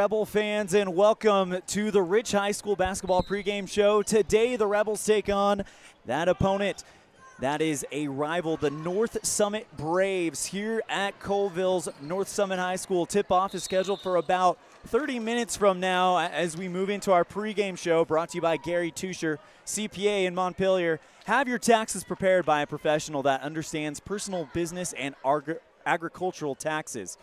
Rebel fans, and welcome to the Rich High School basketball pregame show. Today, the Rebels take on that opponent that is a rival, the North Summit Braves, here at Colville's North Summit High School. Tip-off is scheduled for about 30 minutes from now as we move into our pregame show, brought to you by Gary Tuscher, CPA in Montpelier. Have your taxes prepared by a professional that understands personal business and agricultural taxes.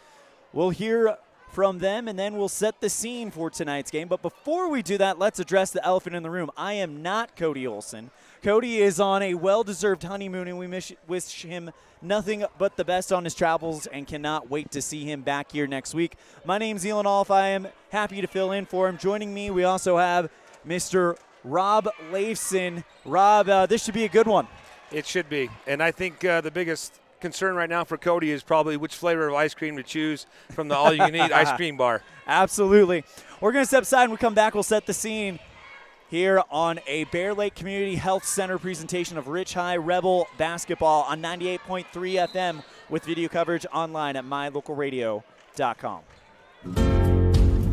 We'll hear from them, and then we'll set the scene for tonight's game. But before we do that, let's address the elephant in the room. I am not Cody Olson. Cody is on a well-deserved honeymoon, and we wish him nothing but the best on his travels and cannot wait to see him back here next week. My name's Elon Alf. I am happy to fill in for him. Joining me, we also have Mr. Rob Leifson. Rob, this should be a good one. It should be, and I think the biggest concern right now for Cody is probably which flavor of ice cream to choose from the all-you-can-eat ice cream bar. Absolutely. We're going to step aside. When we come back, we'll set the scene here on a Bear Lake Community Health Center presentation of Rich High Rebel basketball on 98.3 FM with video coverage online at mylocalradio.com.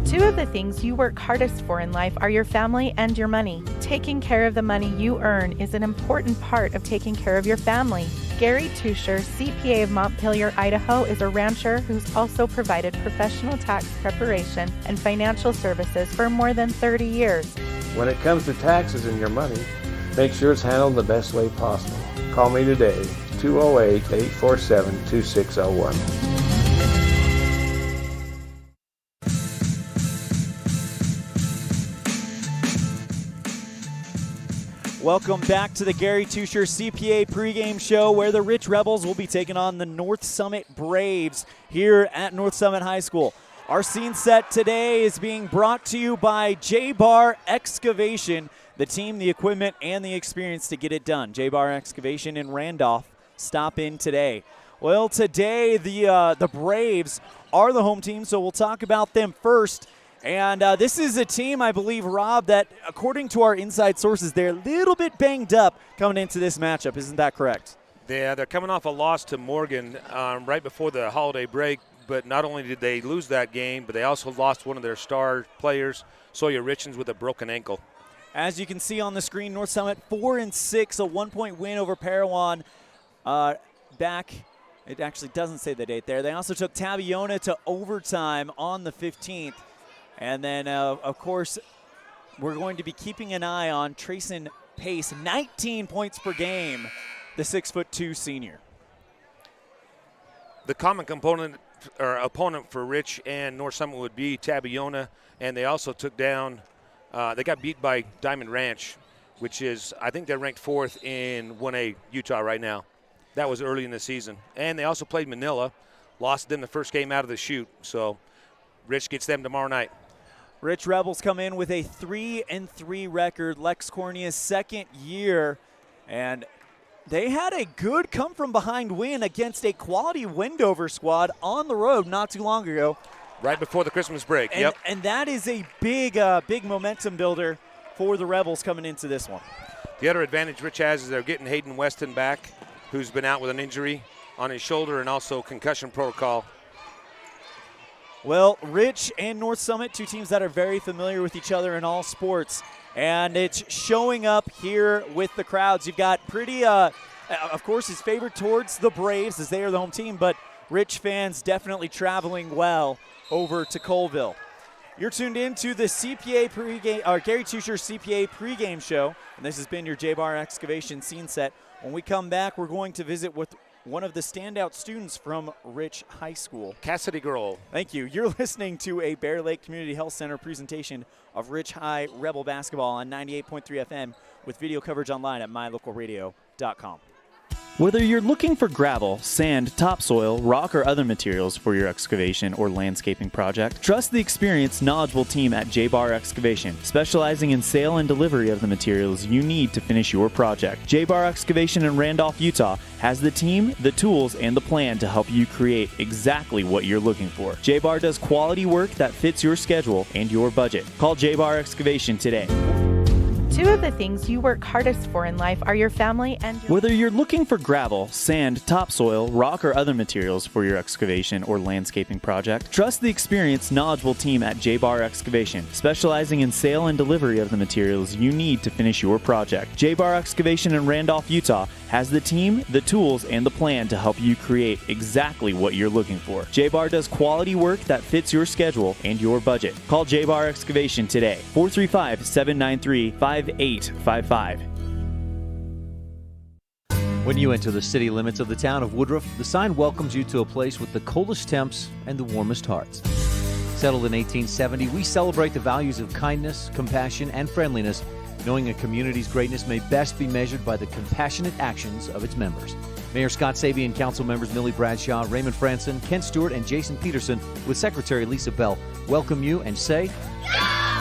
Two of the things you work hardest for in life are your family and your money. Taking care of the money you earn is an important part of taking care of your family. Gary Tuscher, CPA of Montpelier, Idaho, is a rancher who's also provided professional tax preparation and financial services for more than 30 years. When it comes to taxes and your money, make sure it's handled the best way possible. Call me today, 208-847-2601. Welcome back to the Gary Tuscher CPA pregame show, where the Rich Rebels will be taking on the North Summit Braves here at North Summit High School. Our scene set today is being brought to you by J-Bar Excavation, the team, the equipment, and the experience to get it done. J-Bar Excavation in Randolph. Stop in today. Well, today the Braves are the home team, so we'll talk about them first. And this is a team, I believe, Rob, that according to our inside sources, they're a little bit banged up coming into this matchup. Isn't that correct? Yeah, they're coming off a loss to Morgan right before the holiday break. But not only did they lose that game, but they also lost one of their star players, Sawyer Richens, with a broken ankle. As you can see on the screen, North Summit 4-6, a 1-point win over Parowan back. It actually doesn't say the date there. They also took Tabiona to overtime on the 15th. And then, of course, we're going to be keeping an eye on Trayson Pace, 19 points per game, the 6'2" senior. The common component or opponent for Rich and North Summit would be Tabiona, and they also took down. They got beat by Diamond Ranch, which is, I think they're ranked 4th in 1A Utah right now. That was early in the season, and they also played Manila, lost them the first game out of the chute. So Rich gets them tomorrow night. Rich Rebels come in with a 3-3 record, Lex Cornea's second year, and they had a good come-from-behind win against a quality Wendover squad on the road not too long ago. Right before the Christmas break, yep. And that is a big momentum builder for the Rebels coming into this one. The other advantage Rich has is they're getting Hayden Weston back, who's been out with an injury on his shoulder and also concussion protocol. Well, Rich and North Summit, two teams that are very familiar with each other in all sports, and it's showing up here with the crowds. You've got pretty, of course, is favored towards the Braves as they are the home team, but Rich fans definitely traveling well over to Colville. You're tuned in to the CPA pregame, or Gary Tuscher CPA pregame show, and this has been your J-Bar Excavation scene set. When we come back, we're going to visit with one of the standout students from Rich High School. Cassidy Girl. Thank you. You're listening to a Bear Lake Community Health Center presentation of Rich High Rebel basketball on 98.3 FM with video coverage online at mylocalradio.com. Whether you're looking for gravel, sand, topsoil, rock, or other materials for your excavation or landscaping project, trust the experienced, knowledgeable team at J-Bar Excavation, specializing in sale and delivery of the materials you need to finish your project. J-Bar Excavation in Randolph, Utah has the team, the tools, and the plan to help you create exactly what you're looking for. J-Bar does quality work that fits your schedule and your budget. Call J-Bar Excavation today. Two of the things you work hardest for in life are your family and your... Whether you're looking for gravel, sand, topsoil, rock, or other materials for your excavation or landscaping project, trust the experienced, knowledgeable team at J-Bar Excavation, specializing in sale and delivery of the materials you need to finish your project. J-Bar Excavation in Randolph, Utah has the team, the tools, and the plan to help you create exactly what you're looking for. J-Bar does quality work that fits your schedule and your budget. Call J-Bar Excavation today, 435-793-5855. When you enter the city limits of the town of Woodruff, the sign welcomes you to a place with the coldest temps and the warmest hearts. Settled in 1870, we celebrate the values of kindness, compassion, and friendliness, knowing a community's greatness may best be measured by the compassionate actions of its members. Mayor Scott Sabian, council members Millie Bradshaw, Raymond Franson, Kent Stewart, and Jason Peterson, with Secretary Lisa Bell, welcome you and say, Go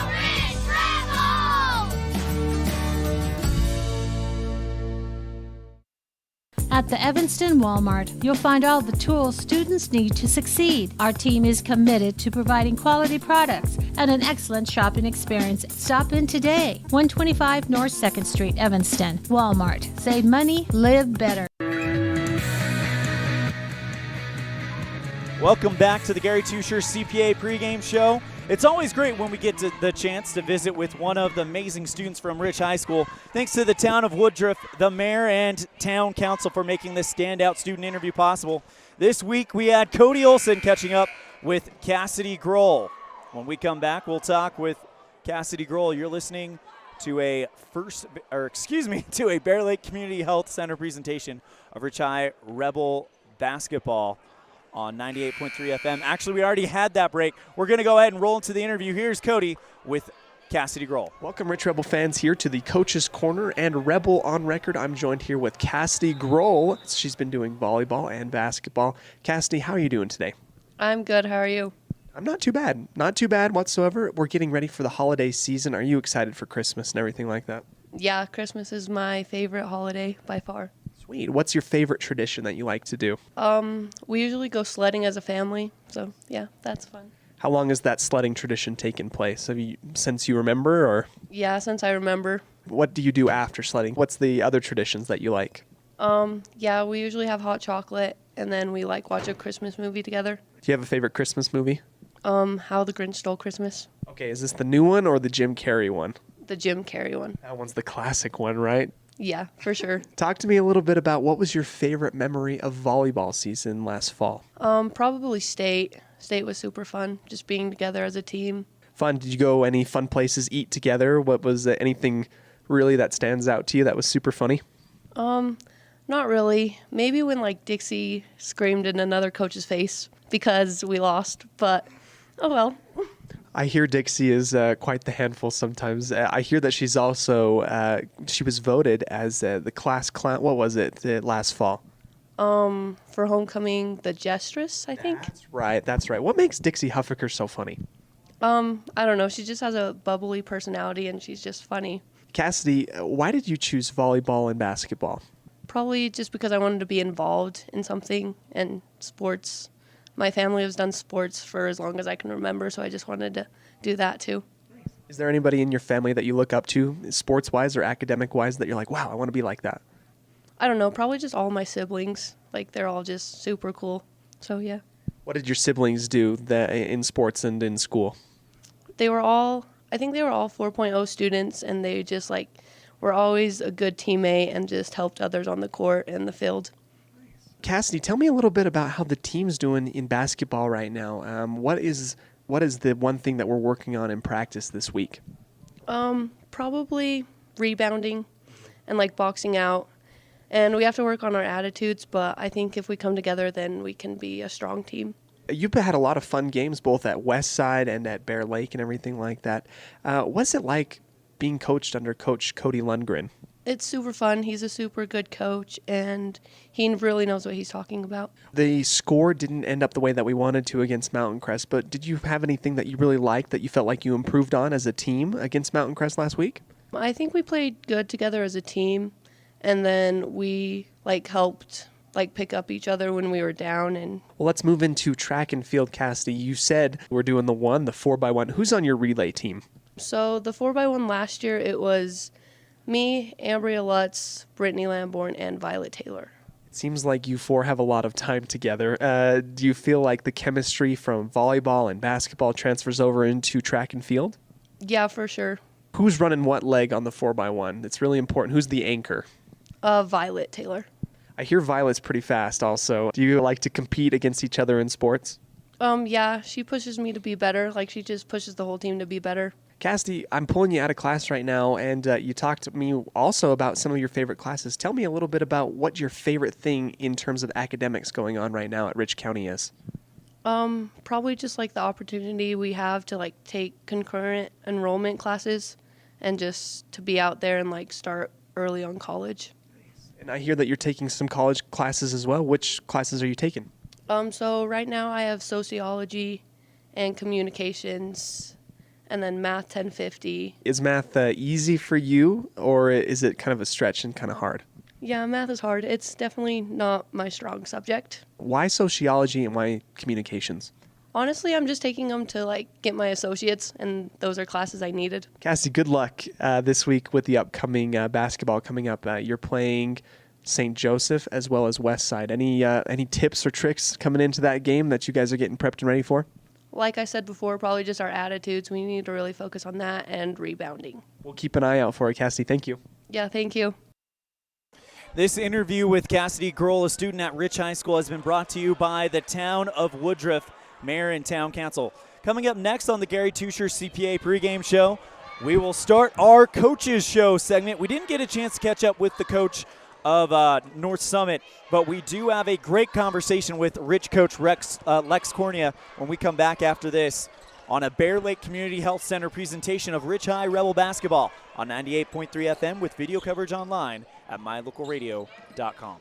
Ridge Rebels! At the Evanston Walmart, you'll find all the tools students need to succeed. Our team is committed to providing quality products and an excellent shopping experience. Stop in today. 125 North 2nd Street, Evanston. Walmart. Save money, live better. Welcome back to the Gary Tusher CPA pregame show. It's always great when we get the chance to visit with one of the amazing students from Rich High School. Thanks to the town of Woodruff, the mayor, and town council for making this standout student interview possible. This week we had Cody Olson catching up with Cassidy Grohl. When we come back, we'll talk with Cassidy Grohl. You're listening to a Bear Lake Community Health Center presentation of Rich High Rebel basketball on 98.3 FM. Actually, we already had that break. We're going to go ahead and roll into the interview. Here's Cody with Cassidy Grohl. Welcome, Rich Rebel fans, here to the Coach's Corner and Rebel on Record. I'm joined here with Cassidy Grohl. She's been doing volleyball and basketball. Cassidy, how are you doing today? I'm good. How are you? I'm not too bad. Not too bad whatsoever. We're getting ready for the holiday season. Are you excited for Christmas and everything like that? Yeah, Christmas is my favorite holiday by far. Sweet. What's your favorite tradition that you like to do? We usually go sledding as a family, so yeah, that's fun. How long has that sledding tradition taken place? Since you remember, or? Yeah, since I remember. What do you do after sledding? What's the other traditions that you like? Yeah, we usually have hot chocolate, and then we watch a Christmas movie together. Do you have a favorite Christmas movie? How the Grinch Stole Christmas. Okay, is this the new one or the Jim Carrey one? The Jim Carrey one. That one's the classic one, right? Yeah, for sure. Talk to me a little bit about what was your favorite memory of volleyball season last fall? Probably state. State was super fun, just being together as a team. Fun. Did you go any fun places, eat together? What was anything really that stands out to you that was super funny? Not really. Maybe when Dixie screamed in another coach's face because we lost, but oh well. I hear Dixie is quite the handful sometimes. I hear that she's also, she was voted as the class clown. What was it last fall? For homecoming, the Jestress, I think. That's right. What makes Dixie Huffaker so funny? I don't know. She just has a bubbly personality, and she's just funny. Cassidy, why did you choose volleyball and basketball? Probably just because I wanted to be involved in something, and sports. My family has done sports for as long as I can remember, so I just wanted to do that too. Is there anybody in your family that you look up to, sports-wise or academic-wise, that you're like, wow, I want to be like that? I don't know. Probably just all my siblings. They're all just super cool. So, yeah. What did your siblings do in sports and in school? I think they were all 4.0 students, and they just, were always a good teammate and just helped others on the court and the field. Cassidy, tell me a little bit about how the team's doing in basketball right now. What is the one thing that we're working on in practice this week? Probably rebounding and boxing out. And we have to work on our attitudes, but I think if we come together, then we can be a strong team. You've had a lot of fun games both at Westside and at Bear Lake and everything like that. What's it like being coached under Coach Cody Lundgren? It's super fun. He's a super good coach, and he really knows what he's talking about. The score didn't end up the way that we wanted to against Mountain Crest, but did you have anything that you really liked that you felt like you improved on as a team against Mountain Crest last week? I think we played good together as a team, and then we helped pick up each other when we were down. And well, let's move into track and field, Cassidy. You said we're doing the 4x1. Who's on your relay team? So the 4x1 last year, it was Me, Ambria Lutz, Brittany Lamborn, and Violet Taylor. It seems like you four have a lot of time together. Do you feel like the chemistry from volleyball and basketball transfers over into track and field? Yeah, for sure. Who's running what leg on the 4x1? It's really important. Who's the anchor? Violet Taylor. I hear Violet's pretty fast also. Do you like to compete against each other in sports? Yeah, she pushes me to be better. Like, she just pushes the whole team to be better. Cassidy, I'm pulling you out of class right now, and you talked to me also about some of your favorite classes. Tell me a little bit about what your favorite thing in terms of academics going on right now at Rich County is. Probably just like the opportunity we have to like take concurrent enrollment classes and just to be out there and like start early on college. And I hear that you're taking some college classes as well. Which classes are you taking? So right now I have sociology and communications and then math 1050. Is math easy for you, or is it kind of a stretch and kind of hard? Yeah, math is hard. It's definitely not my strong subject. Why sociology and why communications? Honestly, I'm just taking them to like get my associates, and those are classes I needed. Cassie, good luck this week with the upcoming basketball coming up. You're playing St. Joseph as well as Westside. Any tips or tricks coming into that game that you guys are getting prepped and ready for? Like I said before, probably just our attitudes. We need to really focus on that and rebounding. We'll keep an eye out for it, Cassie. Thank you. Yeah, thank you. This interview with Cassidy Grohl, a student at Rich High School, has been brought to you by the Town of Woodruff, Mayor and Town Council. Coming up next on the Gary Tuscher CPA pregame show, we will start our Coaches Show segment. We didn't get a chance to catch up with the coach of North Summit, but we do have a great conversation with Rich coach Lex Cornia when we come back after this on a Bear Lake Community Health Center presentation of Rich High Rebel Basketball on 98.3 FM with video coverage online at mylocalradio.com.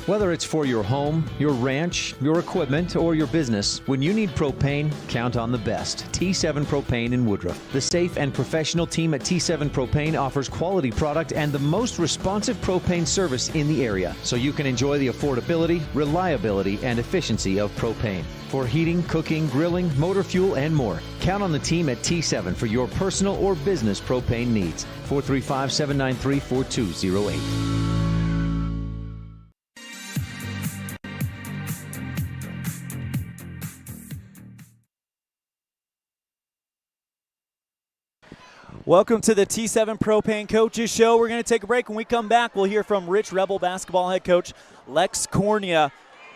Whether it's for your home, your ranch, your equipment, or your business, when you need propane, count on the best. T7 Propane in Woodruff. The safe and professional team at T7 Propane offers quality product and the most responsive propane service in the area, so you can enjoy the affordability, reliability, and efficiency of propane. For heating, cooking, grilling, motor fuel, and more, count on the team at T7 for your personal or business propane needs. 435-793-4208. Welcome to the T7 Propane Coaches Show. We're going to take a break. When we come back, we'll hear from Rich Rebel basketball head coach Lex Cornia.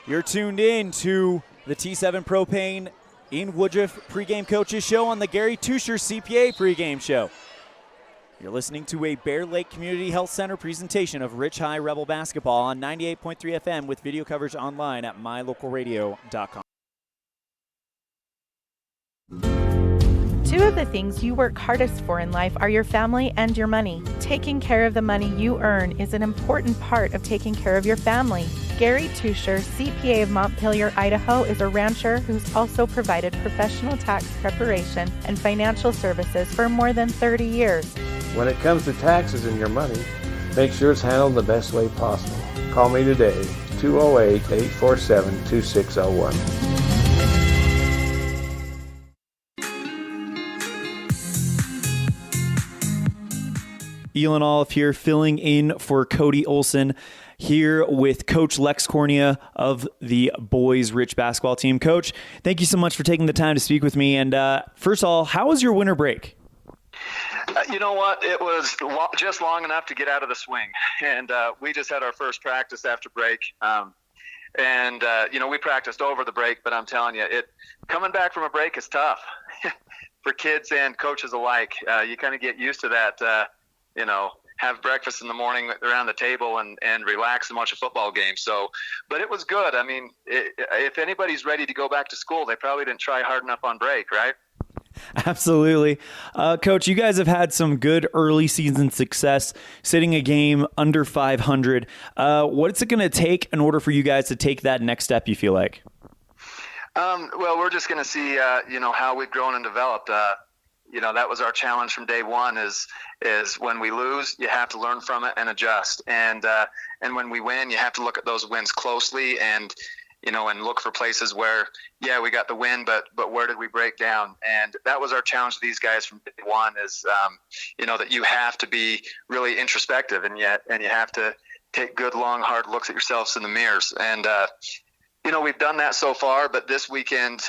You're tuned in to the T7 Propane in Woodruff pregame coaches show on the Gary Tuscher CPA pregame show. You're listening to a Bear Lake Community Health Center presentation of Rich High Rebel basketball on 98.3 FM with video coverage online at mylocalradio.com. Two of the things you work hardest for in life are your family and your money. Taking care of the money you earn is an important part of taking care of your family. Gary Tuscher, CPA of Montpelier, Idaho, is a rancher who's also provided professional tax preparation and financial services for more than 30 years. When it comes to taxes and your money, make sure it's handled the best way possible. Call me today, 208-847-2601. Elon Olive here, filling in for Cody Olson, here with Coach Lex Cornia of the boys Rich basketball team. Coach, thank you so much for taking the time to speak with me. And first of all, how was your winter break? You know what? It was just long enough to get out of the swing. And we just had our first practice after break. We practiced over the break, but I'm telling you, coming back from a break is tough for kids and coaches alike. You kind of get used to that. Have breakfast in the morning around the table and relax and watch a football game. But it was good. I mean, if anybody's ready to go back to school, they probably didn't try hard enough on break, right? Absolutely. Coach, you guys have had some good early season success, sitting a game under 500. What's it going to take in order for you guys to take that next step, you feel like? Well, we're just going to see, how we've grown and developed. That was our challenge from day one is when we lose, you have to learn from it and adjust. And when we win, you have to look at those wins closely and and look for places where, yeah, we got the win, but where did we break down? And that was our challenge to these guys from day one is, that you have to be really introspective and you have to take good, long, hard looks at yourselves in the mirrors. And, we've done that so far, but this weekend,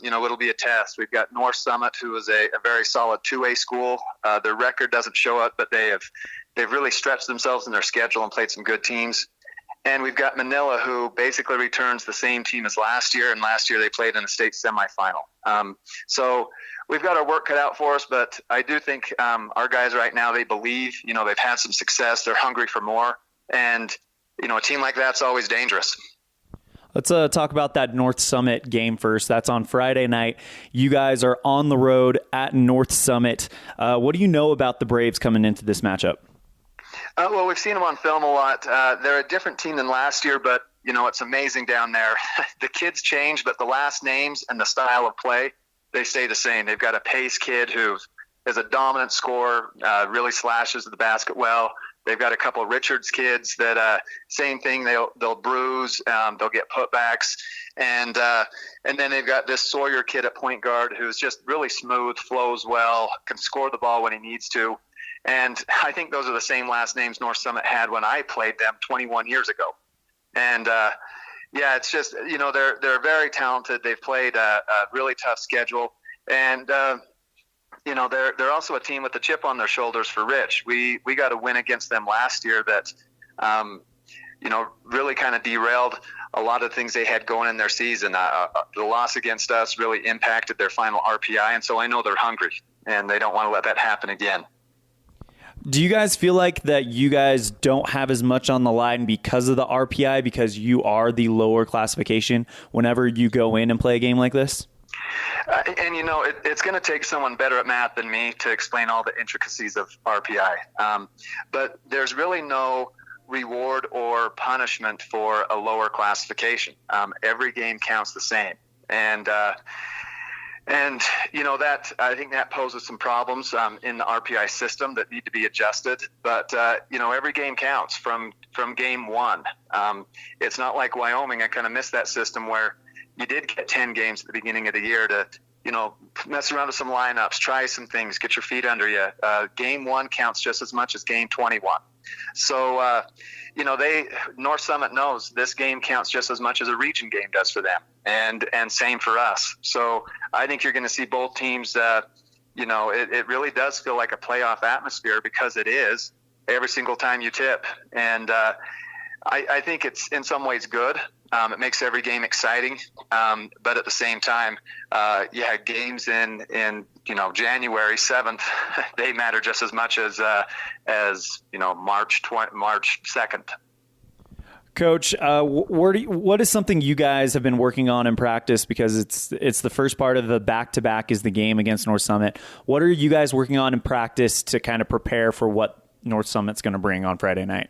it'll be a test. We've got North Summit, who is a very solid 2A school. Their record doesn't show it, but they've really stretched themselves in their schedule and played some good teams. And we've got Manila, who basically returns the same team as last year, and last year they played in the state semifinal. So we've got our work cut out for us, but I do think our guys right now, they believe, they've had some success. They're hungry for more. And, a team like that's always dangerous. Let's talk about that North Summit game first. That's on Friday night. You guys are on the road at North Summit. What do you know about the Braves coming into this matchup? Well, we've seen them on film a lot. They're a different team than last year, but, it's amazing down there. The kids change, but the last names and the style of play, they stay the same. They've got a pace kid who is a dominant scorer, really slashes the basket well. They've got a couple of Richards kids that same thing. They'll bruise, they'll get putbacks, and then they've got this Sawyer kid at point guard who's just really smooth, flows well, can score the ball when he needs to. And I think those are the same last names North Summit had when I played them 21 years ago. And it's just they're very talented. They've played a really tough schedule, and they're also a team with a chip on their shoulders for Rich. We got a win against them last year that, really kind of derailed a lot of the things they had going in their season. The loss against us really impacted their final RPI, and so I know they're hungry, and they don't want to let that happen again. Do you guys feel like that you guys don't have as much on the line because of the RPI, because you are the lower classification whenever you go in and play a game like this? It's going to take someone better at math than me to explain all the intricacies of RPI. But there's really no reward or punishment for a lower classification. Every game counts the same. And that I think that poses some problems in the RPI system that need to be adjusted. But every game counts from game one. It's not like Wyoming. I kind of missed that system where you did get 10 games at the beginning of the year to mess around with some lineups, try some things, get your feet under you. Game one counts just as much as game 21. So North Summit knows this game counts just as much as a region game does for them, and same for us. So I think you're going to see both teams. It really does feel like a playoff atmosphere because it is every single time you tip, and I think it's in some ways good. It makes every game exciting, but at the same time, games in January 7th, they matter just as much as March 2nd. Coach, what is something you guys have been working on in practice, because it's the first part of the back-to-back is the game against North Summit. What are you guys working on in practice to kind of prepare for what North Summit's going to bring on Friday night?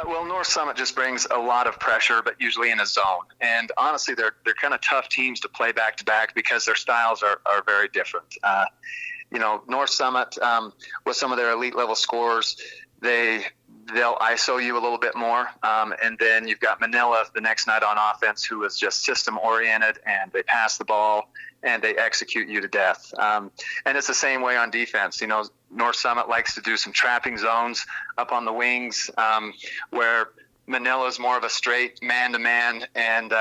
North Summit just brings a lot of pressure, but usually in a zone. And honestly, they're kind of tough teams to play back-to-back because their styles are very different. North Summit, with some of their elite-level scorers, they'll ISO you a little bit more. And then you've got Manila the next night on offense, who is just system-oriented, and they pass the ball, and they execute you to death. And it's the same way on defense. North Summit likes to do some trapping zones up on the wings, where Manila is more of a straight man-to-man, and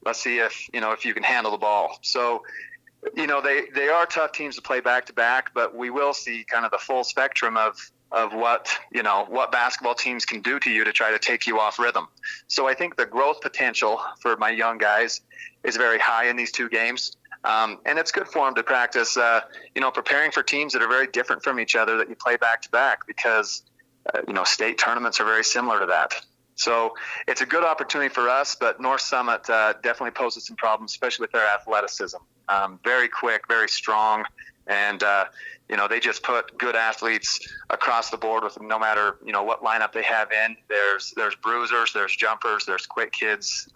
let's see if you can handle the ball. So, they are tough teams to play back-to-back, but we will see kind of the full spectrum of what basketball teams can do to you to try to take you off rhythm. So I think the growth potential for my young guys is very high in these two games. And it's good for them to practice, preparing for teams that are very different from each other that you play back to back, because, state tournaments are very similar to that. So it's a good opportunity for us, but North Summit definitely poses some problems, especially with their athleticism. Very quick, very strong, and they just put good athletes across the board with them, no matter what lineup they have in. There's bruisers, there's jumpers, there's quick kids.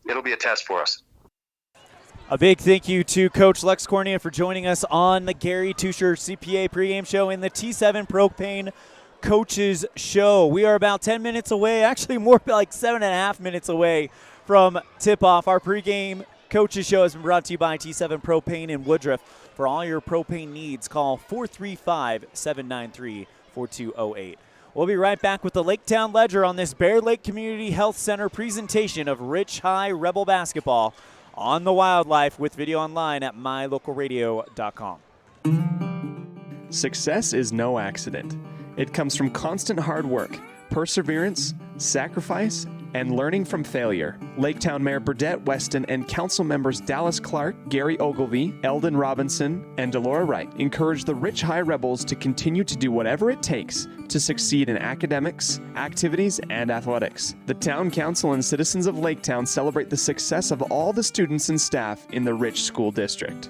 It'll be a test for us. A big thank you to Coach Lex Cornea for joining us on the Gary Tuscher CPA pregame show in the T7 Propane Coaches Show. We are about 10 minutes away, actually more like 7.5 minutes away from tip-off. Our pregame coaches show has been brought to you by T7 Propane in Woodruff. For all your propane needs, call 435-793-4208. We'll be right back with the Laketown Ledger on this Bear Lake Community Health Center presentation of Rich High Rebel basketball on the Wildlife with video online at mylocalradio.com. Success is no accident. It comes from constant hard work, perseverance, sacrifice, and learning from failure. Laketown Mayor Burdette Weston and council members Dallas Clark, Gary Ogilvie, Eldon Robinson, and Delora Wright encourage the Rich High Rebels to continue to do whatever it takes to succeed in academics, activities, and athletics. The Town Council and citizens of Laketown celebrate the success of all the students and staff in the Rich School District.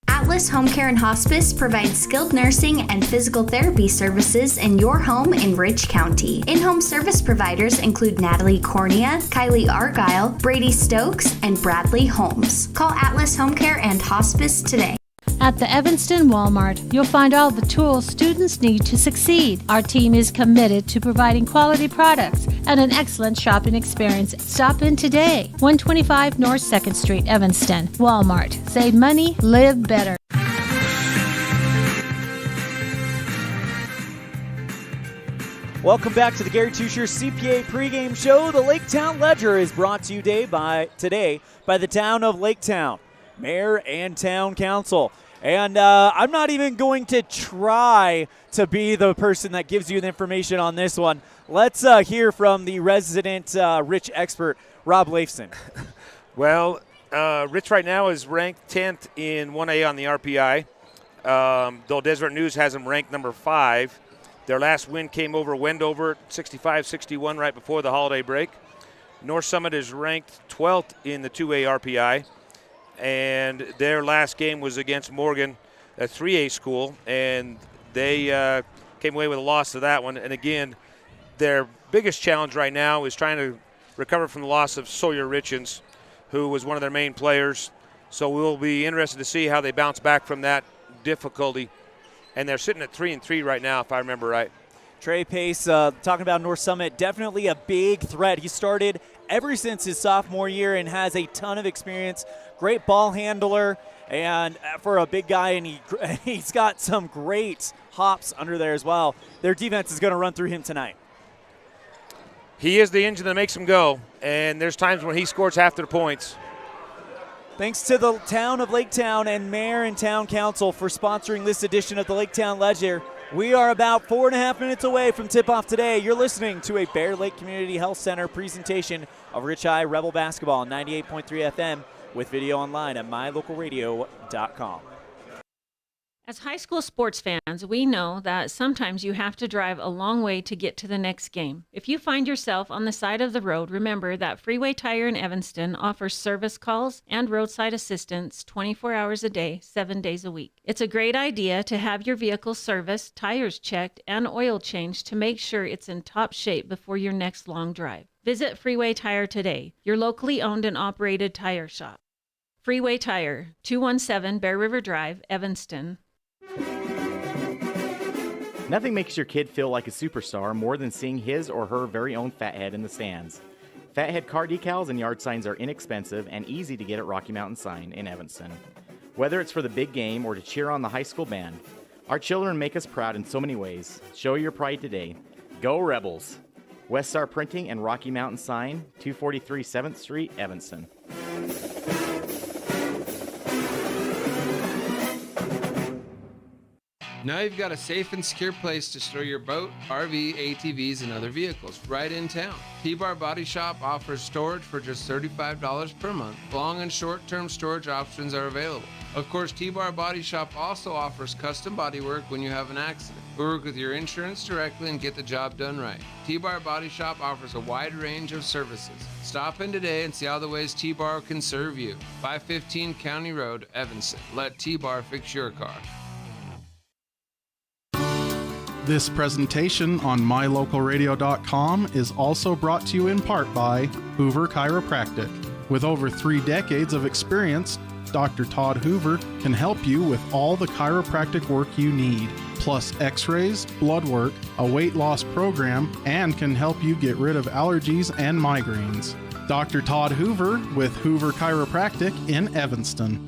Atlas Home Care and Hospice provides skilled nursing and physical therapy services in your home in Rich County. In-home service providers include Natalie Cornea, Kylie Argyle, Brady Stokes, and Bradley Holmes. Call Atlas Home Care and Hospice today. At the Evanston Walmart, you'll find all the tools students need to succeed. Our team is committed to providing quality products and an excellent shopping experience. Stop in today. 125 North 2nd Street, Evanston. Walmart. Save money, live better. Welcome back to the Gary Tusher CPA pregame show. The Laketown Ledger is brought to you today by the town of Laketown, Mayor and Town Council. And I'm not even going to try to be the person that gives you the information on this one. Let's hear from the resident Rich expert, Rob Leifson. Well, Rich right now is ranked 10th in 1A on the RPI, though Deseret News has them ranked number 5. Their last win came over Wendover, 65-61 right before the holiday break. North Summit is ranked 12th in the 2A RPI. And their last game was against Morgan, a 3A school, and they came away with a loss to that one. And again, their biggest challenge right now is trying to recover from the loss of Sawyer Richens, who was one of their main players. So we'll be interested to see how they bounce back from that difficulty. And they're sitting at 3-3 right now, if I remember right. Trey Pace, talking about North Summit, definitely a big threat. He started ever since his sophomore year and has a ton of experience. Great ball handler, and for a big guy, and he's got some great hops under there as well. Their defense is going to run through him tonight. He is the engine that makes him go, and there's times when he scores half their points. Thanks to the town of Laketown and Mayor and Town Council for sponsoring this edition of the Laketown Ledger. We are about 4.5 minutes away from tip-off today. You're listening to a Bear Lake Community Health Center presentation of Rich High Rebel Basketball on 98.3 FM with video online at mylocalradio.com. As high school sports fans, we know that sometimes you have to drive a long way to get to the next game. If you find yourself on the side of the road, remember that Freeway Tire in Evanston offers service calls and roadside assistance 24 hours a day, 7 days a week. It's a great idea to have your vehicle serviced, tires checked, and oil changed to make sure it's in top shape before your next long drive. Visit Freeway Tire today, your locally owned and operated tire shop. Freeway Tire, 217 Bear River Drive, Evanston. Nothing makes your kid feel like a superstar more than seeing his or her very own Fathead in the stands. Fathead car decals and yard signs are inexpensive and easy to get at Rocky Mountain Sign in Evanston. Whether it's for the big game or to cheer on the high school band, our children make us proud in so many ways. Show your pride today. Go Rebels! West Star Printing and Rocky Mountain Sign, 243 7th Street, Evanston. Now you've got a safe and secure place to store your boat, RV, ATVs, and other vehicles right in town. T-Bar Body Shop offers storage for just $35 per month. Long and short-term storage options are available. Of course, T-Bar Body Shop also offers custom body work when you have an accident. We work with your insurance directly and get the job done right. T-Bar Body Shop offers a wide range of services. Stop in today and see all the ways T-Bar can serve you. 515 County Road, Evanston. Let T-Bar fix your car. This presentation on mylocalradio.com is also brought to you in part by Hoover Chiropractic. With over 3 decades of experience, Dr. Todd Hoover can help you with all the chiropractic work you need. plus x-rays, blood work, a weight loss program, and can help you get rid of allergies and migraines. Dr. Todd Hoover with Hoover Chiropractic in Evanston.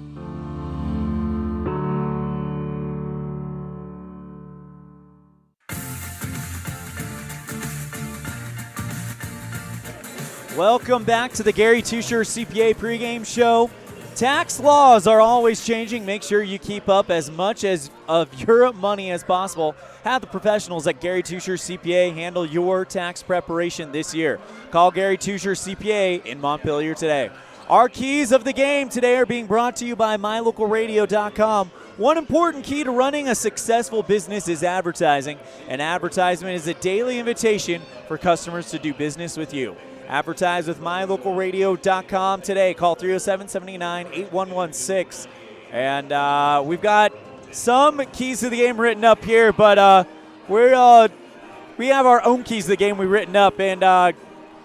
Welcome back to the Gary Tusher CPA pregame show. Tax laws are always changing. Make sure you keep up as much of your money as possible. Have the professionals at Gary Tusher CPA handle your tax preparation this year. Call Gary Tusher CPA in Montpelier today. Our keys of the game today are being brought to you by MyLocalRadio.com. One important key to running a successful business is advertising. An advertisement is a daily invitation for customers to do business with you. Advertise with MyLocalRadio.com today. Call 307-789-8116. And we've got some keys to the game written up here, but we have our own keys to the game we've written up. And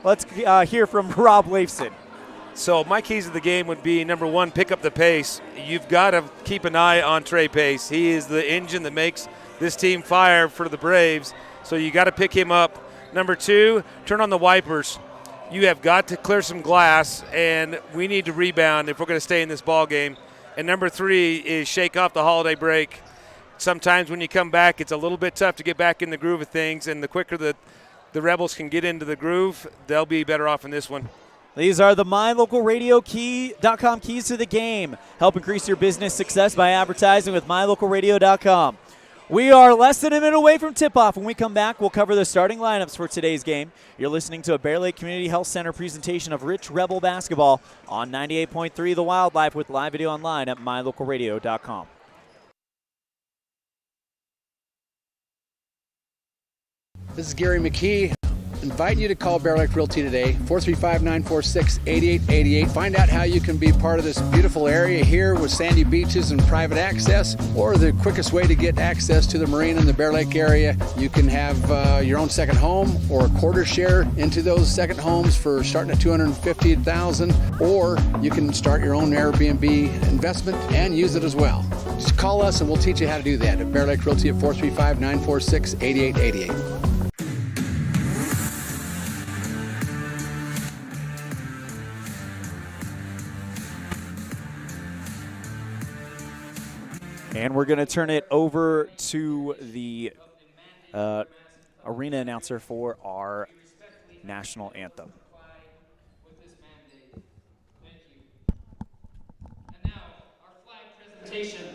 let's hear from Rob Leifson. So my keys of the game would be, number one, pick up the pace. You've got to keep an eye on Trey Pace. He is the engine that makes this team fire for the Braves, so you got to pick him up. Number two, turn on the wipers. You have got to clear some glass, and we need to rebound if we're going to stay in this ball game. And number three is shake off the holiday break. Sometimes when you come back, it's a little bit tough to get back in the groove of things, and the quicker the Rebels can get into the groove, they'll be better off in this one. These are the MyLocalRadio.com keys to the game. Help increase your business success by advertising with MyLocalRadio.com. We are less than a minute away from tip-off. When we come back, we'll cover the starting lineups for today's game. You're listening to a Bear Lake Community Health Center presentation of Rich Rebel basketball on 98.3 The Wildlife with live video online at MyLocalRadio.com. This is Gary McKee. Inviting you to call Bear Lake Realty today, 435-946-8888. Find out how you can be part of this beautiful area here with sandy beaches and private access, or the quickest way to get access to the marina in the Bear Lake area. You can have your own second home or a quarter share into those second homes for starting at $250,000, or you can start your own Airbnb investment and use it as well. Just call us and we'll teach you how to do that at Bear Lake Realty at 435-946-8888. And we're going to turn it over to the arena announcer for our national anthem. And now, our flag presentation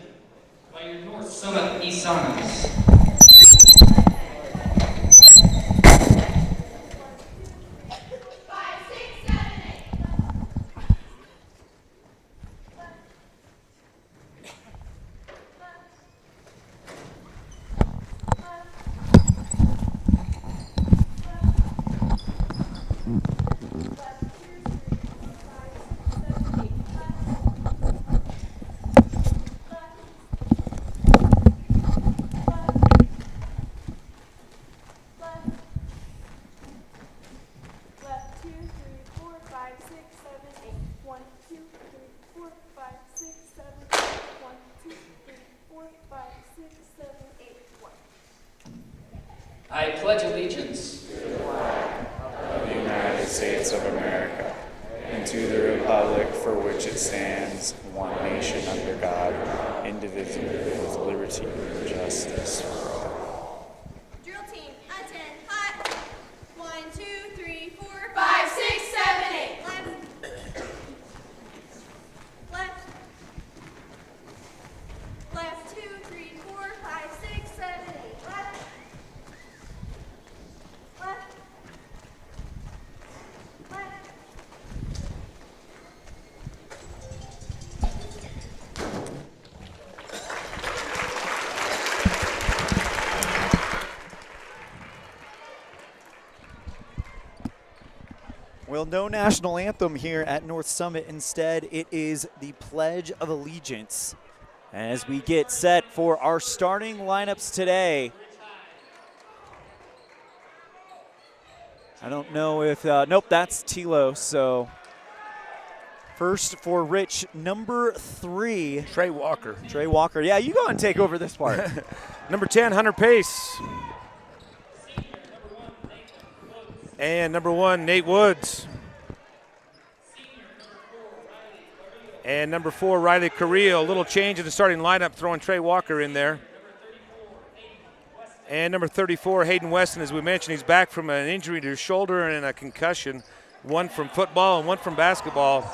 by your North Summit Isanas. I pledge allegiance to the flag of the United States of America and to the republic for which it stands, one nation under God, indivisible, with liberty and justice for all. Drill team, attend, hot. 1, 2, 3, 4, 5, 6, 7, 8. Left. Left, 2, 3, 4, 5, 6, 7, 8. Left. Left. Left. Well, no national anthem here at North Summit. Instead, it is the Pledge of Allegiance as we get set for our starting lineups today. I don't know if, nope, that's Tilo. So first for Rich, number 3. Trey Walker. Trey Walker. Yeah, you go and take over this part. Number 10, Hunter Pace. And number 1, Nate Woods. And number 4, Riley Carrillo. A little change in the starting lineup, throwing Trey Walker in there. And number 34, Hayden Weston, as we mentioned, he's back from an injury to his shoulder and a concussion. One from football and one from basketball.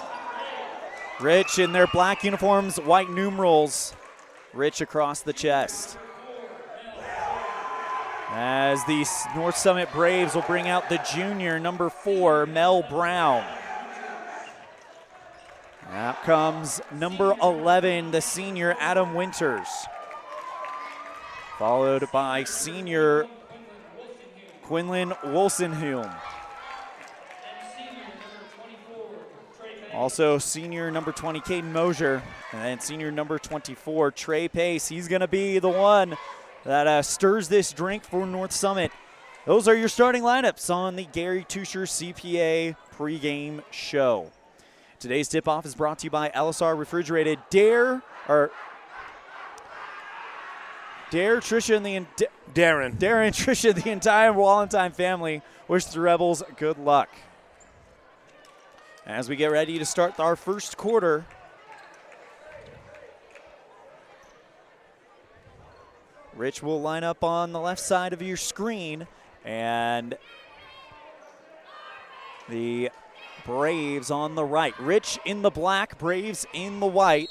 Rich in their black uniforms, white numerals. Rich across the chest. As the North Summit Braves will bring out the junior, number 4, Mel Brown. Out comes number 11, the senior, Adam Winters. Followed by senior Quinlan Wolstenhume. Also senior number 20, Caden Mosier. And then senior number 24, Trey Pace. He's going to be the one that stirs this drink for North Summit. Those are your starting lineups on the Gary Tuscher CPA pregame show. Today's tip-off is brought to you by LSR Refrigerated. Darren, Tricia, and Darren, Tricia, the entire Wallentine family wish the Rebels good luck. As we get ready to start our first quarter, Rich will line up on the left side of your screen, and the Braves on the right. Rich in the black, Braves in the white.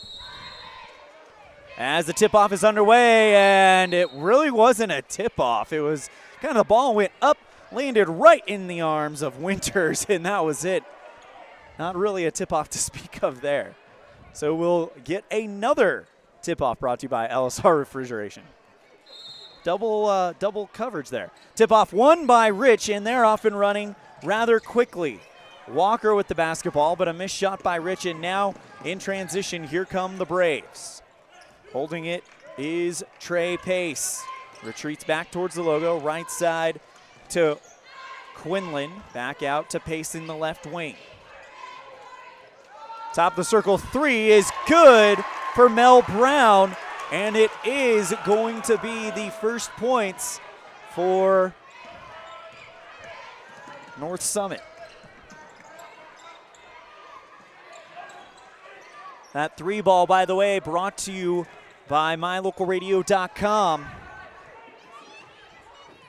As the tip-off is underway, and it really wasn't a tip-off. It was kind of the ball went up, landed right in the arms of Winters, and that was it. Not really a tip-off to speak of there. So we'll get another tip-off brought to you by LSR Refrigeration. Double coverage there. Tip-off won by Rich, and they're off and running rather quickly. Walker with the basketball, but a missed shot by Rich, and now in transition, here come the Braves. Holding it is Trey Pace. Retreats back towards the logo, right side to Quinlan, back out to Pace in the left wing. Top of the circle three is good for Mel Brown, and it is going to be the first points for North Summit. That three ball, by the way, brought to you by MyLocalRadio.com.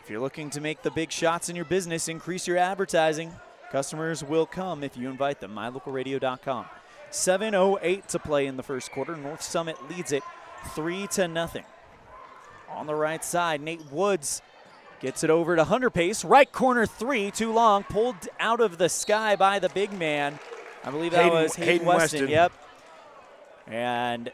If you're looking to make the big shots in your business, increase your advertising, customers will come if you invite them. MyLocalRadio.com. 7:08 to play in the first quarter. North Summit leads it 3-0. On the right side, Nate Woods gets it over to Hunter Pace. Right corner three, too long. Pulled out of the sky by the big man. I believe that was Hayden Weston. Yep. And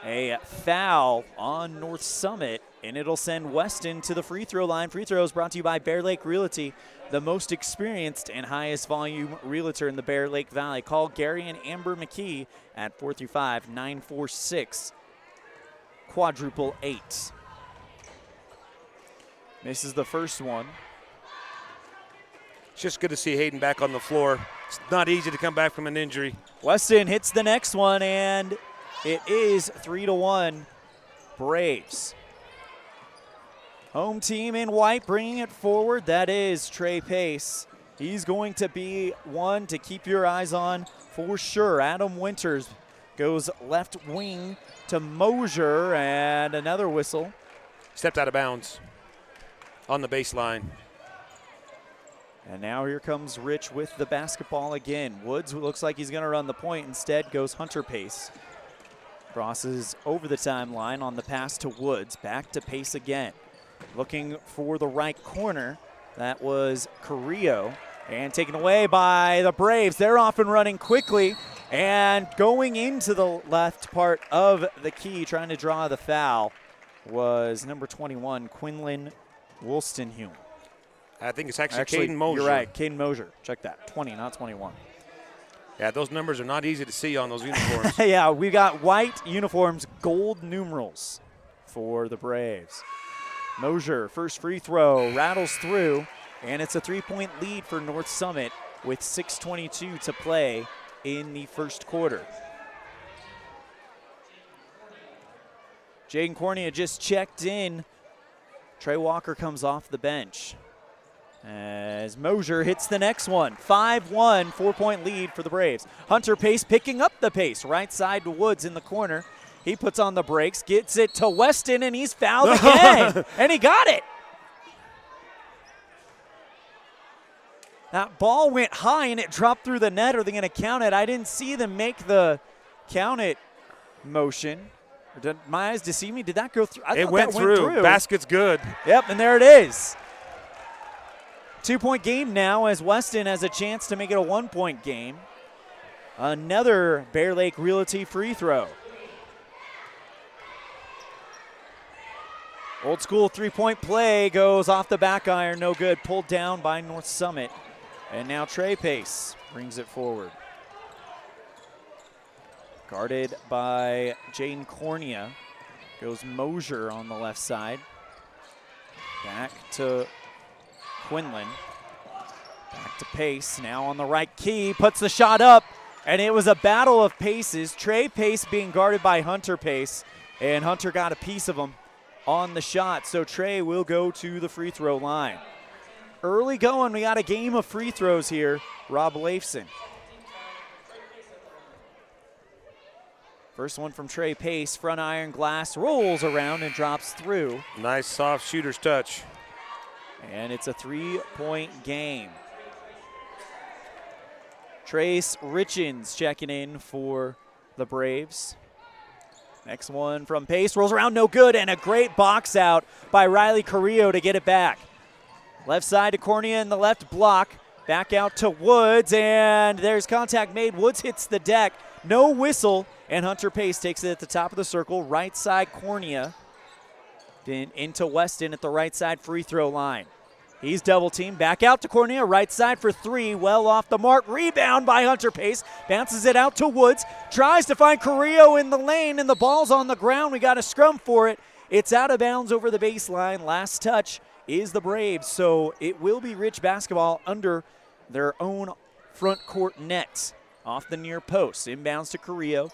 a foul on North Summit, and it'll send Weston to the free throw line. Free throws brought to you by Bear Lake Realty, the most experienced and highest volume realtor in the Bear Lake Valley. Call Gary and Amber McKee at 435-946-888. Misses the first one. It's just good to see Hayden back on the floor. It's not easy to come back from an injury. Weston hits the next one, and it is 3-1 Braves. Home team in white bringing it forward. That is Trey Pace. He's going to be one to keep your eyes on for sure. Adam Winters goes left wing to Mosier, and another whistle. Stepped out of bounds on the baseline. And now here comes Rich with the basketball again. Woods looks like he's going to run the point. Instead goes Hunter Pace. Crosses over the timeline on the pass to Woods. Back to Pace again. Looking for the right corner. That was Carrillo. And taken away by the Braves. They're off and running quickly. And going into the left part of the key, trying to draw the foul, was number 21, Quinlan Wolstenhume. I think it's actually Caden Mosier. You're right, Caden Mosier. Check that, 20, not 21. Yeah, those numbers are not easy to see on those uniforms. Yeah, we got white uniforms, gold numerals for the Braves. Mosier, first free throw, rattles through, and it's a three-point lead for North Summit with 6:22 to play in the first quarter. Jaden Cornea just checked in. Trey Walker comes off the bench as Mosier hits the next one. 5-1, 4-point lead for the Braves. Hunter Pace picking up the pace. Right side to Woods in the corner. He puts on the brakes, gets it to Weston, and he's fouled again. And he got it. That ball went high and it dropped through the net. Are they going to count it? I didn't see them make the count it motion. Did my eyes deceive me? Did that go through? It went through. Basket's good. Yep, and there it is. 2-point game now as Weston has a chance to make it a 1-point game. Another Bear Lake Realty free throw. Old school 3-point play goes off the back iron. No good. Pulled down by North Summit. And now Trey Pace brings it forward. Guarded by Jaden Cornea. Goes Mosier on the left side. Back to Quinlan. Back to Pace. Now on the right key. Puts the shot up. And it was a battle of paces. Trey Pace being guarded by Hunter Pace. And Hunter got a piece of him on the shot. So Trey will go to the free throw line. Early going. We got a game of free throws here. Rob Leifson. First one from Trey Pace, front iron glass, rolls around and drops through. Nice soft shooter's touch. And it's a 3-point game. Trace Richens checking in for the Braves. Next one from Pace, rolls around, no good, and a great box out by Riley Carrillo to get it back. Left side to Cornea in the left block. Back out to Woods, and there's contact made. Woods hits the deck. No whistle, and Hunter Pace takes it at the top of the circle. Right side Cornea. Then into Weston at the right side free throw line. He's double teamed. Back out to Cornea. Right side for three. Well off the mark. Rebound by Hunter Pace. Bounces it out to Woods. Tries to find Carrillo in the lane, and the ball's on the ground. We got a scrum for it. It's out of bounds over the baseline. Last touch is the Braves, so it will be Rich basketball under their own front court net. Off the near post, inbounds to Carrillo.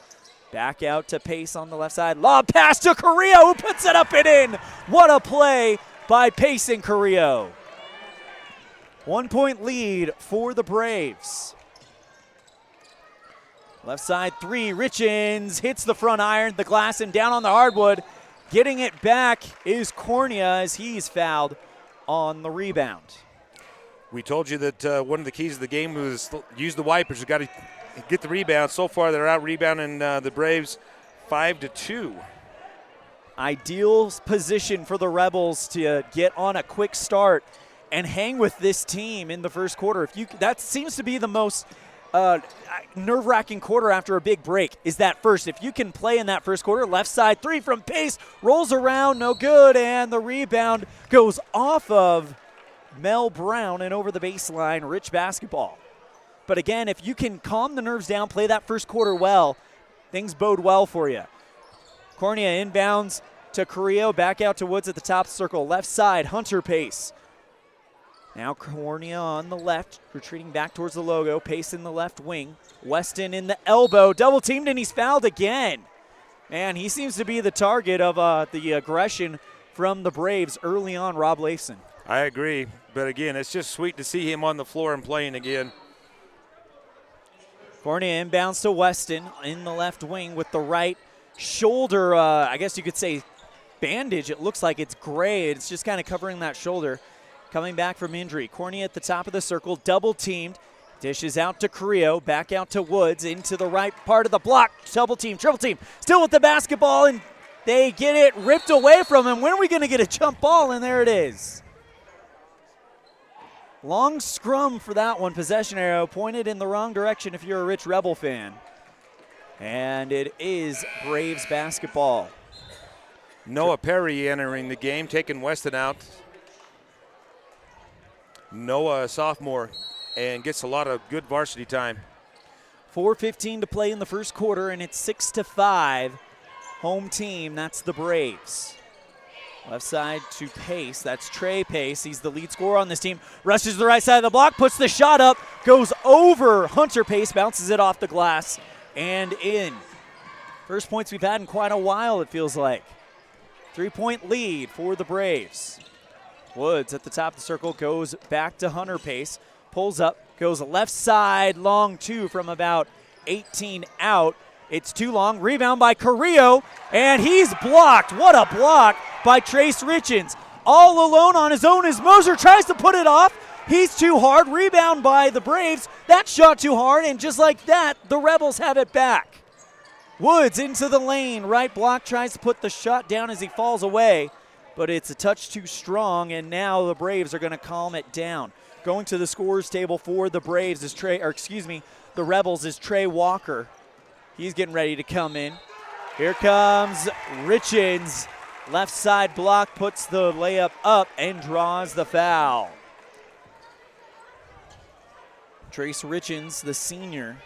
Back out to Pace on the left side. Lob pass to Carrillo, who puts it up and in. What a play by Pace and Carrillo. 1-point lead for the Braves. Left side three, Richens hits the front iron, the glass, and down on the hardwood. Getting it back is Cornea as he's fouled on the rebound. We told you that one of the keys of the game was use the wipers. You got to get the rebound. So far, they're out rebounding the Braves 5-2. Ideal position for the Rebels to get on a quick start and hang with this team in the first quarter. That seems to be the most nerve-wracking quarter after a big break is that first. If you can play in that first quarter, left side three from Pace, rolls around, no good, and the rebound goes off of Mel Brown and over the baseline, Rich basketball. But again, if you can calm the nerves down, play that first quarter well, things bode well for you. Cornea inbounds to Carrillo, back out to Woods at the top circle. Left side, Hunter Pace. Now Cornea on the left, retreating back towards the logo. Pace in the left wing. Weston in the elbow, double teamed, and he's fouled again. Man, he seems to be the target of the aggression from the Braves early on, Rob Leifson. I agree, but again, it's just sweet to see him on the floor and playing again. Cornea inbounds to Weston in the left wing with the right shoulder, I guess you could say bandage. It looks like it's gray. It's just kind of covering that shoulder. Coming back from injury. Cornea at the top of the circle, double teamed. Dishes out to Carrillo, back out to Woods, into the right part of the block. Double team, triple team. Still with the basketball, and they get it ripped away from him. When are we going to get a jump ball? And there it is. Long scrum for that one. Possession arrow pointed in the wrong direction if you're a Rich Rebel fan. And it is Braves basketball. Noah Perry entering the game, taking Weston out. Noah, a sophomore, and gets a lot of good varsity time. 4:15 to play in the first quarter, and it's 6-5. Home team, that's the Braves. Left side to Pace, that's Trey Pace. He's the lead scorer on this team. Rushes to the right side of the block, puts the shot up, goes over Hunter Pace, bounces it off the glass, and in. First points we've had in quite a while, it feels like. 3-point lead for the Braves. Woods at the top of the circle goes back to Hunter Pace. Pulls up, goes left side, long two from about 18 out. It's too long. Rebound by Carrillo, and he's blocked. What a block by Trace Richens. All alone on his own as Moser tries to put it off. He's too hard. Rebound by the Braves. That shot too hard, and just like that, the Rebels have it back. Woods into the lane. Right block tries to put the shot down as he falls away, but it's a touch too strong, and now the Braves are going to calm it down. Going to the scorers table for the Braves is the Rebels is Trey Walker. He's getting ready to come in. Here comes Richens. Left side block, puts the layup up and draws the foul. Trace Richens, the senior.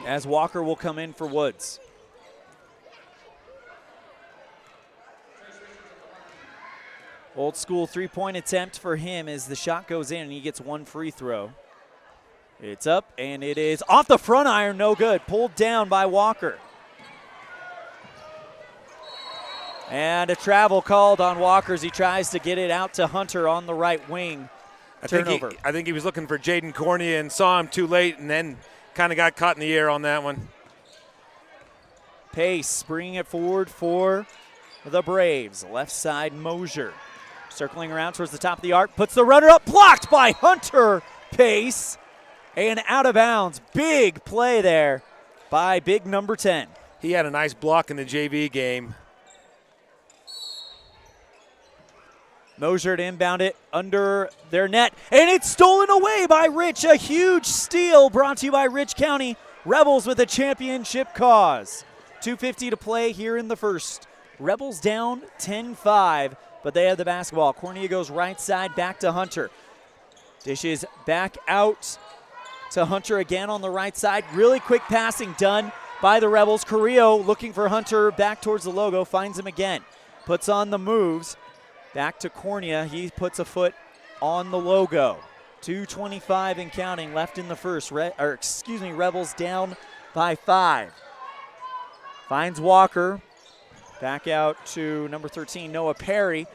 As Walker will come in for Woods. Old school three-point attempt for him as the shot goes in and he gets one free throw. It's up and it is off the front iron, no good. Pulled down by Walker. And a travel called on Walker as he tries to get it out to Hunter on the right wing. I Turnover. think he was looking for Jaden Cornea and saw him too late and then kind of got caught in the air on that one. Pace bringing it forward for the Braves. Left side Mosier. Circling around towards the top of the arc. Puts the runner up. Blocked by Hunter Pace. And out of bounds. Big play there by big number 10. He had a nice block in the JV game. Mosier to inbound it under their net. And it's stolen away by Rich. A huge steal brought to you by Rich County. Rebels with a championship cause. 2:50 to play here in the first. Rebels down 10-5, but they have the basketball. Cornea goes right side back to Hunter. Dishes back out to Hunter again on the right side. Really quick passing done by the Rebels. Carrillo looking for Hunter back towards the logo. Finds him again. Puts on the moves. Back to Cornea. He puts a foot on the logo. 2:25 and counting left in the first. Rebels down by 5. Finds Walker. Back out to number 13, Noah Perry.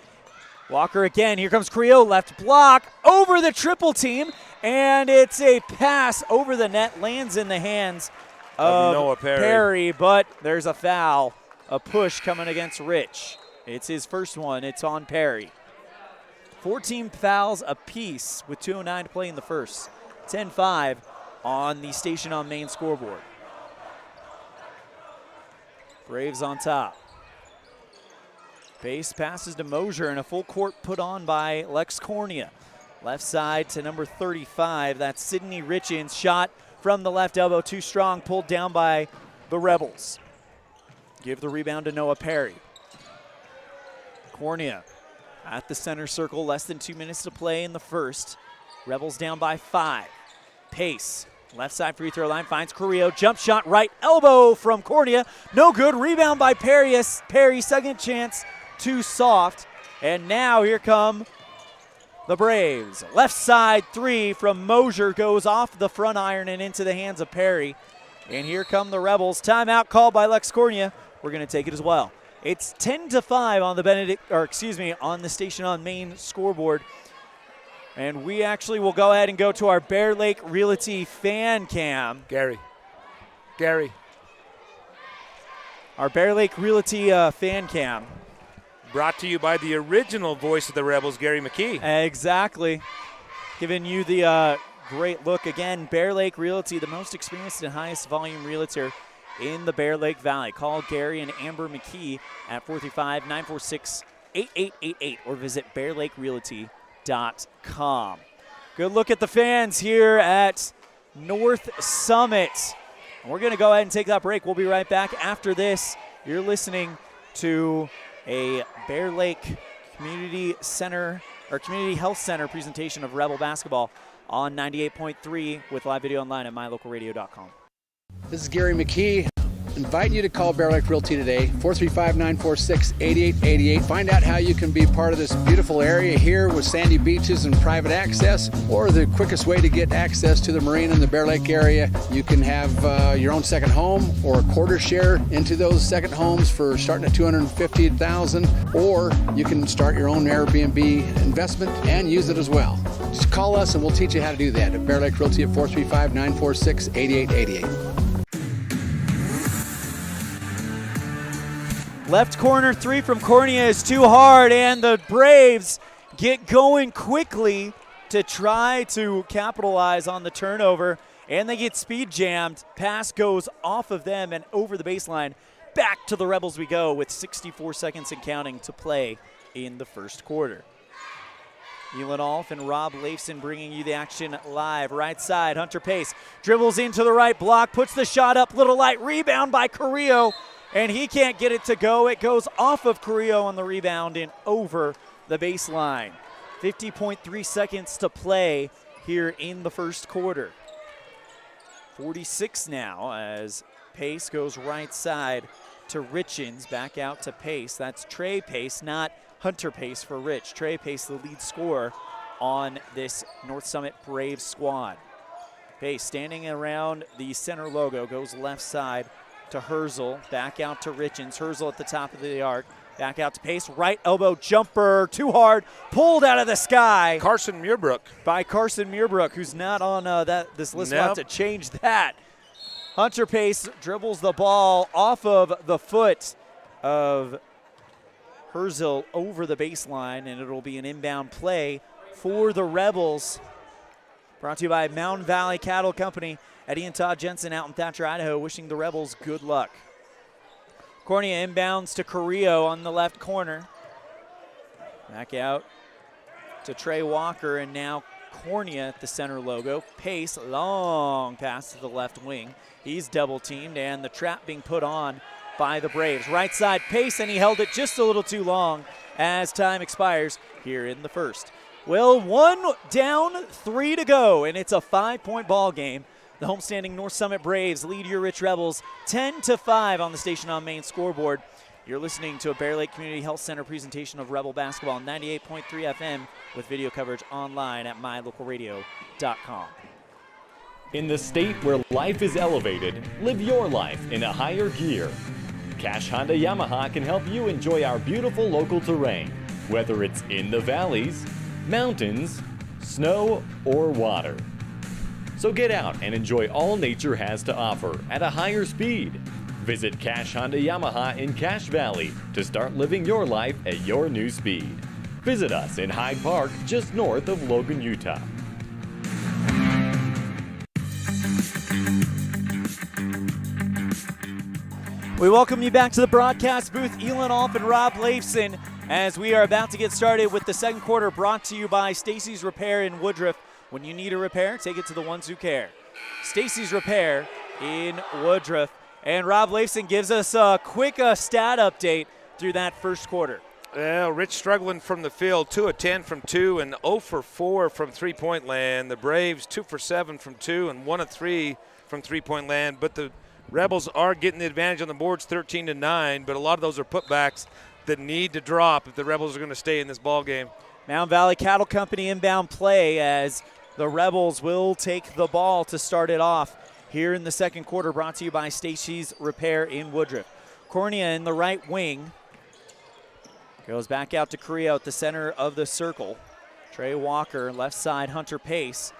Walker again. Here comes Carrillo. Left block over the triple team. And it's a pass over the net. Lands in the hands of Noah Perry. But there's a foul. A push coming against Rich. It's his first one. It's on Perry. 14 fouls apiece with 2:09 to play in the first. 10-5 on the Station on Main scoreboard. Braves on top. Base passes to Mosier and a full court put on by Lex Cornea. Left side to number 35. That's Sidney Richens. Shot from the left elbow, too strong, pulled down by the Rebels. Give the rebound to Noah Perry. Cornea at the center circle, less than 2 minutes to play in the first. Rebels down by 5. Pace, left side free throw line, finds Carrillo. Jump shot, right elbow from Cornea. No good, rebound by Perry. Perry, second chance, too soft. And now here come the Braves. Left side three from Mosier goes off the front iron and into the hands of Perry. And here come the Rebels. Timeout called by Lex Cornea. We're going to take it as well. It's 10-5 on the Station on Main scoreboard. And we actually will go ahead and go to our Bear Lake Realty fan cam. Gary. Our Bear Lake Realty fan cam. Brought to you by the original voice of the Rebels, Gary McKee. Exactly. Giving you the great look. Again, Bear Lake Realty, the most experienced and highest volume realtor in the Bear Lake Valley. Call Gary and Amber McKee at 435-946-8888 or visit bearlakerealty.com. Good look at the fans here at North Summit. We're going to go ahead and take that break. We'll be right back after this. You're listening to a Bear Lake Community Health Center presentation of Rebel basketball on 98.3 with live video online at mylocalradio.com. This is Gary McKee. inviting you to call Bear Lake Realty today, 435-946-8888. Find out how you can be part of this beautiful area here with sandy beaches and private access, or the quickest way to get access to the marina in the Bear Lake area. You can have your own second home or a quarter share into those second homes for starting at $250,000, or you can start your own Airbnb investment and use it as well. Just call us and we'll teach you how to do that at Bear Lake Realty at 435-946-8888. Left corner three from Cornea is too hard, and the Braves get going quickly to try to capitalize on the turnover, and they get speed jammed. Pass goes off of them and over the baseline. Back to the Rebels we go with 64 seconds and counting to play in the first quarter. Elin Alf and Rob Leifson bringing you the action live. Right side, Hunter Pace dribbles into the right block, puts the shot up, little light rebound by Carrillo, and he can't get it to go. It goes off of Carrillo on the rebound and over the baseline. 50.3 seconds to play here in the first quarter. 46 now as Pace goes right side to Richens, back out to Pace. That's Trey Pace, not Hunter Pace for Rich. Trey Pace, the lead scorer on this North Summit Braves squad. Pace standing around the center logo, goes left side to Herzl, back out to Richens. Herzl at the top of the arc, back out to Pace, right elbow jumper, too hard, pulled out of the sky. Carson Muirbrook. By Carson Muirbrook, who's not on this list. Nope. We'll have to change that. Hunter Pace dribbles the ball off of the foot of Herzl over the baseline, and it'll be an inbound play for the Rebels. Brought to you by Mountain Valley Cattle Company. Eddie and Todd Jensen out in Thatcher, Idaho, wishing the Rebels good luck. Cornea inbounds to Carrillo on the left corner. Back out to Trey Walker, and now Cornea at the center logo. Pace, long pass to the left wing. He's double teamed, and the trap being put on by the Braves. Right side Pace, and he held it just a little too long as time expires here in the first. Well, one down, 3 to go, and it's a 5-point ball game. The homestanding North Summit Braves lead your Rich Rebels 10-5 on the Station on Main scoreboard. You're listening to a Bear Lake Community Health Center presentation of Rebel Basketball on 98.3 FM with video coverage online at mylocalradio.com. In the state where life is elevated, live your life in a higher gear. Cash Honda Yamaha can help you enjoy our beautiful local terrain, whether it's in the valleys, mountains, snow, or water. So get out and enjoy all nature has to offer at a higher speed. Visit Cash Honda Yamaha in Cache Valley to start living your life at your new speed. Visit us in Hyde Park, just north of Logan, Utah. We welcome you back to the broadcast booth, Elin Alf and Rob Leifson, as we are about to get started with the second quarter, brought to you by Stacy's Repair in Woodruff. When you need a repair, take it to the ones who care. Stacy's Repair in Woodruff. And Rob Leifson gives us a quick stat update through that first quarter. Well, Rich struggling from the field, 2 of 10 from 2 and 0 for 4 from three-point land. The Braves 2 for 7 from 2 and 1 of 3 from three-point land. But the Rebels are getting the advantage on the boards, 13-9, but a lot of those are putbacks that need to drop if the Rebels are going to stay in this ball game. Mountain Valley Cattle Company inbound play as the Rebels will take the ball to start it off here in the second quarter, brought to you by Stacy's Repair in Woodruff. Cornea in the right wing. Goes back out to Carrillo at the center of the circle. Trey Walker, left side, Hunter Pace.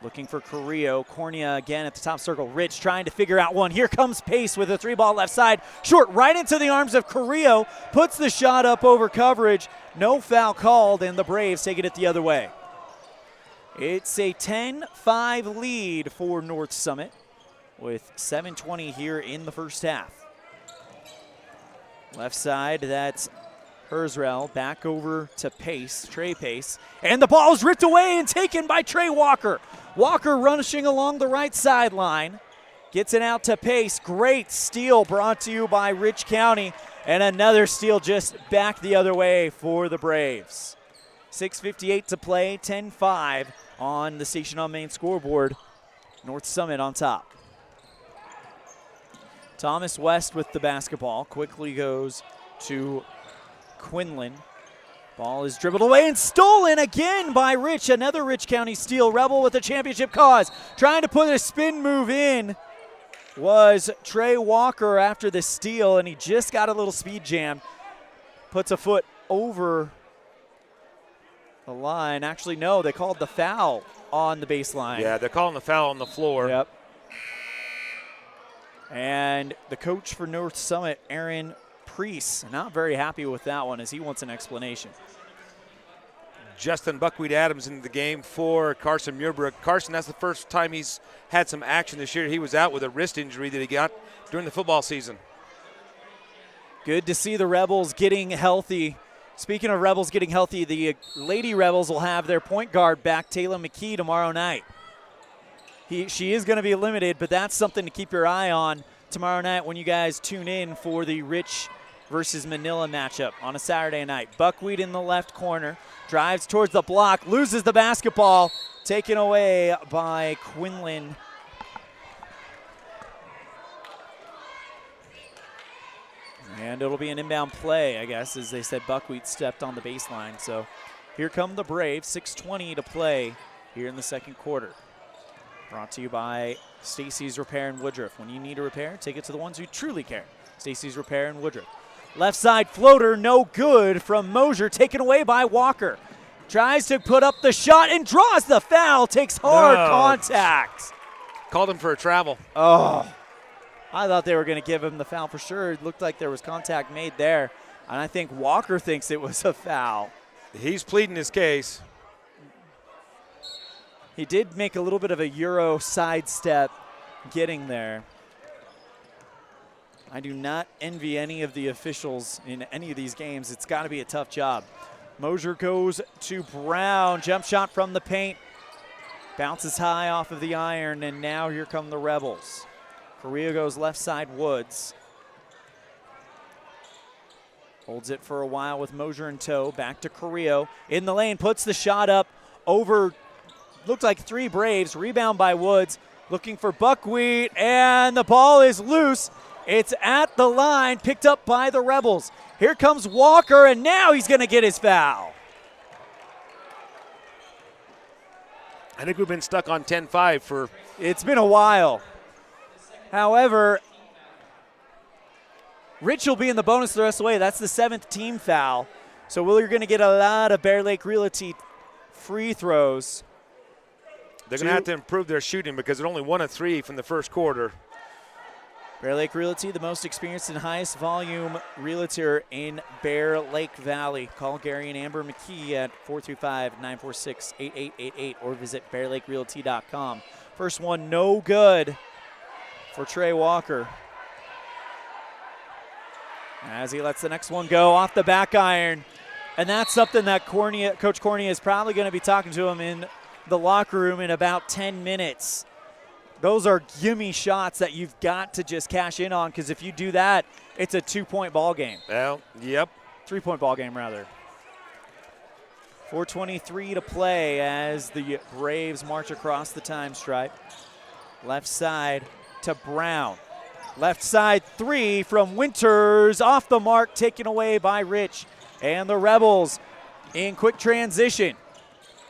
Looking for Carrillo. Cornea again at the top circle. Rich trying to figure out one. Here comes Pace with a 3-ball left side. Short right into the arms of Carrillo. Puts the shot up over coverage. No foul called, and the Braves taking it the other way. It's a 10-5 lead for North Summit with 7:20 here in the first half. Left side, that's Herzl, back over to Pace, Trey Pace, and the ball is ripped away and taken by Trey Walker. Walker rushing along the right sideline, gets it out to Pace. Great steal brought to you by Rich County, and another steal just back the other way for the Braves. 6:58 to play, 10-5 on the Station on Main scoreboard. North Summit on top. Thomas West with the basketball. Quickly goes to Quinlan. Ball is dribbled away and stolen again by Rich. Another Rich County steal. Rebel with a championship cause. Trying to put a spin move in was Trey Walker after the steal, and he just got a little speed jam. Puts a foot over the line. Actually, no, they called the foul on the baseline. Yeah, they're calling the foul on the floor. Yep. And the coach for North Summit, Aaron Priest, not very happy with that one as he wants an explanation. Justin Buckwheat Adams into the game for Carson Muirbrook. Carson, that's the first time he's had some action this year. He was out with a wrist injury that he got during the football season. Good to see the Rebels getting healthy. Speaking of Rebels getting healthy, the Lady Rebels will have their point guard back, Taylor McKee, tomorrow night. She is going to be limited, but that's something to keep your eye on tomorrow night when you guys tune in for the Rich versus Manila matchup on a Saturday night. Buckwheat in the left corner, drives towards the block, loses the basketball, taken away by Quinlan. And it'll be an inbound play, I guess, as they said Buckwheat stepped on the baseline. So here come the Braves, 6:20 to play here in the second quarter. Brought to you by Stacy's Repair in Woodruff. When you need a repair, take it to the ones who truly care. Stacy's Repair in Woodruff. Left side floater, no good from Mosier, taken away by Walker. Tries to put up the shot and draws the foul, takes hard contact. Called him for a travel. Oh, I thought they were going to give him the foul for sure. It looked like there was contact made there, and I think Walker thinks it was a foul. He's pleading his case. He did make a little bit of a Euro sidestep getting there. I do not envy any of the officials in any of these games. It's got to be a tough job. Mosier goes to Brown. Jump shot from the paint. Bounces high off of the iron, and now here come the Rebels. Correa goes left side, Woods. Holds it for a while with Mosier in tow. Back to Carrillo. In the lane, puts the shot up over, looked like 3 Braves. Rebound by Woods. Looking for Buckwheat, and the ball is loose. It's at the line, picked up by the Rebels. Here comes Walker, and now he's going to get his foul. I think we've been stuck on 10-5 for... It's been a while. However, Rich will be in the bonus the rest of the way. That's the 7th team foul. So we're going to get a lot of Bear Lake Realty free throws. They're going to have to improve their shooting because they're only 1 of 3 from the first quarter. Bear Lake Realty, the most experienced and highest volume realtor in Bear Lake Valley. Call Gary and Amber McKee at 435-946-8888 or visit bearlakerealty.com. First one, no good for Trey Walker. As he lets the next one go off the back iron. And that's something that Coach Cornea is probably going to be talking to him in the locker room in about 10 minutes. Those are gimme shots that you've got to just cash in on, because if you do that, it's a 2-point ball game. Well, yep. 3-point ball game, rather. 4:23 to play as the Braves march across the time stripe. Left side to Brown. Left side 3 from Winters. Off the mark, taken away by Rich. And the Rebels in quick transition.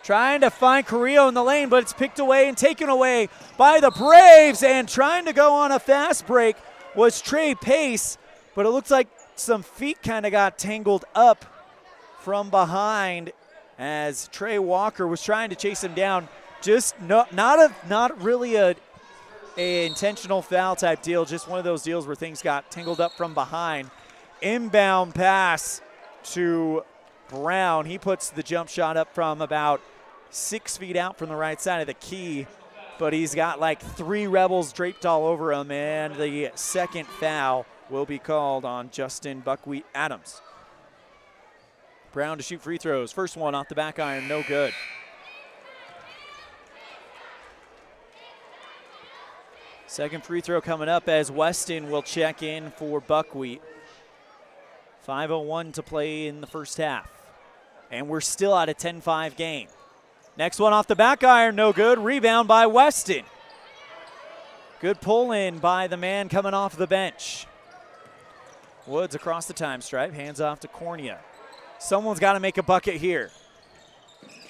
Trying to find Carrillo in the lane, but it's picked away and taken away by the Braves. And trying to go on a fast break was Trey Pace, but it looks like some feet kind of got tangled up from behind as Trey Walker was trying to chase him down. Just not really a intentional foul type deal, just one of those deals where things got tangled up from behind. Inbound pass to Brown. He puts the jump shot up from about 6 feet out from the right side of the key, but he's got like 3 Rebels draped all over him, and the second foul will be called on Justin Buckwheat Adams. Brown to shoot free throws. First one off the back iron, no good. Second free throw coming up as Weston will check in for Buckwheat. 5:01 to play in the first half. And we're still at a 10-5 game. Next one off the back iron, no good. Rebound by Weston. Good pull in by the man coming off the bench. Woods across the time stripe, hands off to Cornea. Someone's got to make a bucket here.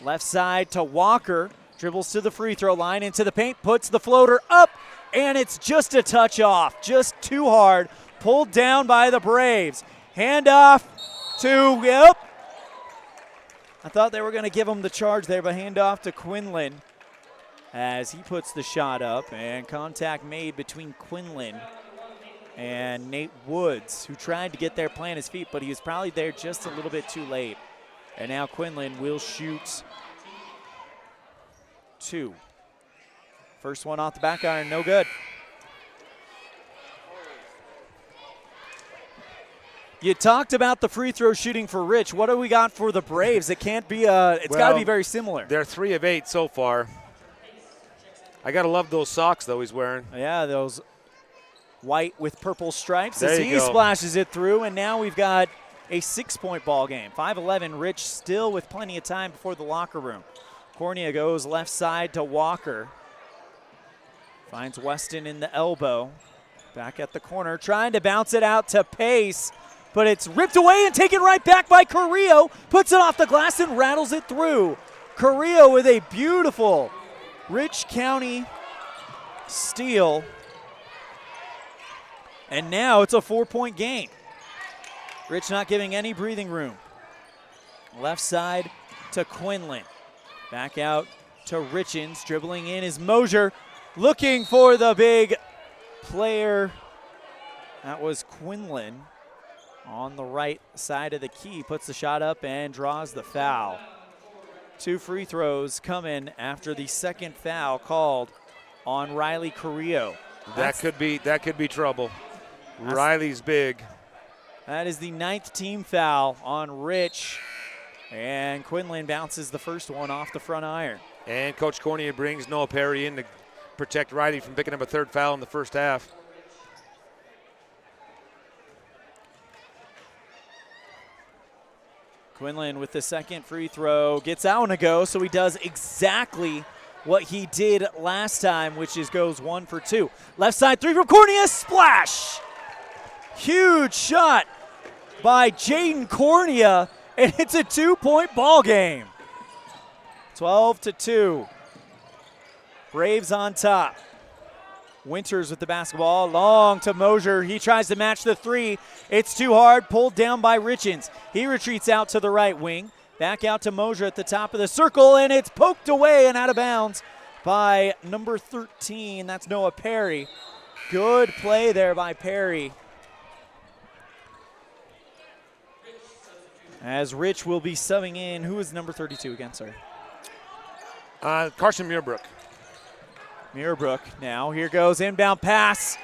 Left side to Walker, dribbles to the free throw line, into the paint, puts the floater up, and it's just a touch off, just too hard. Pulled down by the Braves. Hand off to, yep. I thought they were going to give him the charge there, but hand off to Quinlan as he puts the shot up, and contact made between Quinlan and Nate Woods, who tried to get there, plant his feet, but he was probably there just a little bit too late. And now Quinlan will shoot 2. First one off the back iron, no good. You talked about the free throw shooting for Rich. What do we got for the Braves? It can't be, it's got to be very similar. They're 3 of 8 so far. I got to love those socks, though, he's wearing. Yeah, those white with purple stripes there as he he splashes it through, and now we've got a 6-point ball game. 5-11, Rich still with plenty of time before the locker room. Cornea goes left side to Walker. Finds Weston in the elbow. Back at the corner, trying to bounce it out to Pace, but it's ripped away and taken right back by Carrillo. Puts it off the glass and rattles it through. Carrillo with a beautiful Rich County steal. And now it's a 4-point game. Rich not giving any breathing room. Left side to Quinlan. Back out to Richens. Dribbling in is Mosier. Looking for the big player. That was Quinlan on the right side of the key. Puts the shot up and draws the foul. 2 free throws coming after the second foul called on Riley Carrillo. That could be trouble. Riley's big. That is the 9th team foul on Rich. And Quinlan bounces the first one off the front iron. And Coach Cornea brings Noah Perry in to protect Riley from picking up a 3rd foul in the first half. Quinlan with the second free throw gets out and go, so he does exactly what he did last time, which is goes 1 for 2. Left side 3 from Cornea, splash! Huge shot by Jaden Cornea, and it's a 2-point ball game. 12-2. Braves on top. Winters with the basketball, long to Mosier. He tries to match the 3. It's too hard, pulled down by Richens. He retreats out to the right wing. Back out to Mosier at the top of the circle, and it's poked away and out of bounds by number 13. That's Noah Perry. Good play there by Perry. As Rich will be subbing in. Who is number 32 again, sir? Carson Muirbrook. Muirbrook now. Here goes inbound pass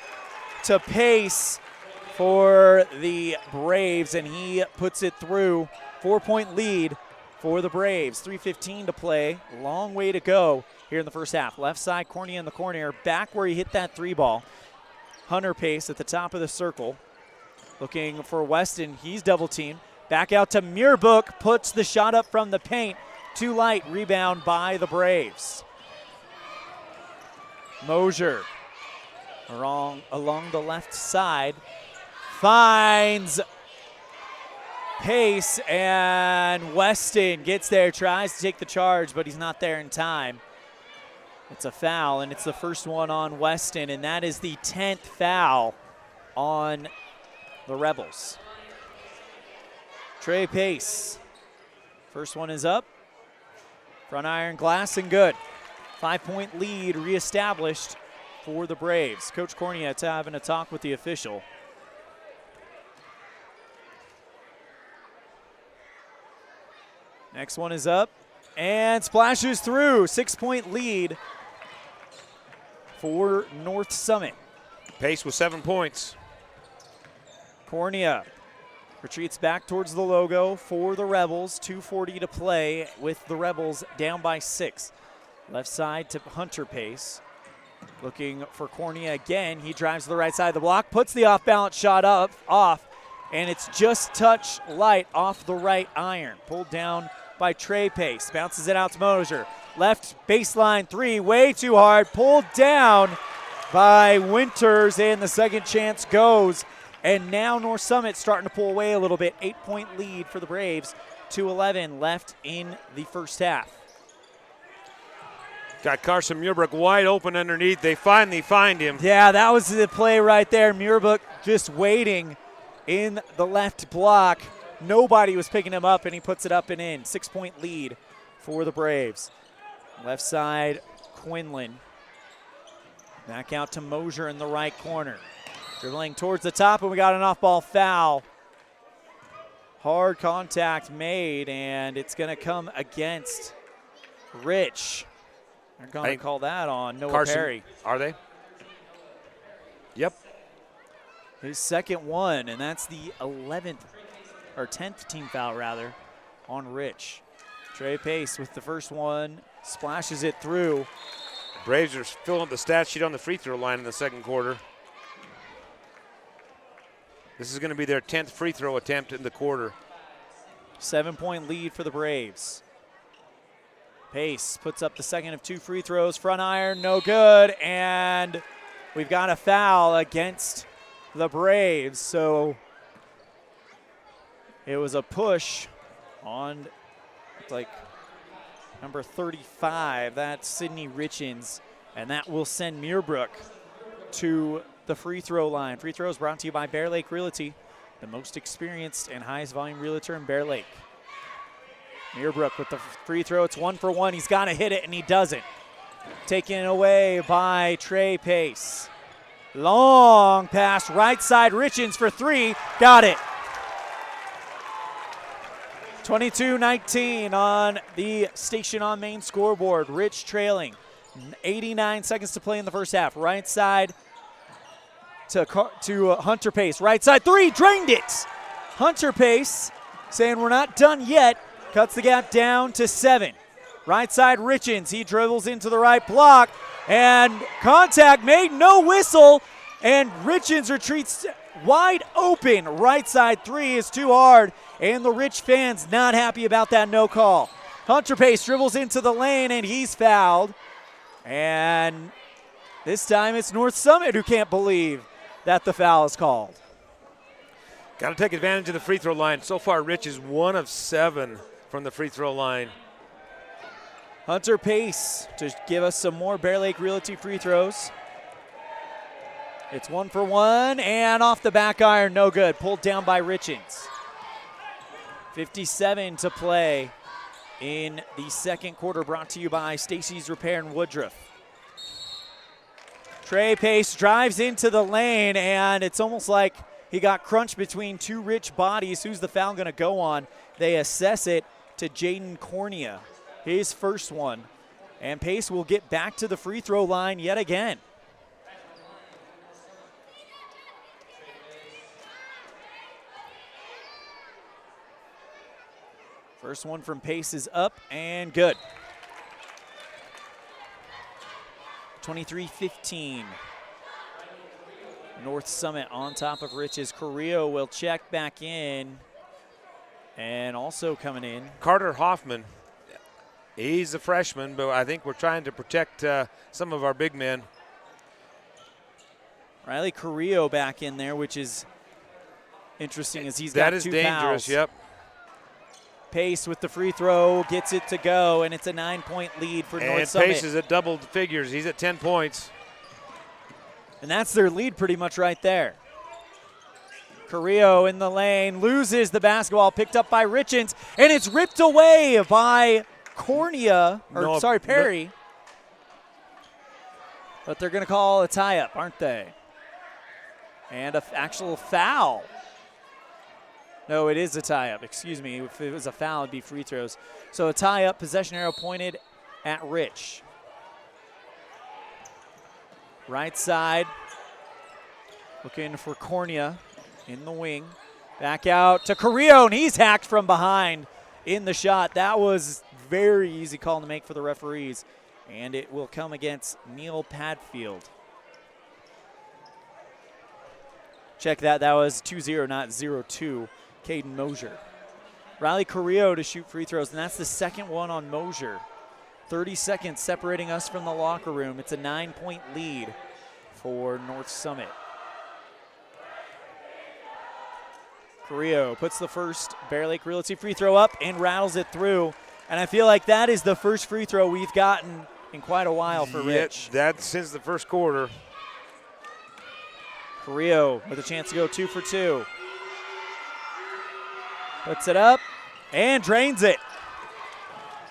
to Pace for the Braves, and he puts it through. 4-point lead for the Braves. 3:15 to play. Long way to go here in the first half. Left side, Cornea in the corner. Back where he hit that 3 ball. Hunter Pace at the top of the circle. Looking for Weston. He's double teamed. Back out to Muirbrook. Puts the shot up from the paint. Too light. Rebound by the Braves. Mosier along the left side. Finds Pace, and Weston gets there, tries to take the charge, but he's not there in time. It's a foul, and it's the first one on Weston, and that is the 10th foul on the Rebels. Trey Pace. First one is up. Front iron, glass, and good. 5-point lead reestablished for the Braves. Coach Cornea having a talk with the official. Next one is up and splashes through. 6-point lead for North Summit. Pace with 7 points. Cornea retreats back towards the logo for the Rebels. 2:40 to play with the Rebels down by 6. Left side to Hunter Pace. Looking for Cornea again. He drives to the right side of the block, puts the off-balance shot off, and it's just touch light off the right iron. Pulled down by Trey Pace. Bounces it out to Mosier. Left baseline 3, way too hard. Pulled down by Winters, and the second chance goes. And now North Summit starting to pull away a little bit. 8-point lead for the Braves. 2:11 left in the first half. Got Carson Muirbrook wide open underneath. They finally find him. Yeah, that was the play right there. Muirbrook just waiting in the left block. Nobody was picking him up, and he puts it up and in. 6-point lead for the Braves. Left side, Quinlan. Back out to Mosier in the right corner. Dribbling towards the top, and we got an off-ball foul. Hard contact made, and it's going to come against Rich. They're going to call that on Noah Carson, Perry. Are they? Yep. His second one, and that's the 11th or 10th team foul rather on Rich. Trey Pace with the first one, splashes it through. Braves are filling up the stat sheet on the free throw line in the second quarter. This is going to be their 10th free throw attempt in the quarter. 7-point lead for the Braves. Pace puts up the second of 2 free throws. Front iron, no good. And we've got a foul against the Braves. So it was a push on like number 35. That's Sydney Richins. And that will send Muirbrook to the free throw line. Free throws brought to you by Bear Lake Realty, the most experienced and highest volume realtor in Bear Lake. Muirbrook with the free throw. It's 1 for 1. He's got to hit it, and he doesn't. Taken away by Trey Pace. Long pass, right side, Richins for 3. Got it. 22-19 on the Station on Main scoreboard. Rich trailing. 89 seconds to play in the first half. Right side to Hunter Pace. Right side 3, drained it. Hunter Pace saying we're not done yet. Cuts the gap down to 7. Right side Richins. He dribbles into the right block. And contact made, no whistle. And Richins retreats wide open. Right side 3 is too hard. And the Rich fans not happy about that no call. Hunter Pace dribbles into the lane and he's fouled. And this time it's North Summit who can't believe that the foul is called. Got to take advantage of the free throw line. So far, Rich is 1 of 7 from the free throw line. Hunter Pace to give us some more Bear Lake Realty free throws. It's 1 for 1, and off the back iron, no good. Pulled down by Richins. 57 to play in the second quarter, brought to you by Stacy's Repair in Woodruff. Trey Pace drives into the lane, and it's almost like he got crunched between 2 Rich bodies. Who's the foul going to go on? They assess it to Jaden Cornea, his first one. And Pace will get back to the free throw line yet again. First one from Pace is up and good. 23-15. North Summit on top of Rich's. Carrillo will check back in. And also coming in, Carter Hoffman. He's a freshman, but I think we're trying to protect some of our big men. Riley Carrillo back in there, which is interesting as he's that got is 2 dangerous, fouls. yep. Pace with the free throw, gets it to go, and it's a 9-point lead for North Summit. And Pace is at double figures. He's at 10 points. And that's their lead pretty much right there. Carrillo in the lane, loses the basketball, picked up by Richins, and it's ripped away by Cornea, or Perry. But they're going to call a tie-up, aren't they? And an actual foul. No, it is a tie-up. Excuse me. If it was a foul, it'd be free throws. So a tie-up, possession arrow pointed at Rich. Right side, looking for Cornea in the wing. Back out to Carrillo, and he's hacked from behind in the shot. That was very easy call to make for the referees, and it will come against Neil Padfield. Check that. That was 2-0, not 0-2. Caden Mosier. Riley Carrillo to shoot free throws, and that's the second one on Mosier. 30 seconds separating us from the locker room. It's a 9-point lead for North Summit. Carrillo puts the first Bear Lake Realty free throw up and rattles it through. And I feel like that is the first free throw we've gotten in quite a while for Rich. That's since the first quarter. Carrillo with a chance to go 2 for 2. Puts it up and drains it.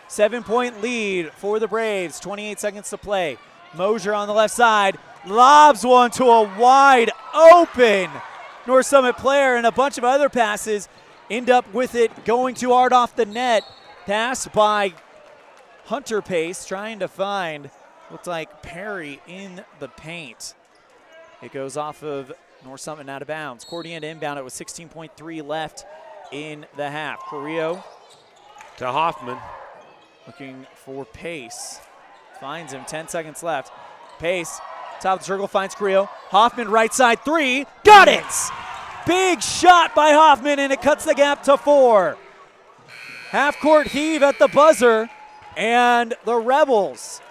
7-point lead for the Braves, 28 seconds to play. Mosier on the left side, lobs one to a wide open North Summit player, and a bunch of other passes end up with it going too hard off the net. Pass by Hunter Pace, trying to find, looks like Perry in the paint. It goes off of North Summit and out of bounds. Cordian inbound it with 16.3 left in the half. Carrillo to Hoffman. Looking for Pace. Finds him, 10 seconds left. Pace, top of the circle, finds Carrillo. Hoffman, right side three, got it! Big shot by Hoffman, and it cuts the gap to 4. Half-court heave at the buzzer, and the Rebels,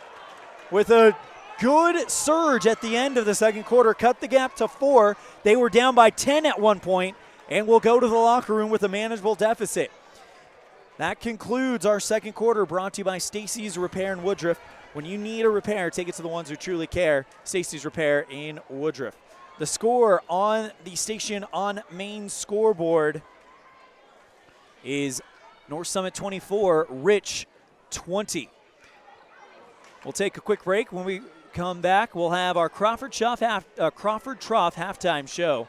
with a good surge at the end of the second quarter, cut the gap to 4. They were down by 10 at one point, and will go to the locker room with a manageable deficit. That concludes our second quarter, brought to you by Stacy's Repair in Woodruff. When you need a repair, take it to the ones who truly care. Stacy's Repair in Woodruff. The score on the Station on Main scoreboard is North Summit 24, Rich 20. We'll take a quick break. When we come back, we'll have our Crawford Trough halftime show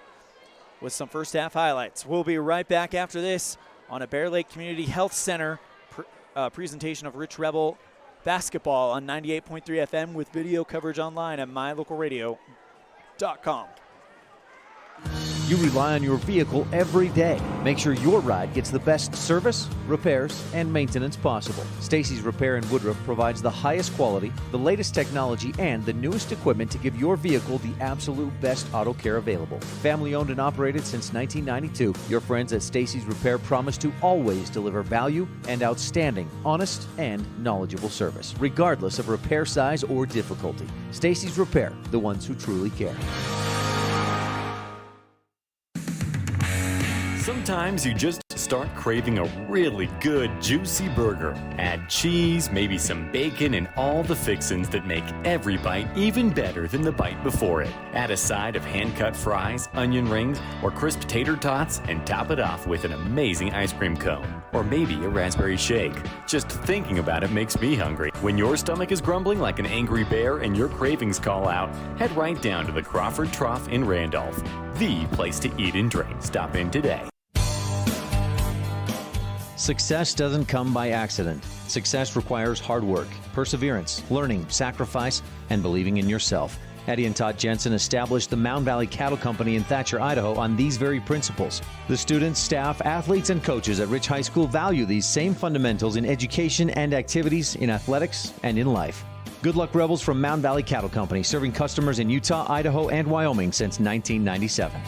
with some first half highlights. We'll be right back after this on a Bear Lake Community Health Center presentation of Rich Rebel basketball on 98.3 FM with video coverage online at mylocalradio.com. You rely on your vehicle every day. Make sure your ride gets the best service, repairs, and maintenance possible. Stacy's Repair in Woodruff provides the highest quality, the latest technology, and the newest equipment to give your vehicle the absolute best auto care available. Family owned and operated since 1992, your friends at Stacy's Repair promise to always deliver value and outstanding, honest, and knowledgeable service, regardless of repair size or difficulty. Stacy's Repair, the ones who truly care. Sometimes you just start craving a really good, juicy burger. Add cheese, maybe some bacon, and all the fixins that make every bite even better than the bite before it. Add a side of hand-cut fries, onion rings, or crisp tater tots, and top it off with an amazing ice cream cone. Or maybe a raspberry shake. Just thinking about it makes me hungry. When your stomach is grumbling like an angry bear and your cravings call out, head right down to the Crawford Trough in Randolph. The place to eat and drink. Stop in today. Success doesn't come by accident. Success requires hard work, perseverance, learning, sacrifice, and believing in yourself. Eddie and Todd Jensen established the Mound Valley Cattle Company in Thatcher, Idaho on these very principles. The students, staff, athletes, and coaches at Rich High School value these same fundamentals in education and activities, in athletics, and in life. Good luck, Rebels, from Mound Valley Cattle Company, serving customers in Utah, Idaho, and Wyoming since 1997.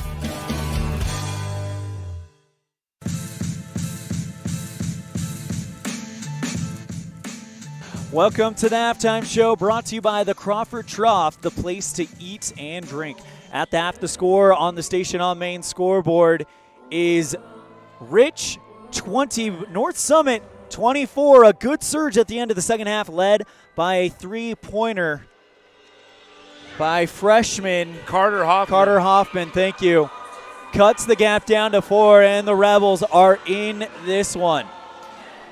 Welcome to the halftime show, brought to you by the Crawford Trough, the place to eat and drink. At the half, the score on the Station on Main scoreboard is Rich 20, North Summit 24. A good surge at the end of the second half, led by a three-pointer by freshman Carter Hoffman, thank you. Cuts the gap down to 4, and the Rebels are in this one.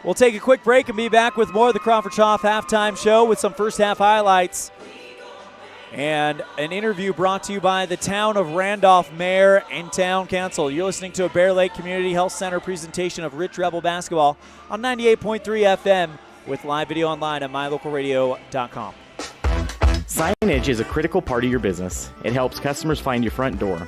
We'll take a quick break and be back with more of the Crawford Trough halftime show with some first half highlights and an interview brought to you by the Town of Randolph Mayor and Town Council. You're listening to a Bear Lake Community Health Center presentation of Rich Rebel basketball on 98.3 FM with live video online at mylocalradio.com. Signage is a critical part of your business. It helps customers find your front door.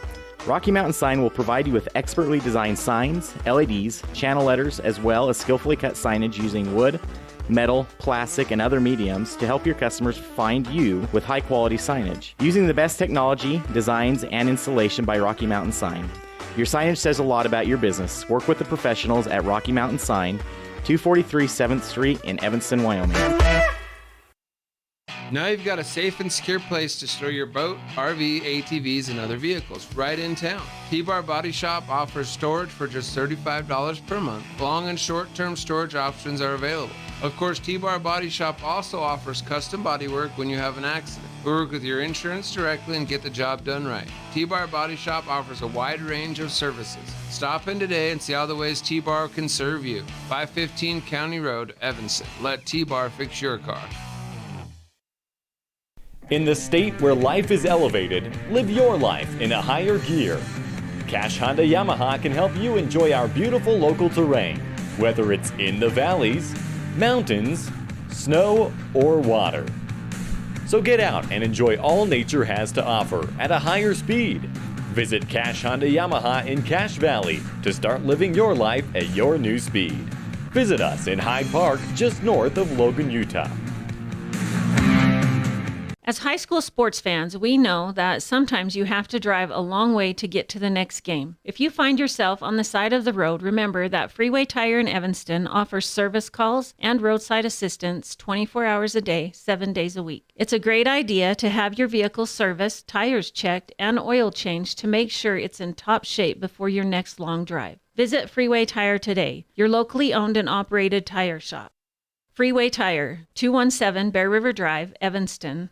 Rocky Mountain Sign will provide you with expertly designed signs, LEDs, channel letters, as well as skillfully cut signage using wood, metal, plastic, and other mediums to help your customers find you with high-quality signage. Using the best technology, designs, and installation by Rocky Mountain Sign. Your signage says a lot about your business. Work with the professionals at Rocky Mountain Sign, 243 7th Street in Evanston, Wyoming. Now you've got a safe and secure place to store your boat, RV, ATVs, and other vehicles right in town. T-Bar Body Shop offers storage for just $35 per month. Long and short-term storage options are available. Of course, T-Bar Body Shop also offers custom bodywork when you have an accident. We work with your insurance directly and get the job done right. T-Bar Body Shop offers a wide range of services. Stop in today and see all the ways T-Bar can serve you. 515 County Road, Evanston. Let T-Bar fix your car. In the state where life is elevated, live your life in a higher gear. Cash Honda Yamaha can help you enjoy our beautiful local terrain, whether it's in the valleys, mountains, snow, or water. So get out and enjoy all nature has to offer at a higher speed. Visit Cash Honda Yamaha in Cache Valley to start living your life at your new speed. Visit us in Hyde Park, just north of Logan, Utah. As high school sports fans, we know that sometimes you have to drive a long way to get to the next game. If you find yourself on the side of the road, remember that Freeway Tire in Evanston offers service calls and roadside assistance 24 hours a day, 7 days a week. It's a great idea to have your vehicle serviced, tires checked, and oil changed to make sure it's in top shape before your next long drive. Visit Freeway Tire today, your locally owned and operated tire shop. Freeway Tire, 217 Bear River Drive, Evanston.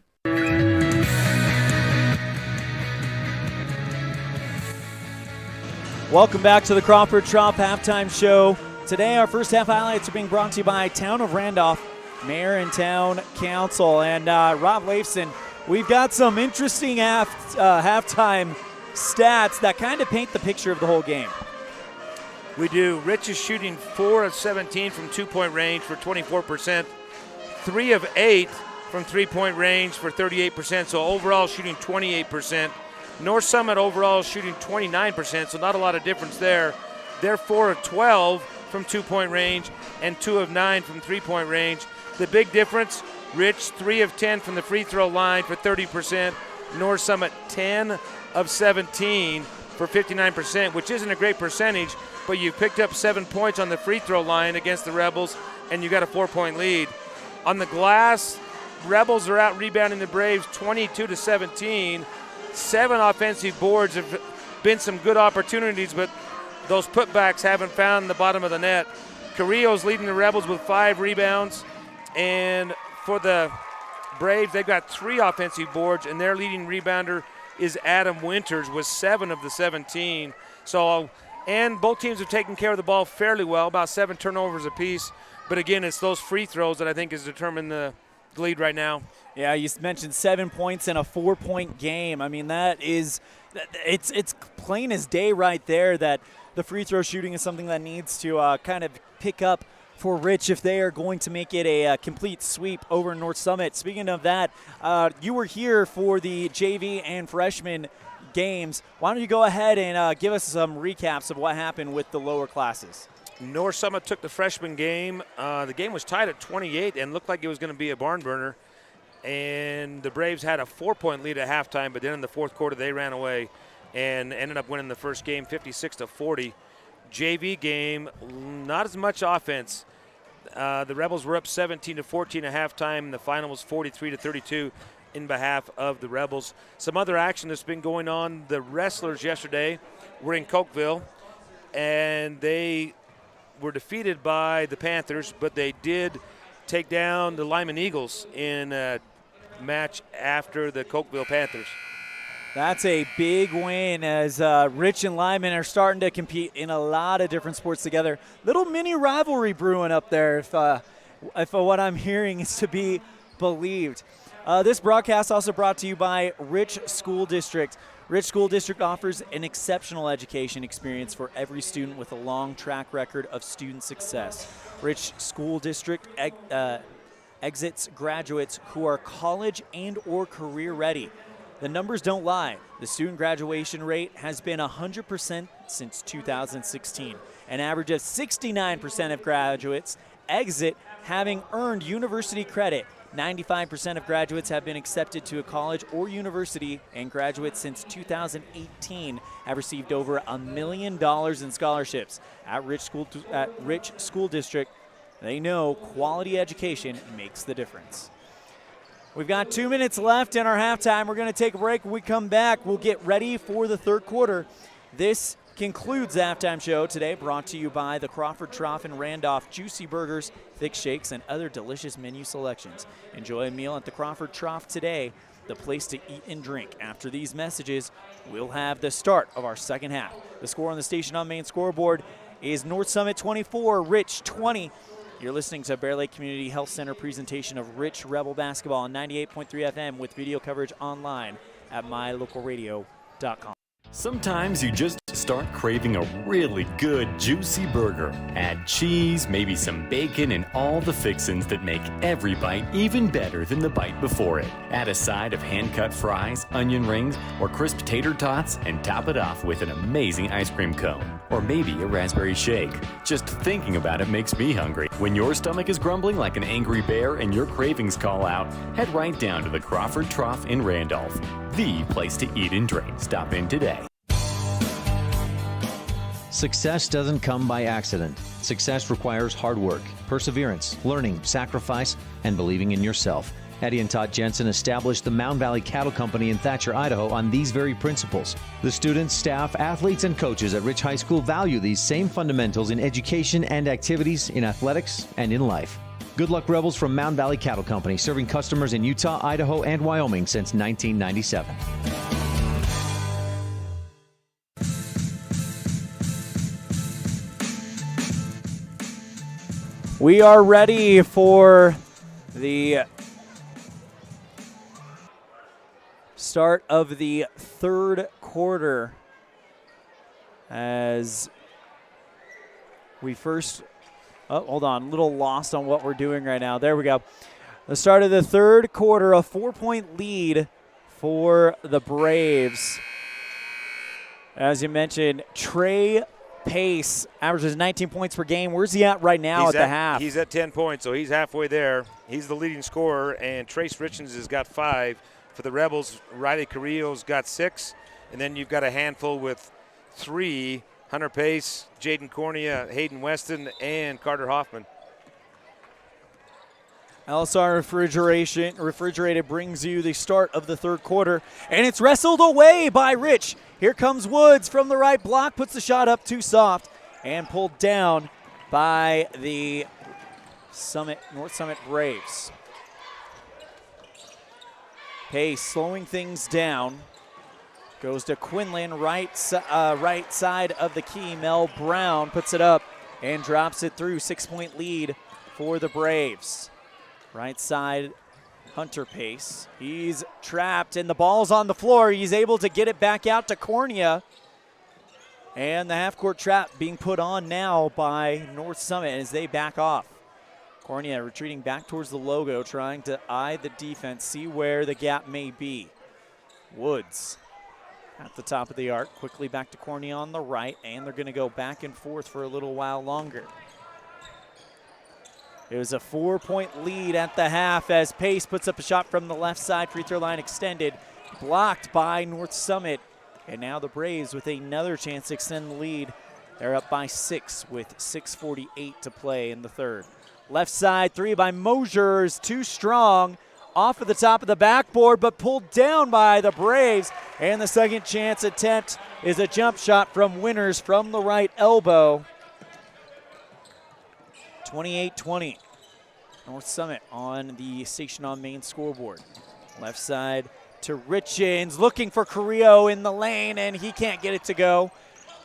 Welcome back to the Crawford Trop Halftime Show. Today, our first half highlights are being brought to you by Town of Randolph, Mayor and Town Council. And Rob Leifson, we've got some interesting halftime stats that kind of paint the picture of the whole game. We do. Rich is shooting 4 of 17 from two-point range for 24%, 3 of 8 from three-point range for 38%, so overall shooting 28%. North Summit overall shooting 29%, so not a lot of difference there. They're 4 of 12 from two-point range and 2 of 9 from three-point range. The big difference, Rich 3 of 10 from the free throw line for 30%. North Summit 10 of 17 for 59%, which isn't a great percentage, but you picked up 7 points on the free throw line against the Rebels, and you got a 4-point lead. On the glass, Rebels are out rebounding the Braves 22-17. 7 offensive boards have been some good opportunities, but those putbacks haven't found the bottom of the net. Carrillo's leading the Rebels with 5 rebounds, and for the Braves, they've got 3 offensive boards, and their leading rebounder is Adam Winters with 7 of the 17. So, and both teams have taken care of the ball fairly well, about 7 turnovers apiece. But again, it's those free throws that I think has determined the lead right now. Yeah, you mentioned 7 points in a 4-point game. I mean, that is, it's plain as day right there that the free throw shooting is something that needs to kind of pick up for Rich if they are going to make it a complete sweep over North Summit. Speaking of that, you were here for the JV and freshman games. Why don't you go ahead and give us some recaps of what happened with the lower classes? North Summit took the freshman game. The game was tied at 28 and looked like it was going to be a barn burner. And the Braves had a 4-point lead at halftime, but then in the fourth quarter they ran away and ended up winning the first game 56-40. JV game, not as much offense. The Rebels were up 17-14 at halftime, and the final was 43-32 in behalf of the Rebels. Some other action that's been going on. The Wrestlers yesterday were in Cokeville, and they were defeated by the Panthers, but they did take down the Lyman Eagles in a match after the Cokeville Panthers. That's a big win as Rich and Lyman are starting to compete in a lot of different sports together. Little mini rivalry brewing up there if what I'm hearing is to be believed. This broadcast also brought to you by Rich School District. Rich School District offers an exceptional education experience for every student with a long track record of student success. Rich School District exits graduates who are college and or career ready. The numbers don't lie. The student graduation rate has been 100% since 2016. An average of 69% of graduates exit having earned university credit. 95% of graduates have been accepted to a college or university, and graduates since 2018 have received over $1 million in scholarships. At Rich School District, they know quality education makes the difference. We've got 2 minutes left in our halftime. We're going to take a break. When we come back, we'll get ready for the third quarter. This concludes the halftime show today, brought to you by the Crawford Trough and Randolph Juicy Burgers, Thick Shakes, and other delicious menu selections. Enjoy a meal at the Crawford Trough today, the place to eat and drink. After these messages, we'll have the start of our second half. The score on the Station on Main scoreboard is North Summit 24, Rich 20. You're listening to Bear Lake Community Health Center presentation of Rich Rebel Basketball on 98.3 FM with video coverage online at mylocalradio.com. Sometimes you just start craving a really good, juicy burger. Add cheese, maybe some bacon, and all the fixins that make every bite even better than the bite before it. Add a side of hand-cut fries, onion rings, or crisp tater tots, and top it off with an amazing ice cream cone. Or maybe a raspberry shake. Just thinking about it makes me hungry. When your stomach is grumbling like an angry bear and your cravings call out, head right down to the Crawford Trough in Randolph. The place to eat and drink. Stop in today. Success doesn't come by accident. Success requires hard work, perseverance, learning, sacrifice, and believing in yourself. Eddie and Todd Jensen established the Mound Valley Cattle Company in Thatcher, Idaho on these very principles. The students, staff, athletes, and coaches at Rich High School value these same fundamentals in education and activities, in athletics, and in life. Good luck, Rebels, from Mound Valley Cattle Company, serving customers in Utah, Idaho, and Wyoming since 1997. We are ready for the start of the third quarter as we first, hold on, a little lost on what we're doing right now. There we go. The start of the third quarter, a 4-point lead for the Braves. As you mentioned, Trey Pace averages 19 points per game. Where's he at right now at the half? He's at 10 points, so he's halfway there. He's the leading scorer, and Trace Richards has got 5. For the Rebels, Riley Carrillo's got 6, and then you've got a handful with 3, Hunter Pace, Jaden Cornea, Hayden Weston, and Carter Hoffman. LSR Refrigerated brings you the start of the third quarter, and it's wrestled away by Rich. Here comes Woods from the right block, puts the shot up too soft, and pulled down by the North Summit Braves. Pace slowing things down. Goes to Quinlan, right side of the key. Mel Brown puts it up and drops it through. 6-point lead for the Braves. Right side, Hunter Pace. He's trapped, and the ball's on the floor. He's able to get it back out to Cornea. And the half-court trap being put on now by North Summit as they back off. Cornea retreating back towards the logo, trying to eye the defense, see where the gap may be. Woods at the top of the arc, quickly back to Cornea on the right, and they're going to go back and forth for a little while longer. It was a 4-point lead at the half as Pace puts up a shot from the left side, free throw line extended, blocked by North Summit. And now the Braves with another chance to extend the lead. They're up by 6 with 6:48 to play in the third. Left side three by Mosier is too strong. Off of the top of the backboard, but pulled down by the Braves. And the second chance attempt is a jump shot from Winters from the right elbow. 28-20. North Summit on the Station on Main scoreboard. Left side to Richens, looking for Carrillo in the lane, and he can't get it to go.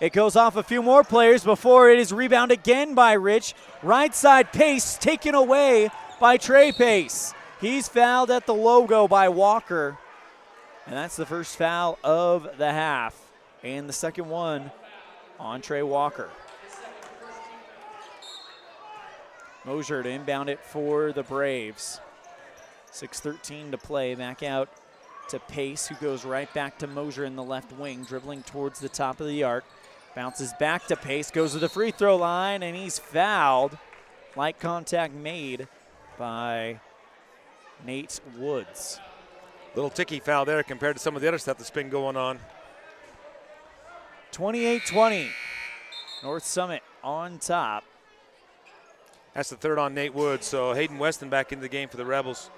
It goes off a few more players before it is rebounded again by Rich. Right side Pace taken away by Trey Pace. He's fouled at the logo by Walker. And that's the first foul of the half. And the second one on Trey Walker. Mosier to inbound it for the Braves. 6:13 to play. Back out to Pace, who goes right back to Mosier in the left wing, dribbling towards the top of the arc. Bounces back to Pace, goes to the free throw line, and he's fouled. Light contact made by Nate Woods. Little ticky foul there compared to some of the other stuff that's been going on. 28-20. North Summit on top. That's the third on Nate Woods, so Hayden Weston back into the game for the Rebels.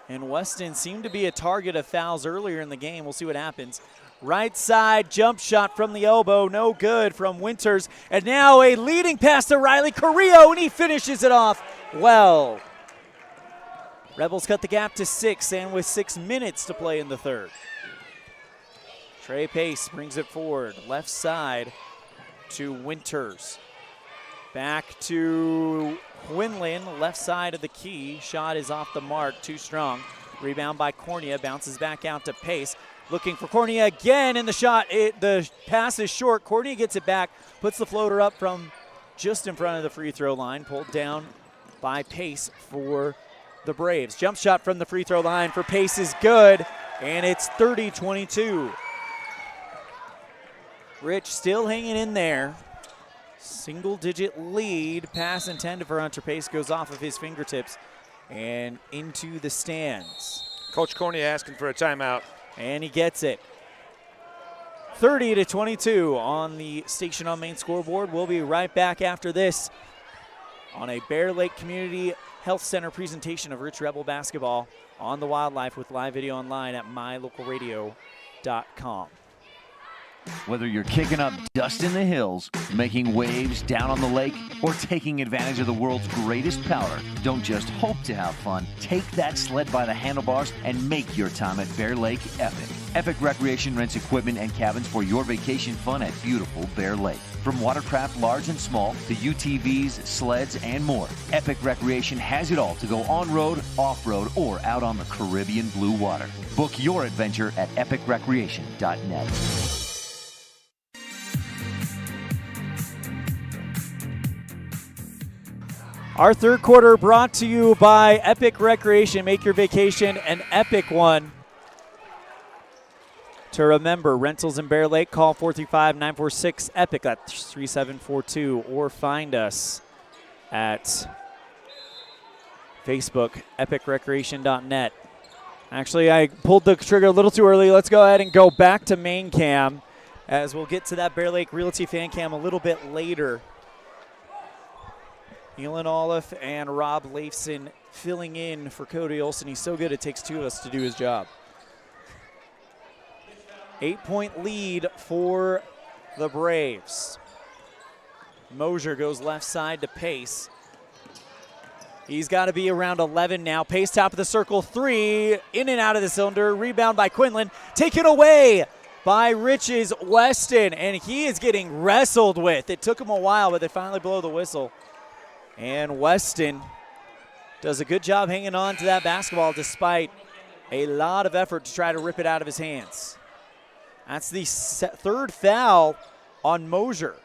And Weston seemed to be a target of fouls earlier in the game. We'll see what happens. Right side jump shot from the elbow, no good from Winters. And now a leading pass to Riley Carrillo, and he finishes it off well. Rebels cut the gap to 6, and with 6 minutes to play in the third. Trey Pace brings it forward, left side to Winters. Back to Quinlan, left side of the key. Shot is off the mark, too strong. Rebound by Cornea, bounces back out to Pace. Looking for Cornea again, and the pass is short. Cornea gets it back, puts the floater up from just in front of the free throw line, pulled down by Pace for the Braves. Jump shot from the free throw line for Pace is good, and it's 30-22. Rich still hanging in there. Single-digit lead. Pass intended for Hunter Pace goes off of his fingertips and into the stands. Coach Cornea asking for a timeout. And he gets it. 30-22 on the Station on Main scoreboard. We'll be right back after this on a Bear Lake Community Health Center presentation of Rich Rebel basketball on the Wildlife with live video online at mylocalradio.com. Whether you're kicking up dust in the hills, making waves down on the lake, or taking advantage of the world's greatest powder, don't just hope to have fun. Take that sled by the handlebars and make your time at Bear Lake epic. Epic Recreation rents equipment and cabins for your vacation fun at beautiful Bear Lake. From watercraft large and small to UTVs, sleds, and more, Epic Recreation has it all to go on-road, off-road, or out on the Caribbean blue water. Book your adventure at epicrecreation.net. Our third quarter brought to you by Epic Recreation. Make your vacation an epic one. To remember, rentals in Bear Lake, call 435-946-EPIC. That's 3742. Or find us at Facebook, epicrecreation.net. Actually, I pulled the trigger a little too early. Let's go ahead and go back to main cam, as we'll get to that Bear Lake Realty fan cam a little bit later. Elon Olive and Rob Leifson filling in for Cody Olson. He's so good it takes two of us to do his job. 8-point lead for the Braves. Mosier goes left side to Pace. He's got to be around 11 now. Pace top of the circle, 3, in and out of the cylinder. Rebound by Quinlan, taken away by Riches Weston, and he is getting wrestled with. It took him a while, but they finally blow the whistle. And Weston does a good job hanging on to that basketball despite a lot of effort to try to rip it out of his hands. That's the third foul on Mosier.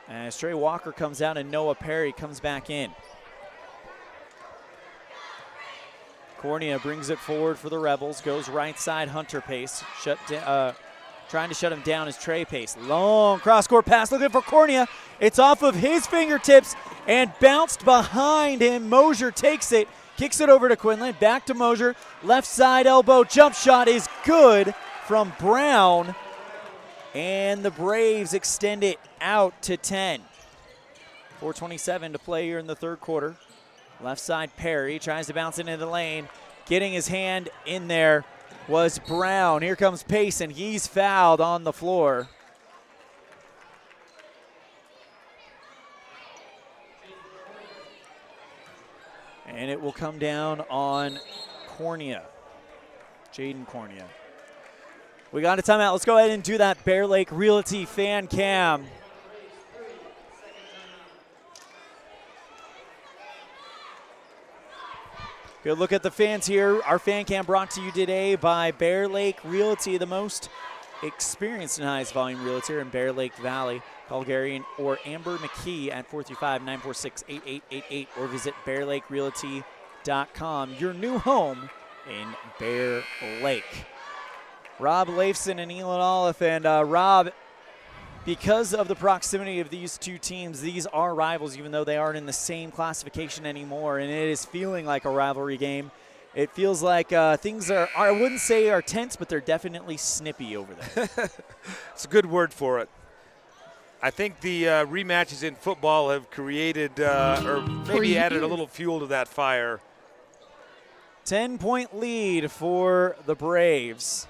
As Trey Walker comes out and Noah Perry comes back in. Cornea brings it forward for the Rebels, goes right side, Hunter Pace, trying to shut him down is Trey Pace. Long cross-court pass looking for Cornea. It's off of his fingertips and bounced behind him. Mosier takes it, kicks it over to Quinlan. Back to Mosier. Left side elbow jump shot is good from Brown. And the Braves extend it out to 10. 4:27 to play here in the third quarter. Left side Perry tries to bounce it into the lane. Getting his hand in there was Brown. Here comes Pace, and he's fouled on the floor. And it will come down on Cornea, Jaden Cornea. We got a timeout. Let's go ahead and do that Bear Lake Realty fan cam. Good look at the fans here. Our fan cam brought to you today by Bear Lake Realty, the most experienced and highest volume realtor in Bear Lake Valley. Call Gary or Amber McKee at 435-946-8888 or visit bearlakerealty.com, your new home in Bear Lake. Rob Leifson and Elon Olive. And Rob, because of the proximity of these two teams, these are rivals, even though they aren't in the same classification anymore, and it is feeling like a rivalry game. It feels like things are, I wouldn't say are tense, but they're definitely snippy over there. It's a good word for it. I think the rematches in football have created or maybe added a little fuel to that fire. 10-point lead for the Braves.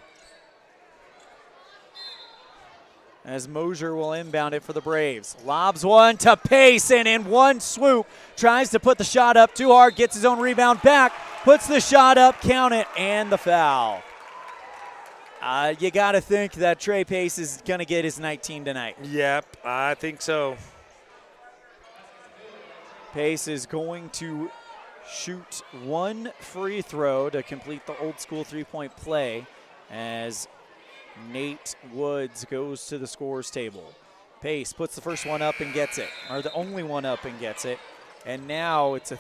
As Mosier will inbound it for the Braves. Lobs one to Pace, and in one swoop tries to put the shot up too hard, gets his own rebound back, puts the shot up, count it, and the foul. You got to think that Trey Pace is going to get his 19 tonight. Yep, I think so. Pace is going to shoot one free throw to complete the old school three-point play as Nate Woods goes to the scorer's table. Pace puts the first one up and gets it, or the only one up and gets it. And now it's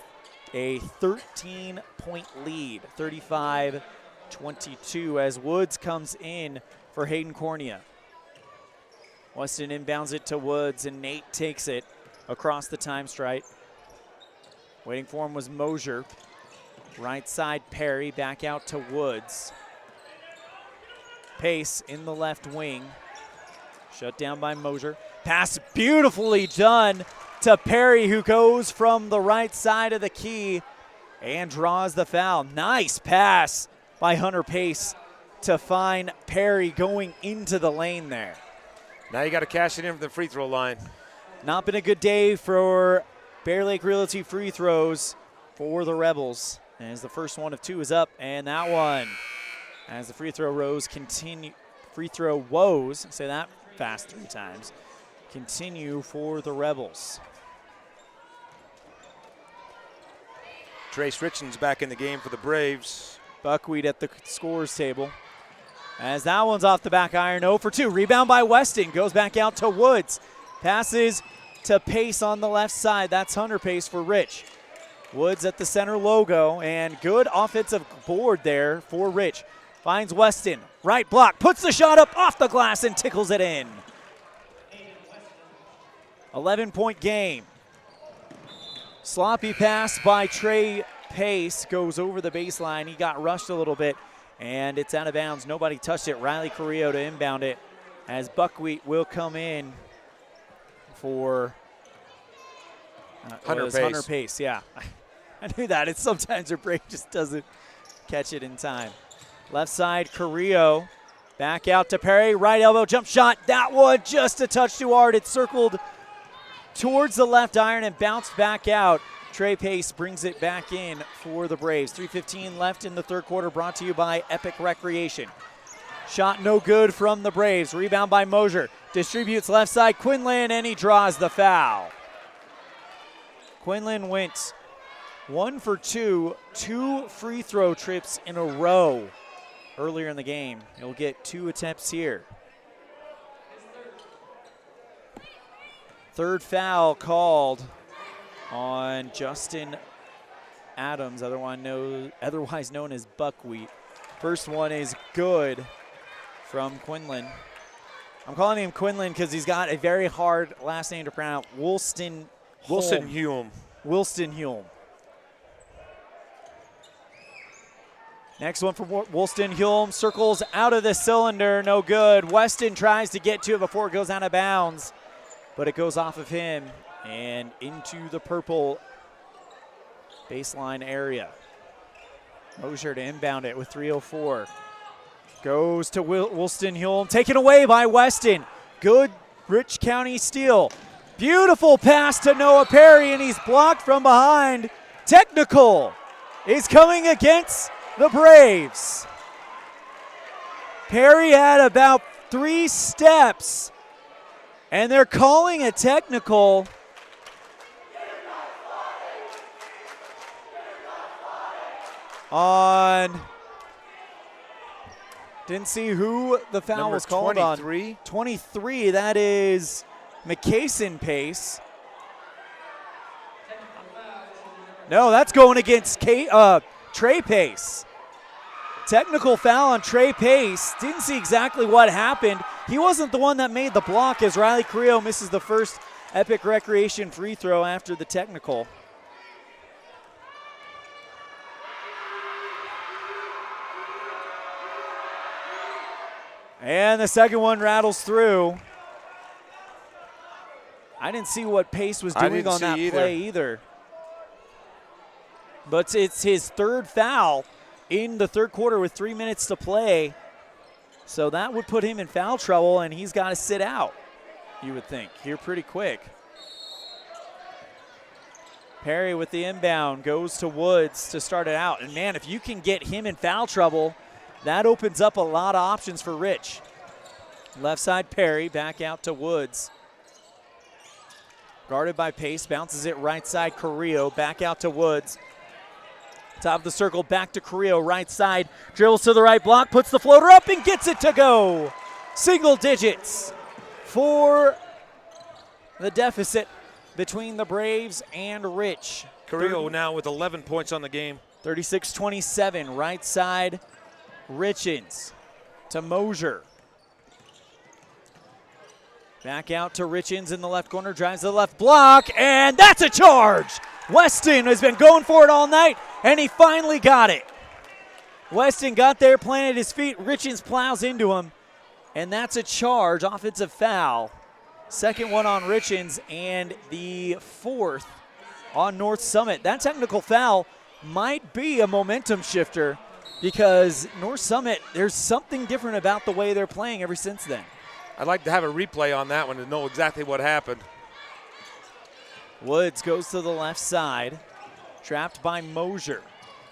a 13-point lead, 35-22, as Woods comes in for Hayden Cornea. Weston inbounds it to Woods, and Nate takes it across the time stripe. Waiting for him was Mosier. Right side Perry, back out to Woods. Pace in the left wing. Shut down by Mosier. Pass beautifully done to Perry, who goes from the right side of the key and draws the foul. Nice pass by Hunter Pace to find Perry going into the lane there. Now you got to cash it in from the free throw line. Not been a good day for Bear Lake Realty free throws for the Rebels, as the first one of two is up, and that one, as the free throw woes continue, say that fast 3 times, continue for the Rebels. Trace Richardson's back in the game for the Braves. Buckwheat at the scorer's table. As that one's off the back iron, 0 for 2. Rebound by Weston, goes back out to Woods. Passes to Pace on the left side. That's Hunter Pace for Rich. Woods at the center logo, and good offensive board there for Rich. Finds Weston, right block, puts the shot up off the glass and tickles it in. 11-point game. Sloppy pass by Trey Pace, goes over the baseline. He got rushed a little bit, and it's out of bounds. Nobody touched it. Riley Carrillo to inbound it, as Buckwheat will come in for Hunter Pace. Yeah, I knew that. It's sometimes her brain just doesn't catch it in time. Left side, Carrillo. Back out to Perry. Right elbow jump shot. That one just a touch too hard. It circled towards the left iron and bounced back out. Trey Pace brings it back in for the Braves. 3:15 left in the third quarter, brought to you by Epic Recreation. Shot no good from the Braves. Rebound by Mosier. Distributes left side, Quinlan, and he draws the foul. Quinlan went 1 for 2, 2 free throw trips in a row earlier in the game. He'll get 2 attempts here. Third foul called on Justin Adams, otherwise known as Buckwheat. First one is good from Quinlan. I'm calling him Quinlan because he's got a very hard last name to pronounce. Wilston Hulme. Next one from Wilston Hulme. Circles out of the cylinder. No good. Weston tries to get to it before it goes out of bounds, but it goes off of him and into the purple baseline area. Mosier to inbound it with 3:04. Goes to Wilston Hulme. Taken away by Weston. Good Rich County steal. Beautiful pass to Noah Perry, and he's blocked from behind. Technical is coming against the Braves. Perry had about 3 steps, and they're calling a technical. Didn't see who the foul Number was called 23? on. 23, that is McCason Pace. No, that's going against Trey Pace. Technical foul on Trey Pace. Didn't see exactly what happened. He wasn't the one that made the block, as Riley Carrillo misses the first Epic Recreation free throw after the technical. And the second one rattles through. I didn't see what Pace was I doing didn't on that see play either. But it's his third foul in the third quarter with 3 minutes to play. So that would put him in foul trouble, and he's got to sit out, you would think, here pretty quick. Perry with the inbound goes to Woods to start it out. And, man, if you can get him in foul trouble, that opens up a lot of options for Rich. Left side Perry, back out to Woods. Guarded by Pace, bounces it right side Carrillo, back out to Woods. Top of the circle, back to Carrillo, right side. Dribbles to the right block, puts the floater up and gets it to go. Single digits for the deficit between the Braves and Rich. Carrillo now with 11 points on the game. 36-27, right side Richens to Mosier. Back out to Richens in the left corner, drives to the left block, and that's a charge! Weston has been going for it all night, and he finally got it. Weston got there, planted his feet, Richens plows into him, and that's a charge, offensive foul. Second one on Richens, and the fourth on North Summit. That technical foul might be a momentum shifter because North Summit, there's something different about the way they're playing ever since then. I'd like to have a replay on that one to know exactly what happened. Woods goes to the left side, trapped by Mosier.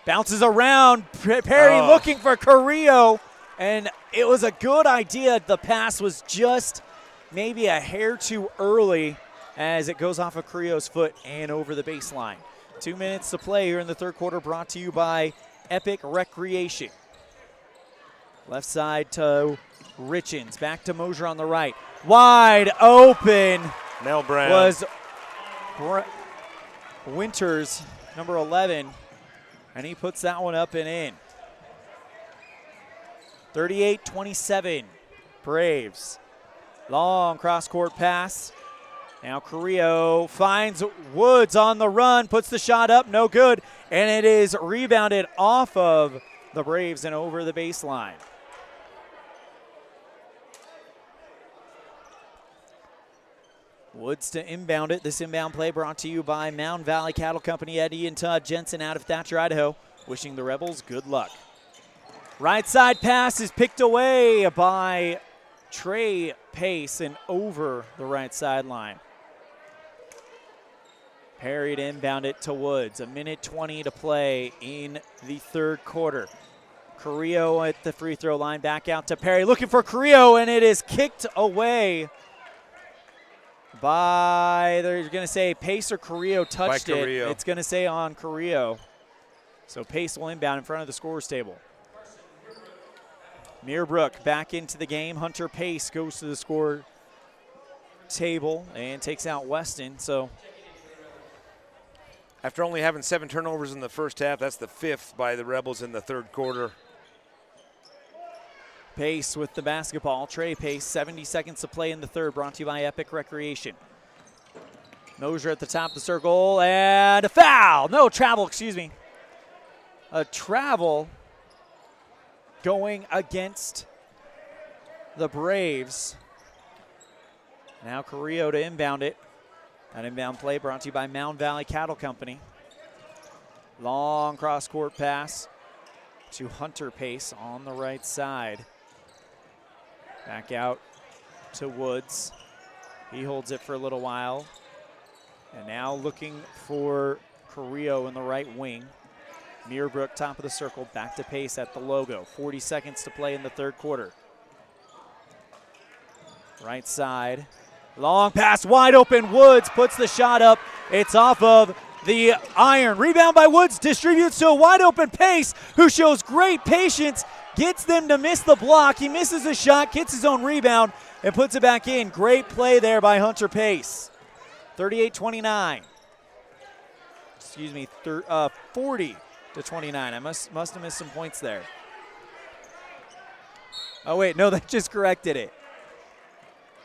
Bounces around, Perry looking for Carrillo, and it was a good idea. The pass was just maybe a hair too early as it goes off of Carrillo's foot and over the baseline. 2 minutes to play here in the third quarter, brought to you by Epic Recreation. Left side to Richens, back to Mosier on the right. Wide open. Mel Brown. Was Winters, number 11, and he puts that one up and in. 38-27, Braves. Long cross-court pass. Now Carrillo finds Woods on the run, puts the shot up, no good, and it is rebounded off of the Braves and over the baseline. Woods to inbound it. This inbound play brought to you by Mound Valley Cattle Company. Eddie and Todd Jensen out of Thatcher, Idaho, wishing the Rebels good luck. Right side pass is picked away by Trey Pace and over the right sideline. Perry to inbound it to Woods. 1:20 to play in the third quarter. Carrillo at the free throw line, back out to Perry, looking for Carrillo, and it is kicked away by, they're going to say Pace or Carrillo touched it. It's going to say on Carrillo. So Pace will inbound in front of the scorer's table. Meerbrook back into the game. Hunter Pace goes to the score table and takes out Weston. So after only having 7 turnovers in the first half, that's the 5th by the Rebels in the third quarter. Pace with the basketball. Trey Pace, 70 seconds to play in the third, brought to you by Epic Recreation. Mosier at the top of the circle, and a foul. No, travel, excuse me. A travel going against the Braves. Now Carrillo to inbound it. That inbound play brought to you by Mound Valley Cattle Company. Long cross-court pass to Hunter Pace on the right side. Back out to Woods. He holds it for a little while. And now looking for Carrillo in the right wing. Meerbrook, top of the circle, back to Pace at the logo. 40 seconds to play in the third quarter. Right side. Long pass, wide open. Woods puts the shot up. It's off of the iron. Rebound by Woods, distributes to a wide open Pace, who shows great patience, gets them to miss the block. He misses a shot, gets his own rebound, and puts it back in. Great play there by Hunter Pace. 38-29. Excuse me, 40-29. I must have missed some points there. Oh, wait, no, that just corrected it.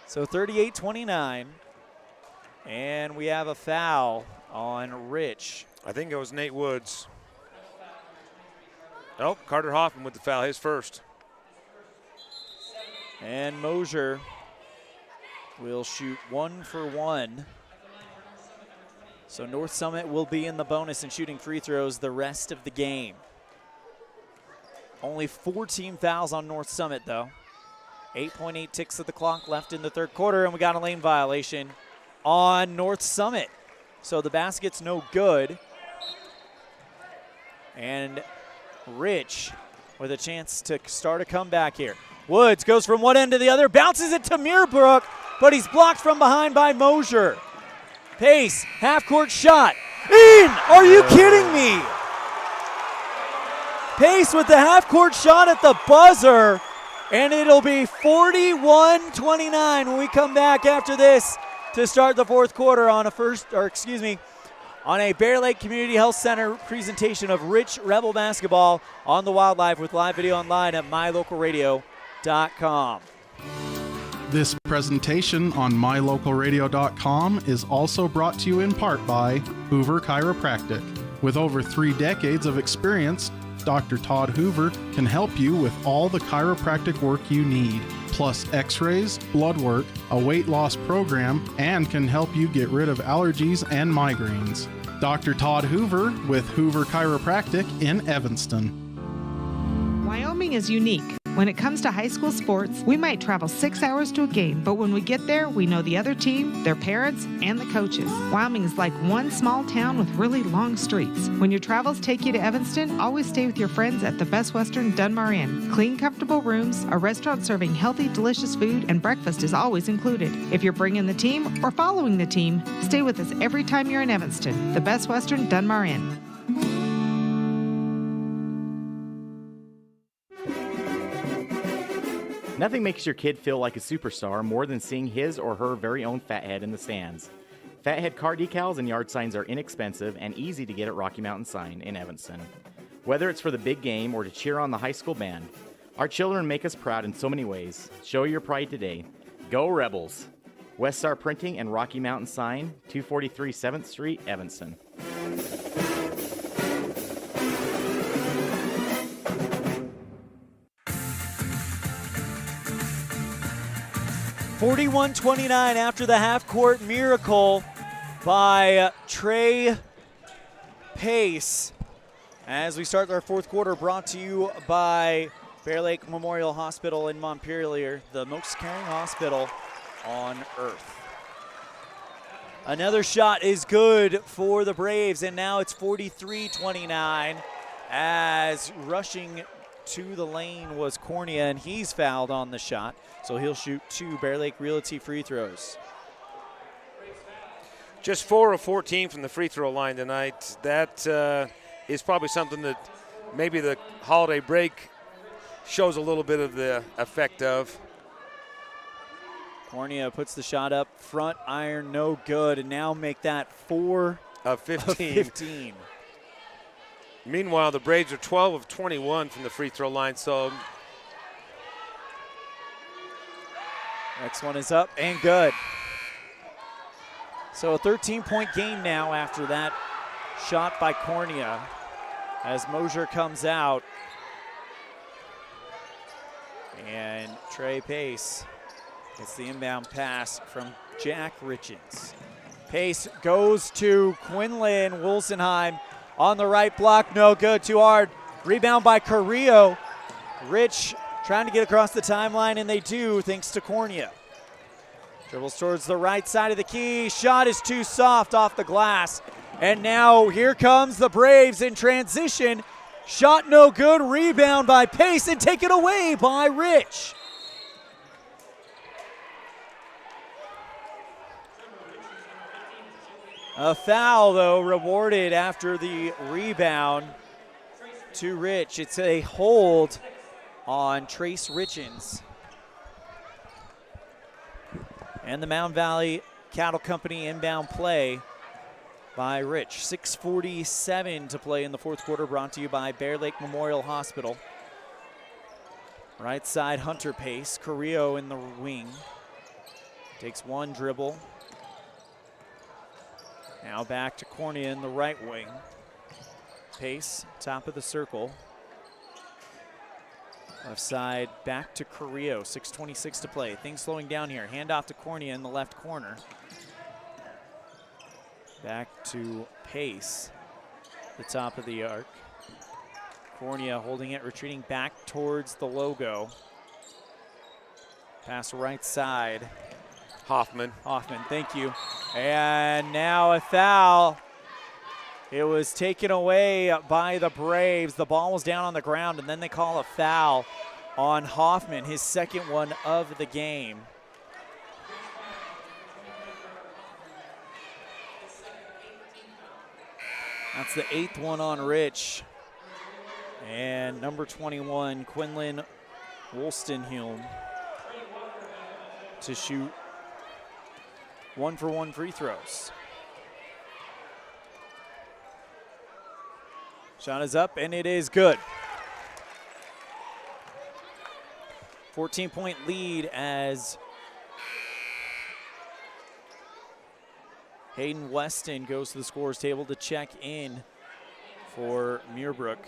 So 38-29, and we have a foul on Rich. I think it was Nate Woods. Oh, Carter Hoffman with the foul, his first. And Mosier will shoot 1 for 1. So North Summit will be in the bonus and shooting free throws the rest of the game. Only 14 fouls on North Summit, though. 8.8 ticks of the clock left in the third quarter, and we got a lane violation on North Summit. So the basket's no good. And Rich with a chance to start a comeback here. Woods goes from one end to the other, bounces it to Muirbrook, but he's blocked from behind by Mosier. Pace, half-court shot. In! Are you kidding me? Pace with the half-court shot at the buzzer, and it'll be 41-29 when we come back after this to start the fourth quarter on on a Bear Lake Community Health Center presentation of Rich Rebel basketball on the Wildlife with live video online at mylocalradio.com. This presentation on mylocalradio.com is also brought to you in part by Hoover Chiropractic. With over 3 decades of experience, Dr. Todd Hoover can help you with all the chiropractic work you need, plus x-rays, blood work, a weight loss program, and can help you get rid of allergies and migraines. Dr. Todd Hoover with Hoover Chiropractic in Evanston. Wyoming is unique. When it comes to high school sports, we might travel 6 hours to a game, but when we get there, we know the other team, their parents, and the coaches. Wyoming is like one small town with really long streets. When your travels take you to Evanston, always stay with your friends at the Best Western Dunmar Inn. Clean, comfortable rooms, a restaurant serving healthy, delicious food, and breakfast is always included. If you're bringing the team or following the team, stay with us every time you're in Evanston. The Best Western Dunmar Inn. Nothing makes your kid feel like a superstar more than seeing his or her very own Fathead in the stands. Fathead car decals and yard signs are inexpensive and easy to get at Rocky Mountain Sign in Evanston. Whether it's for the big game or to cheer on the high school band, our children make us proud in so many ways. Show your pride today. Go Rebels! West Star Printing and Rocky Mountain Sign, 243 7th Street, Evanston. 41-29 after the half-court miracle by Trey Pace. As we start our fourth quarter, brought to you by Bear Lake Memorial Hospital in Montpelier, the most caring hospital on earth. Another shot is good for the Braves, and now it's 43-29 as rushing to the lane was Cornea, and he's fouled on the shot. So he'll shoot 2 Bear Lake Realty free throws. Just 4 of 14 from the free throw line tonight. That is probably something that maybe the holiday break shows a little bit of the effect of. Cornea puts the shot up front, iron, no good, and now make that 4 of 15. Meanwhile, the Braves are 12 of 21 from the free throw line, so next one is up and good. So a 13-point game now after that shot by Cornea as Mosier comes out. And Trey Pace gets the inbound pass from Jack Richens. Pace goes to Quinlan Wolstenheim on the right block, no good, too hard. Rebound by Carrillo. Rich trying to get across the timeline, and they do, thanks to Cornea. Dribbles towards the right side of the key. Shot is too soft off the glass. And now here comes the Braves in transition. Shot no good, rebound by Pace, and taken away by Rich. A foul, though, rewarded after the rebound to Rich. It's a hold on Trace Richens. And the Mound Valley Cattle Company inbound play by Rich. 6:47 to play in the fourth quarter, brought to you by Bear Lake Memorial Hospital. Right side, Hunter Pace. Carrillo in the wing. Takes one dribble. Now back to Cornea in the right wing. Pace, top of the circle. Left side back to Carrillo, 6:26 to play. Things slowing down here. Hand off to Cornea in the left corner. Back to Pace, the top of the arc. Cornea holding it, retreating back towards the logo. Pass right side. Hoffman, thank you. And now a foul. It was taken away by the Braves. The ball was down on the ground, and then they call a foul on Hoffman, his second one of the game. That's the 8th one on Rich. And number 21, Quinlan Wolstenhulm, to shoot 1-for-1 free throws. Shot is up, and it is good. 14-point lead as Hayden Weston goes to the scorer's table to check in for Muirbrook.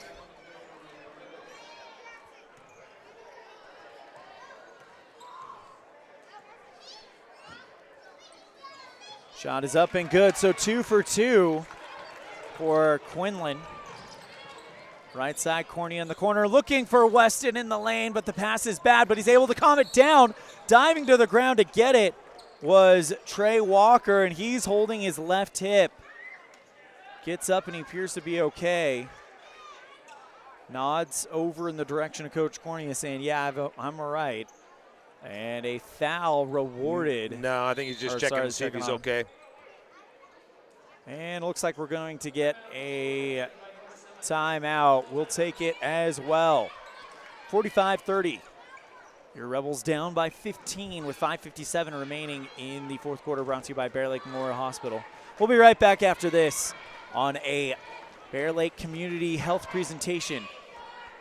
Shot is up and good, so 2 for 2 for Quinlan. Right side, Cornea in the corner, looking for Weston in the lane, but the pass is bad, but he's able to calm it down. Diving to the ground to get it was Trey Walker, and he's holding his left hip. Gets up, and he appears to be okay. Nods over in the direction of Coach Cornea, saying, yeah, I'm all right. And a foul rewarded. No, I think he's just checking to see if he's okay. And it looks like we're going to get a timeout. We'll take it as well. 45-30. Your Rebels down by 15 with 5:57 remaining in the fourth quarter, brought to you by Bear Lake Memorial Hospital. We'll be right back after this on a Bear Lake Community Health presentation,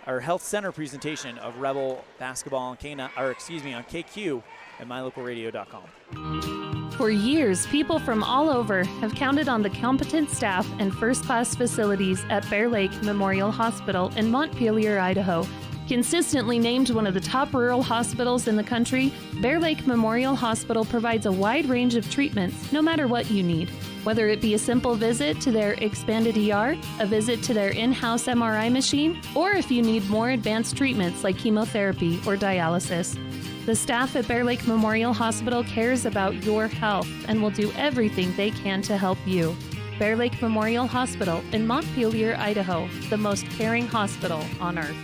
or Health Center presentation of Rebel basketball on KQ and mylocalradio.com. For years, people from all over have counted on the competent staff and first-class facilities at Bear Lake Memorial Hospital in Montpelier, Idaho. Consistently named one of the top rural hospitals in the country, Bear Lake Memorial Hospital provides a wide range of treatments no matter what you need. Whether it be a simple visit to their expanded ER, a visit to their in-house MRI machine, or if you need more advanced treatments like chemotherapy or dialysis. The staff at Bear Lake Memorial Hospital cares about your health and will do everything they can to help you. Bear Lake Memorial Hospital in Montpelier, Idaho, the most caring hospital on earth.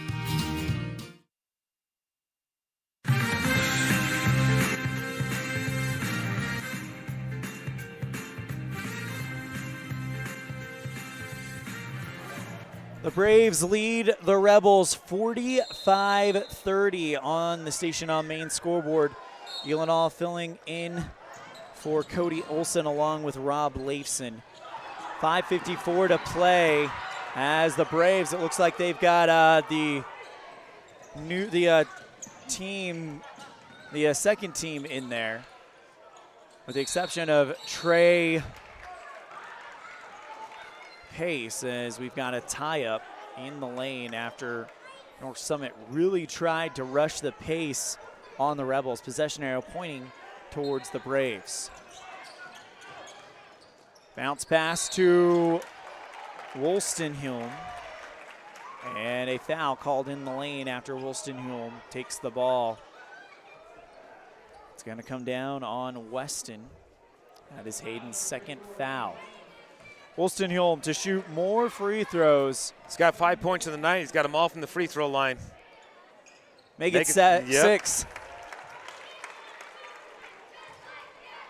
The Braves lead the Rebels 45-30 on the Station on Main scoreboard. Elenol filling in for Cody Olson along with Rob Leifson. 5:54 to play as the Braves, it looks like they've got the second team in there, with the exception of Trey Pace, as we've got a tie-up in the lane after North Summit really tried to rush the pace on the Rebels. Possession arrow pointing towards the Braves. Bounce pass to Wolstenhulm, and a foul called in the lane after Wolstenhulm takes the ball. It's going to come down on Weston. That is Hayden's second foul. Wolstenhulm to shoot more free throws. He's got 5 points in the night. He's got them all from the free throw line. Make it 6.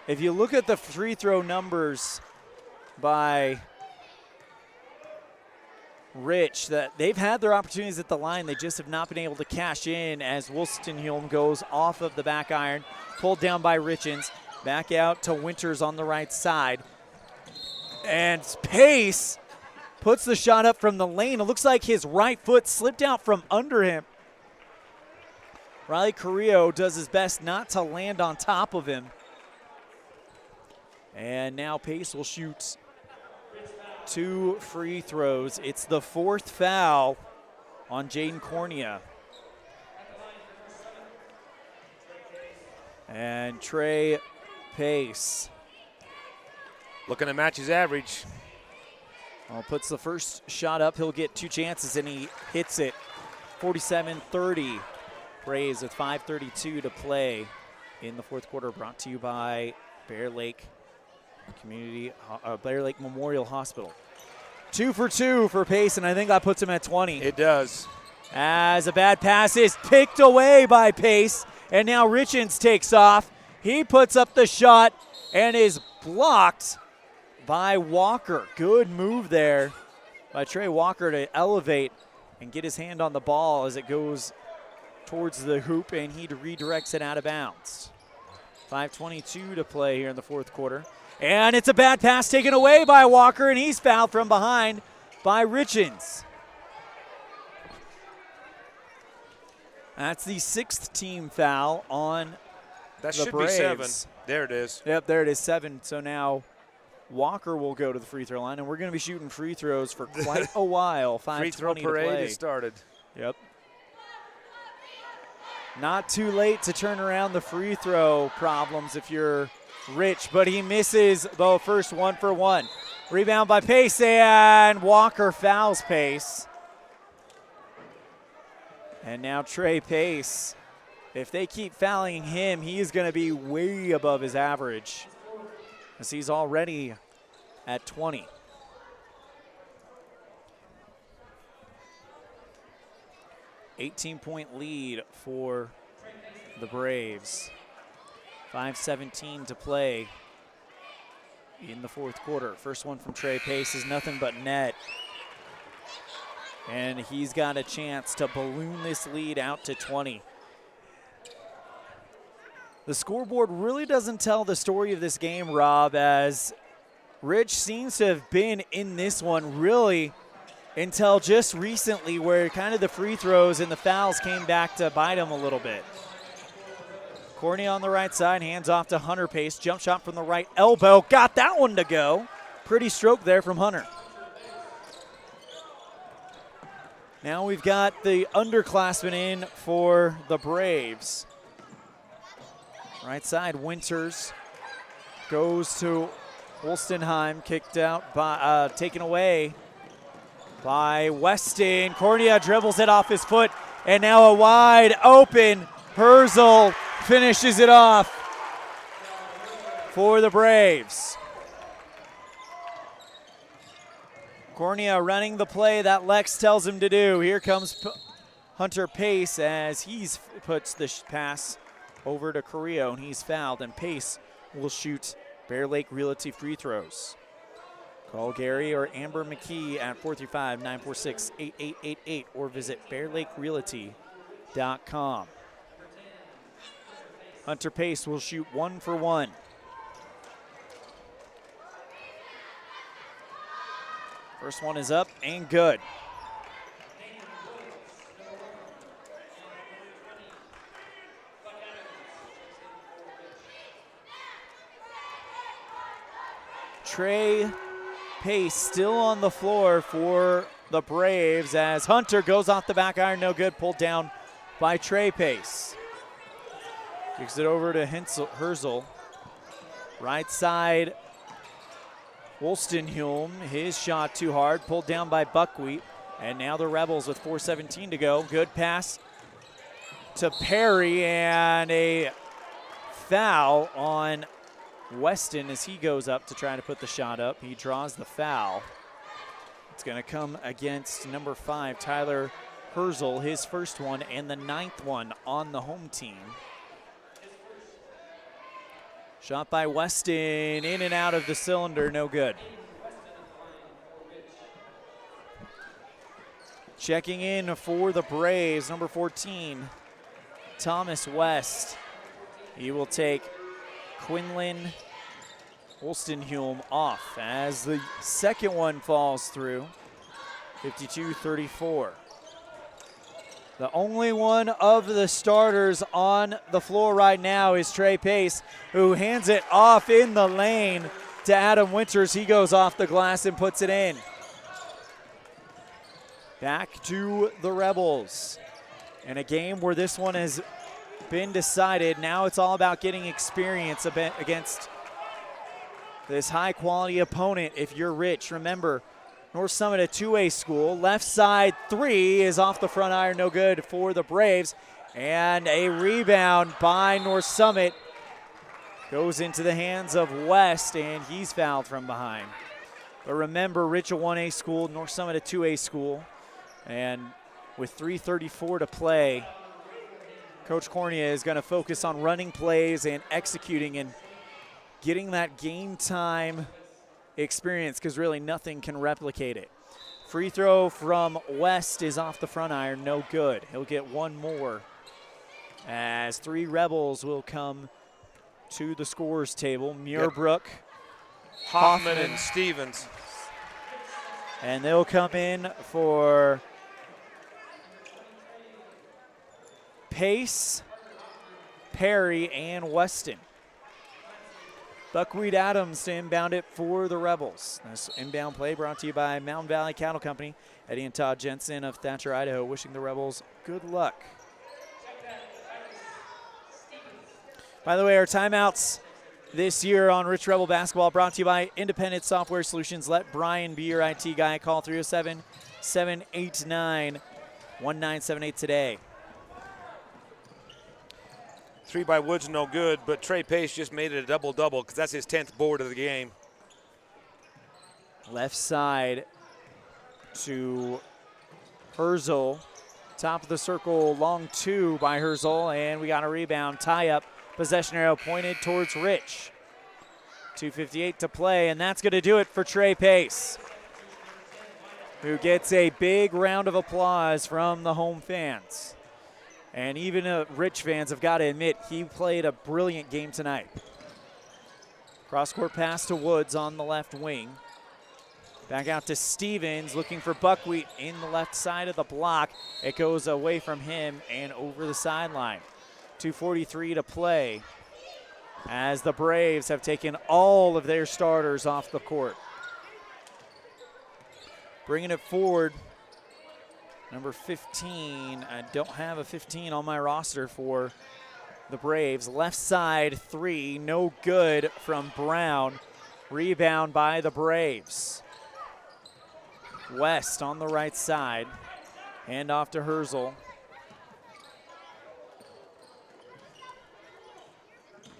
If you look at the free throw numbers by Rich, that they've had their opportunities at the line. They just have not been able to cash in as Wolstenhulm goes off of the back iron, pulled down by Richens. Back out to Winters on the right side. And Pace puts the shot up from the lane. It looks like his right foot slipped out from under him. Riley Carrillo does his best not to land on top of him. And now Pace will shoot 2 free throws. It's the 4th foul on Jaden Cornea. And Trey Pace. Looking to match his average. Puts the first shot up. He'll get 2 chances, and he hits it. 47-30. Braves with 5:32 to play in the fourth quarter. Brought to you by Bear Lake Memorial Hospital. 2 for 2 for Pace, and I think that puts him at 20. It does. As a bad pass is picked away by Pace, and now Richens takes off. He puts up the shot and is blocked by Walker. Good move there by Trey Walker to elevate and get his hand on the ball as it goes towards the hoop, and he redirects it out of bounds. 5:22 to play here in the fourth quarter. And it's a bad pass taken away by Walker, and he's fouled from behind by Richens. That's the 6th team foul on That the should Braves. be 7. There it is. Yep, there it is, 7. So now Walker will go to the free throw line, and we're going to be shooting free throws for quite a while. 5:20 Free throw to parade play. has started. Yep. Not too late to turn around the free throw problems if you're Rich, but he misses the first 1 for 1. Rebound by Pace, and Walker fouls Pace. And now Trey Pace, if they keep fouling him, he is going to be way above his average, as he's already at 20. $18-point lead for the Braves. 5:17 to play in the fourth quarter. First one from Trey Pace is nothing but net. And he's got a chance to balloon this lead out to 20. The scoreboard really doesn't tell the story of this game, Rob, as Rich seems to have been in this one really until just recently, where kind of the free throws and the fouls came back to bite him a little bit. Cornea on the right side, hands off to Hunter Pace. Jump shot from the right elbow. Got that one to go. Pretty stroke there from Hunter. Now we've got the underclassmen in for the Braves. Right side, Winters goes to Wolstenheim, kicked out by, taken away by Weston. Cornea dribbles it off his foot, and now a wide open Herzl finishes it off for the Braves. Cornea running the play that Lex tells him to do. Here comes Hunter Pace as he puts the pass over to Carrillo, and he's fouled, and Pace will shoot Bear Lake Realty free throws. Call Gary or Amber McKee at 435-946-8888 or visit bearlakerealty.com. Hunter Pace will shoot 1 for 1. First one is up and good. Trey Pace still on the floor for the Braves as Hunter goes off the back iron, no good, pulled down by Trey Pace. Kicks it over to Herzl. Right side, Wolstenholme, his shot too hard, pulled down by Buckwheat. And now the Rebels with 4:17 to go. Good pass to Perry, and a foul on Weston as he goes up to try to put the shot up. He draws the foul. It's going to come against number 5, Tyler Herzl, his first one and the 9th one on the home team. Shot by Weston, in and out of the cylinder, no good. Checking in for the Braves, number 14, Thomas West. He will take Quinlan Wolstenholme off as the second one falls through, 52-34. The only one of the starters on the floor right now is Trey Pace, who hands it off in the lane to Adam Winters. He goes off the glass and puts it in. Back to the Rebels. In a game where this one has been decided. Now it's all about getting experience against this high-quality opponent if you're Rich. Remember, North Summit, a two-way school. Left side three is off the front iron, no good for the Braves. And a rebound by North Summit goes into the hands of West, and he's fouled from behind. But remember, Rich a 1A school, North Summit a 2A school. And with 3:34 to play, Coach Cornea is going to focus on running plays and executing and getting that game time experience, because really nothing can replicate it. Free throw from West is off the front iron, no good. He'll get one more as three Rebels will come to the scorers table. Muirbrook, Hoffman, and Stevens. And they'll come in for Pace, Perry, and Weston. Buckwheat Adams to inbound it for the Rebels. This inbound play brought to you by Mountain Valley Cattle Company. Eddie and Todd Jensen of Thatcher, Idaho, wishing the Rebels good luck. By the way, our timeouts this year on Rich Rebel Basketball brought to you by Independent Software Solutions. Let Brian be your IT guy. Call 307-789-1978 today. Three by Woods, no good, but Trey Pace just made it a double-double because that's his 10th board of the game. Left side to Herzl. Top of the circle, long two by Herzl, and we got a rebound. Tie-up, possession arrow pointed towards Rich. 2:58 to play, and that's going to do it for Trey Pace, who gets a big round of applause from the home fans. And even Rich fans have got to admit, he played a brilliant game tonight. Cross-court pass to Woods on the left wing. Back out to Stevens, looking for Buckwheat in the left side of the block. It goes away from him and over the sideline. 2:43 to play as the Braves have taken all of their starters off the court. Bringing it forward, number 15. I don't have a 15 on my roster for the Braves. Left side three, no good from Brown. Rebound by the Braves. West on the right side. Hand off to Herzl.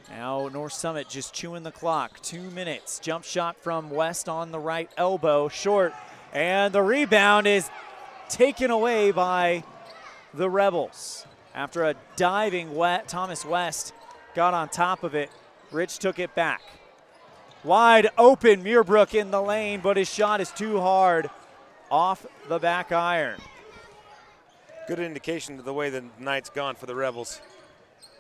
Now North Summit just chewing the clock. 2 minutes. Jump shot from West on the right elbow. Short. And the rebound is taken away by the Rebels. After a diving Thomas West got on top of it, Rich took it back. Wide open, Muirbrook in the lane, but his shot is too hard off the back iron. Good indication of the way the night's gone for the Rebels.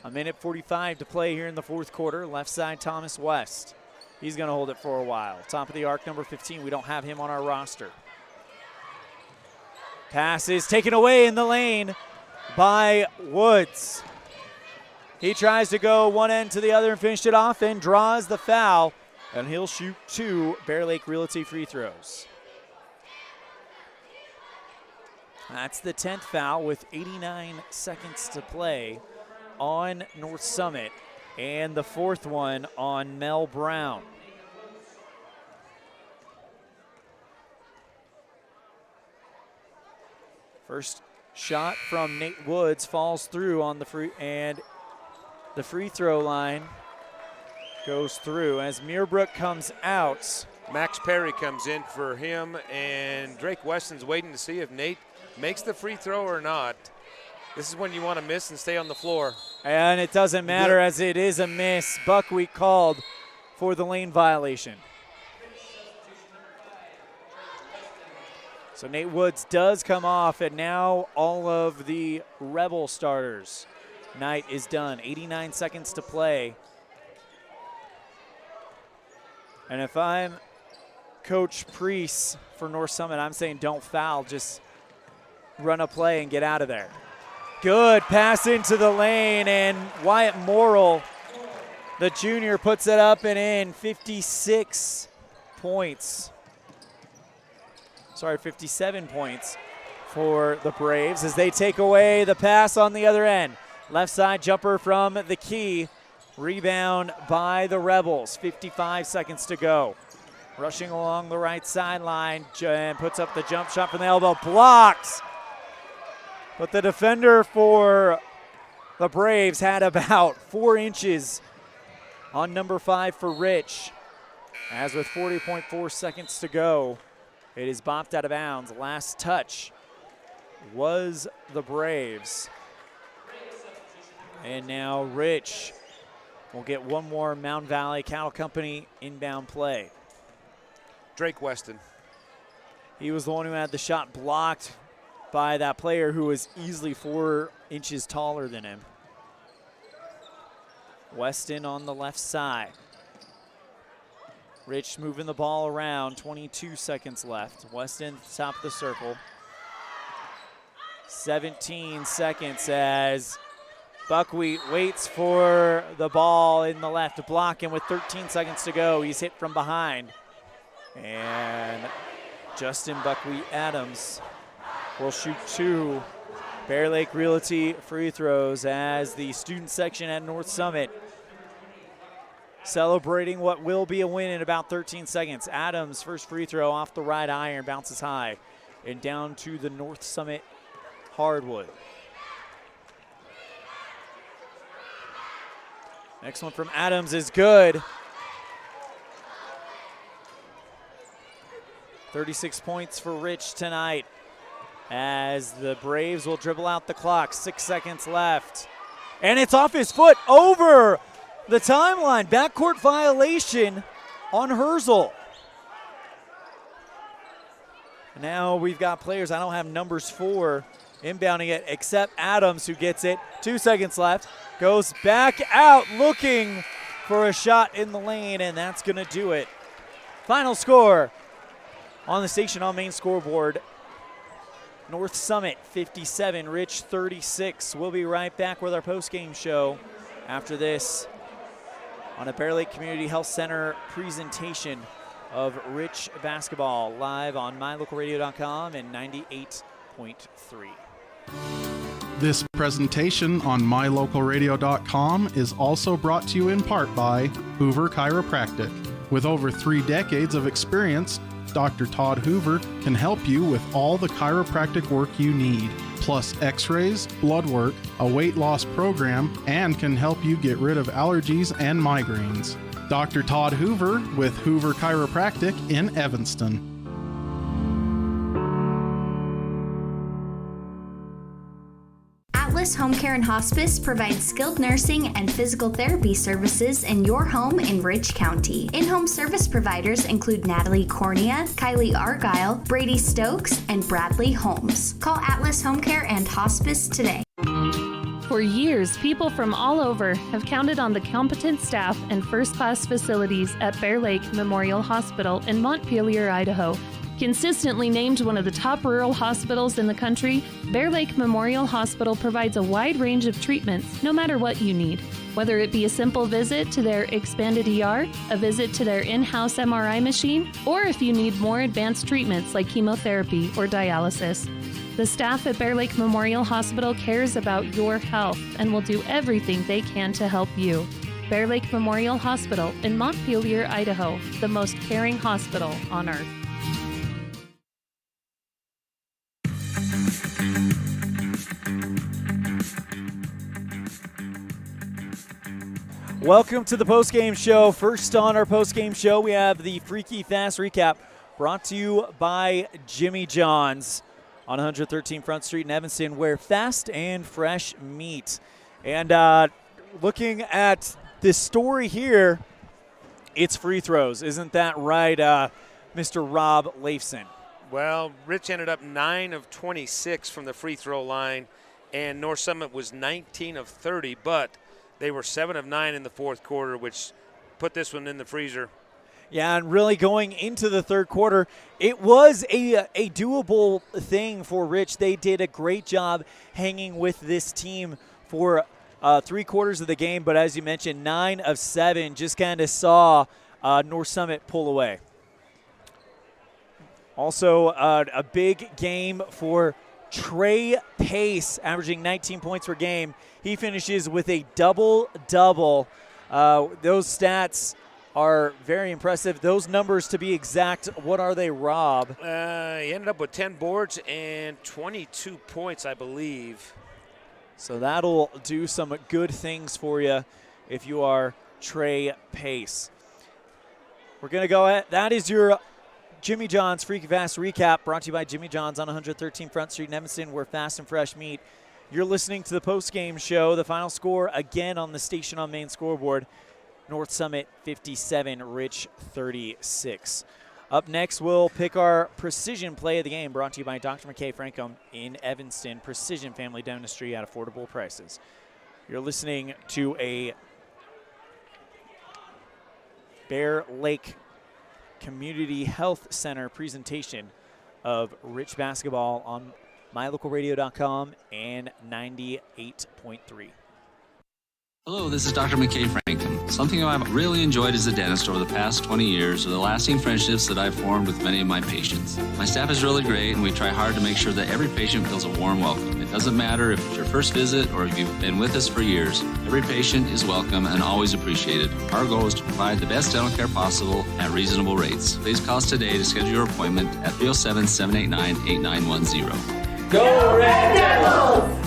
A minute 45 to play here in the fourth quarter. Left side, Thomas West. He's going to hold it for a while. Top of the arc, number 15. We don't have him on our roster. Pass is taken away in the lane by Woods. He tries to go one end to the other and finish it off and draws the foul. And he'll shoot 2 Bear Lake Realty free throws. That's the 10th foul with 89 seconds to play on North Summit. And the 4th one on Mel Brown. First shot from Nate Woods falls through on the free throw line goes through as Muirbrook comes out. Max Perry comes in for him, and Drake Weston's waiting to see if Nate makes the free throw or not. This is when you want to miss and stay on the floor. And it doesn't matter as it is a miss. Buckwheat called for the lane violation. So Nate Woods does come off, and now all of the Rebel starters. Night is done. 89 seconds to play. And if I'm Coach Priest for North Summit, I'm saying don't foul. Just run a play and get out of there. Good pass into the lane, and Wyatt Morrill, the junior, puts it up and in. 56 points. 57 points for the Braves as they take away the pass on the other end. Left side jumper from the key. Rebound by the Rebels. 55 seconds to go. Rushing along the right sideline and puts up the jump shot from the elbow. Blocks. But the defender for the Braves had about 4 inches on number 5 for Rich. As with 40.4 seconds to go, it is bopped out of bounds. Last touch was the Braves. And now Rich will get one more Mound Valley Cattle Company inbound play. Drake Weston. He was the one who had the shot blocked by that player who was easily 4 inches taller than him. Weston on the left side. Rich moving the ball around, 22 seconds left. Weston, top of the circle. 17 seconds as Buckwheat waits for the ball in the left, blocking with 13 seconds to go. He's hit from behind. And Justin Buckwheat Adams will shoot 2 Bear Lake Realty free throws as the student section at North Summit celebrating what will be a win in about 13 seconds. Adams, first free throw off the right iron, bounces high and down to the North Summit hardwood. Next one from Adams is good. 36 points for Rich tonight as the Braves will dribble out the clock. 6 seconds left. And it's off his foot over the timeline. Backcourt violation on Herzl. Now we've got players I don't have numbers for inbounding it except Adams, who gets it. 2 seconds left. Goes back out looking for a shot in the lane, and that's going to do it. Final score on the Station on Main scoreboard. North Summit 57, Rich 36. We'll be right back with our post-game show after this on a Bear Lake Community Health Center presentation of Rich basketball live on mylocalradio.com and 98.3. This presentation on mylocalradio.com is also brought to you in part by Hoover Chiropractic. With over 3 decades of experience, Dr. Todd Hoover can help you with all the chiropractic work you need, plus x-rays, blood work, a weight loss program, and can help you get rid of allergies and migraines. Dr. Todd Hoover with Hoover Chiropractic in Evanston. Atlas Home Care and Hospice provides skilled nursing and physical therapy services in your home in Rich County. In-home service providers include Natalie Cornea, Kylie Argyle, Brady Stokes, and Bradley Holmes. Call Atlas Home Care and Hospice today. For years, people from all over have counted on the competent staff and first-class facilities at Bear Lake Memorial Hospital in Montpelier, Idaho. Consistently named one of the top rural hospitals in the country, Bear Lake Memorial Hospital provides a wide range of treatments no matter what you need. Whether it be a simple visit to their expanded ER, a visit to their in-house MRI machine, or if you need more advanced treatments like chemotherapy or dialysis. The staff at Bear Lake Memorial Hospital cares about your health and will do everything they can to help you. Bear Lake Memorial Hospital in Montpelier, Idaho, the most caring hospital on earth. Welcome to the postgame show. First on our postgame show, we have the Freaky Fast Recap brought to you by Jimmy John's on 113 Front Street in Evanston, where fast and fresh meat. And looking at this story here, it's free throws. Isn't that right, Mr. Rob Leifson? Well, Rich ended up 9 of 26 from the free throw line, and North Summit was 19 of 30, but they were 7 of 9 in the fourth quarter, which put this one in the freezer. Yeah, and really going into the third quarter, it was a doable thing for Rich. They did a great job hanging with this team for 3 quarters of the game, but as you mentioned, 9 of 7 just kind of saw North Summit pull away. Also, a big game for Trey Pace, averaging 19 points per game. He finishes with a double-double. Those stats are very impressive. Those numbers, to be exact, what are they, Rob? He ended up with 10 boards and 22 points, I believe. So that'll do some good things for you if you are Trey Pace. We're going to go ahead. That is your Jimmy John's Freaky Fast recap, brought to you by Jimmy John's on 113 Front Street in Evanston, where fast and fresh meet. You're listening to the post-game show. The final score, again, on the Station on Main scoreboard. North Summit 57, Rich 36. Up next, we'll pick our precision play of the game, brought to you by Dr. McKay Frankum in Evanston. Precision family dentistry at affordable prices. You're listening to a Bear Lake Community Health Center presentation of Rich basketball on mylocalradio.com and 98.3. Hello, this is Dr. McKay Franklin. Something I've really enjoyed as a dentist over the past 20 years are the lasting friendships that I've formed with many of my patients. My staff is really great, and we try hard to make sure that every patient feels a warm welcome. It doesn't matter if it's your first visit or if you've been with us for years. Every patient is welcome and always appreciated. Our goal is to provide the best dental care possible at reasonable rates. Please call us today to schedule your appointment at 307-789-8910. Go Red Devils!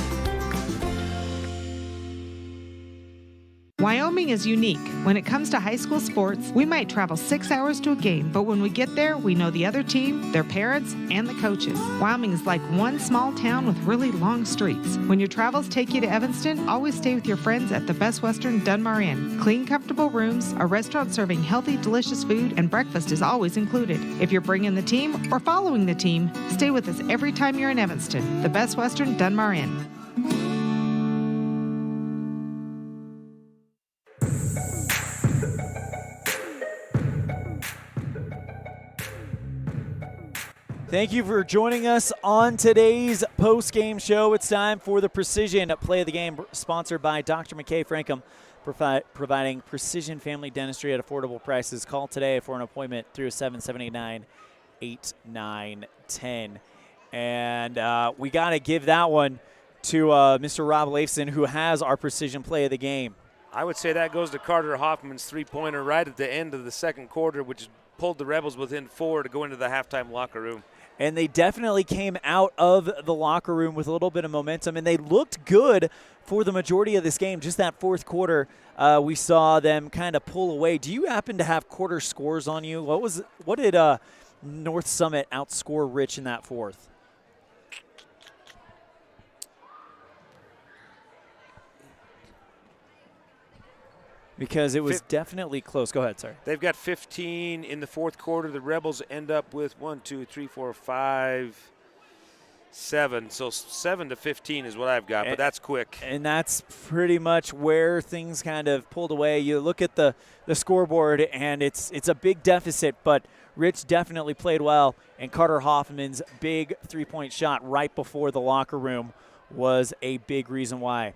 Wyoming is unique. When it comes to high school sports, we might travel 6 hours to a game, but when we get there, we know the other team, their parents, and the coaches. Wyoming is like one small town with really long streets. When your travels take you to Evanston, always stay with your friends at the Best Western Dunmar Inn. Clean, comfortable rooms, a restaurant serving healthy, delicious food, and breakfast is always included. If you're bringing the team or following the team, stay with us every time you're in Evanston. The Best Western Dunmar Inn. Thank you for joining us on today's post-game show. It's time for the Precision Play of the Game, sponsored by Dr. McKay Frankum, providing precision family dentistry at affordable prices. Call today for an appointment through 779-8910. And we got to give that one to Mr. Rob Leifson, who has our Precision Play of the Game. I would say that goes to Carter Hoffman's three-pointer right at the end of the second quarter, which pulled the Rebels within 4 to go into the halftime locker room. And they definitely came out of the locker room with a little bit of momentum, and they looked good for the majority of this game. Just that fourth quarter, we saw them kind of pull away. Do you happen to have quarter scores on you? What did North Summit outscore Rich in that fourth? Because it was definitely close. Go ahead, sorry. They've got 15 in the fourth quarter. The Rebels end up with 1, 2, 3, 4, 5, 7. So 7 to 15 is what I've got, but that's quick. And that's pretty much where things kind of pulled away. You look at the scoreboard, and it's a big deficit, but Rich definitely played well, and Carter Hoffman's big three-point shot right before the locker room was a big reason why.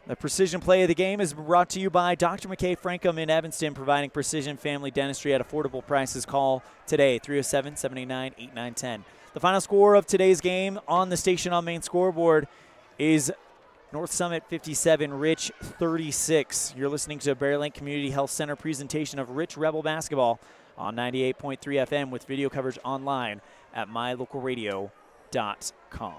The Precision Play of the Game is brought to you by Dr. McKay Frankum in Evanston, providing precision family dentistry at affordable prices. Call today, 307-789-8910. The final score of today's game on the Station on Main scoreboard is North Summit 57, Rich 36. You're listening to a Bear Lake Community Health Center presentation of Rich Rebel basketball on 98.3 FM with video coverage online at mylocalradio.com.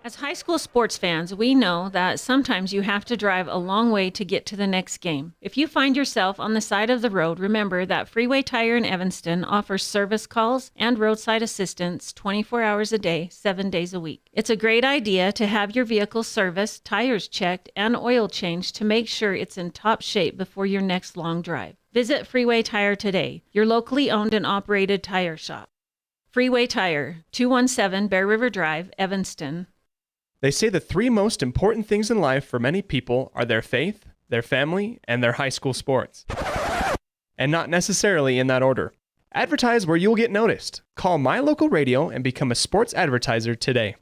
As high school sports fans, we know that sometimes you have to drive a long way to get to the next game. If you find yourself on the side of the road, remember that Freeway Tire in Evanston offers service calls and roadside assistance 24 hours a day, 7 days a week. It's a great idea to have your vehicle serviced, tires checked, and oil changed to make sure it's in top shape before your next long drive. Visit Freeway Tire today, your locally owned and operated tire shop. Freeway Tire, 217 Bear River Drive, Evanston. They say the three most important things in life for many people are their faith, their family, and their high school sports. And not necessarily in that order. Advertise where you'll get noticed. Call My Local Radio and become a sports advertiser today.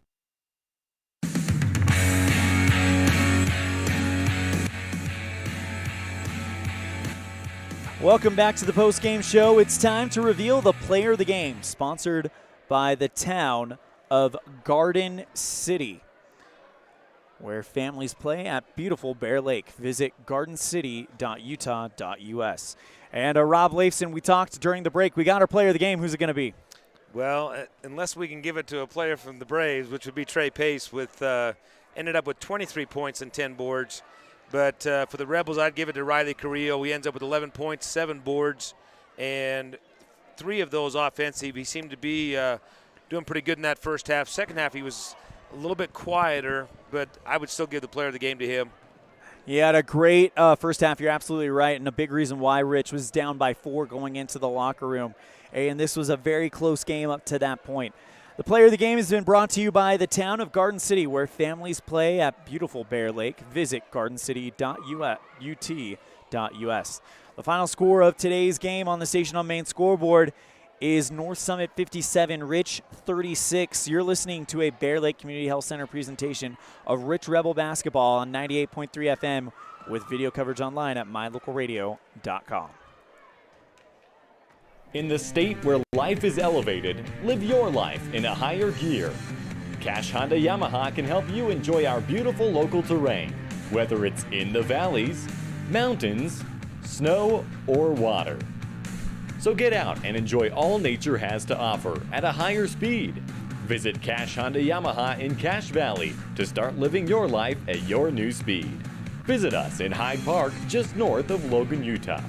Welcome back to the post-game show. It's time to reveal the player of the game, sponsored by the town of Garden City, where families play at beautiful Bear Lake. Visit gardencity.utah.us. And Rob Leifson, we talked during the break. We got our player of the game. Who's it going to be? Well, unless we can give it to a player from the Braves, which would be Trey Pace, with ended up with 23 points and 10 boards. But for the Rebels, I'd give it to Riley Carrillo. He ends up with 11 points, 7 boards, and 3 of those offensive. He seemed to be doing pretty good in that first half. Second half, he was a little bit quieter, but I would still give the player of the game to him. He had a great first half. You're absolutely right, and a big reason why Rich was down by 4 going into the locker room. And this was a very close game up to that point. The player of the game has been brought to you by the town of Garden City, where families play at beautiful Bear Lake. Visit gardencity.ut.us. The final score of today's game on the Station on Main scoreboard is North Summit 57, Rich 36. You're listening to a Bear Lake Community Health Center presentation of Rich Rebel basketball on 98.3 FM with video coverage online at mylocalradio.com. In the state where life is elevated, live your life in a higher gear. Cash Honda Yamaha can help you enjoy our beautiful local terrain, whether it's in the valleys, mountains, snow, or water. So get out and enjoy all nature has to offer at a higher speed. Visit Cash Honda Yamaha in Cache Valley to start living your life at your new speed. Visit us in Hyde Park, just north of Logan, Utah.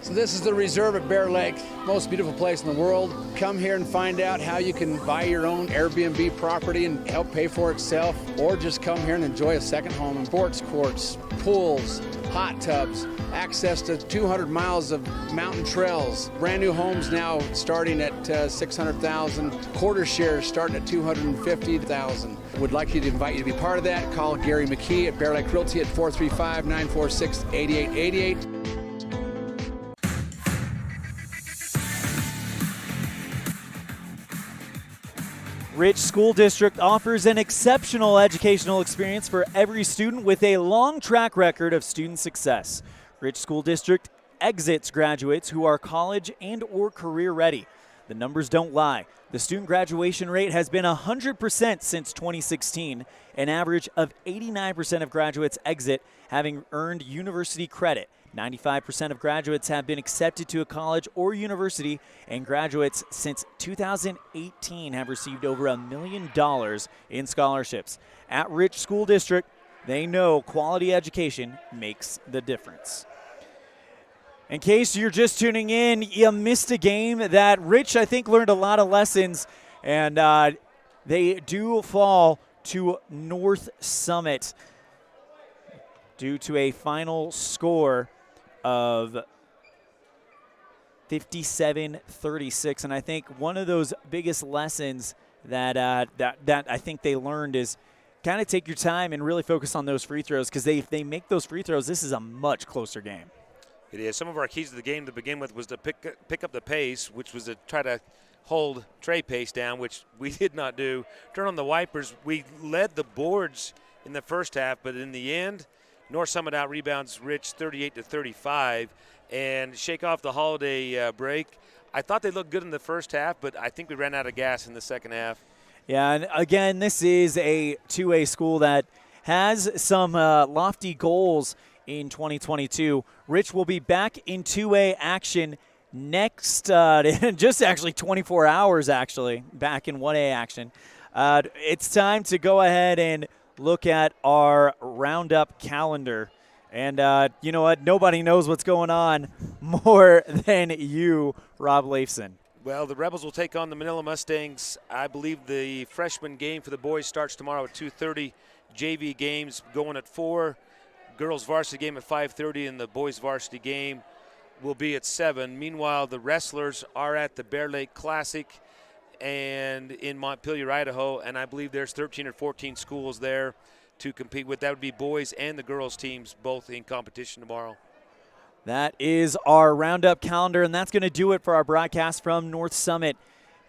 So this is the Reserve at Bear Lake, most beautiful place in the world. Come here and find out how you can buy your own Airbnb property and help pay for itself, or just come here and enjoy a second home. Sports courts, pools, hot tubs, access to 200 miles of mountain trails. Brand new homes now starting at $600,000. Quarter shares starting at $250,000. Would like to invite you to be part of that. Call Gary McKee at Bear Lake Realty at 435-946-8888. Rich School District offers an exceptional educational experience for every student with a long track record of student success. Rich School District exits graduates who are college and or career ready. The numbers don't lie. The student graduation rate has been 100% since 2016, an average of 89% of graduates exit having earned university credit. 95% of graduates have been accepted to a college or university, and graduates since 2018 have received over $1 million in scholarships. At Rich School District, they know quality education makes the difference. In case you're just tuning in, you missed a game that Rich, I think, learned a lot of lessons, and they do fall to North Summit due to a final score of 57-36. And I think one of those biggest lessons that I think they learned is kind of take your time and really focus on those free throws, because if they make those free throws, this is a much closer game. It is. Some of our keys to the game to begin with was to pick up the pace, which was to try to hold Trey Pace down, which we did not do. Turn on the wipers. We led the boards in the first half, but in the end, North Summit out rebounds Rich 38-35 and shake off the holiday break. I thought they looked good in the first half, but I think we ran out of gas in the second half. Yeah, and again, this is a 2A school that has some lofty goals in 2022. Rich will be back in 2A action next, just actually 24 hours actually, back in 1A action. It's time to go ahead and look at our roundup calendar. And you know what? Nobody knows what's going on more than you, Rob Leifson. Well, the Rebels will take on the Manila Mustangs. I believe the freshman game for the boys starts tomorrow at 2:30. JV games going at 4. Girls varsity game at 5:30, and the boys varsity game will be at 7. Meanwhile, the wrestlers are at the Bear Lake Classic and in Montpelier, Idaho, and I believe there's 13 or 14 schools there to compete with. That would be boys and the girls teams both in competition tomorrow. That is our roundup calendar, and that's going to do it for our broadcast from North Summit.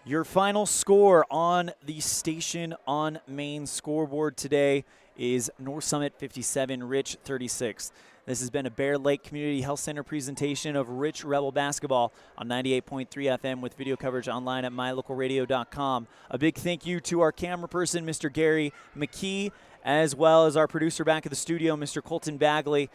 Your final score on the Station on Main scoreboard today is North Summit 57, Rich 36. This has been a Bear Lake Community Health Center presentation of Rich Rebel basketball on 98.3 FM with video coverage online at mylocalradio.com. A big thank you to our camera person, Mr. Gary McKee, as well as our producer back at the studio, Mr. Colton Bagley.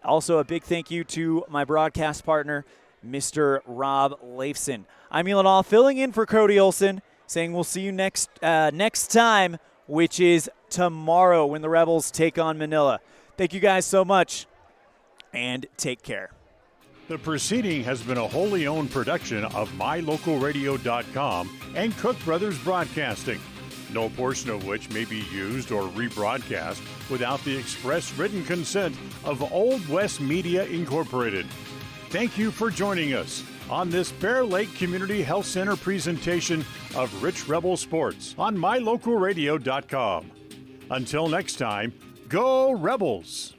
Also a big thank you to my broadcast partner, Mr. Rob Leifson. I'm Elon All, filling in for Cody Olson, saying we'll see you next time, which is tomorrow when the Rebels take on Manila. Thank you guys so much, and take care. The proceeding has been a wholly owned production of MyLocalRadio.com and Cook Brothers Broadcasting, no portion of which may be used or rebroadcast without the express written consent of Old West Media Incorporated. Thank you for joining us on this Bear Lake Community Health Center presentation of Rich Rebel Sports on MyLocalRadio.com. Until next time, go Rebels!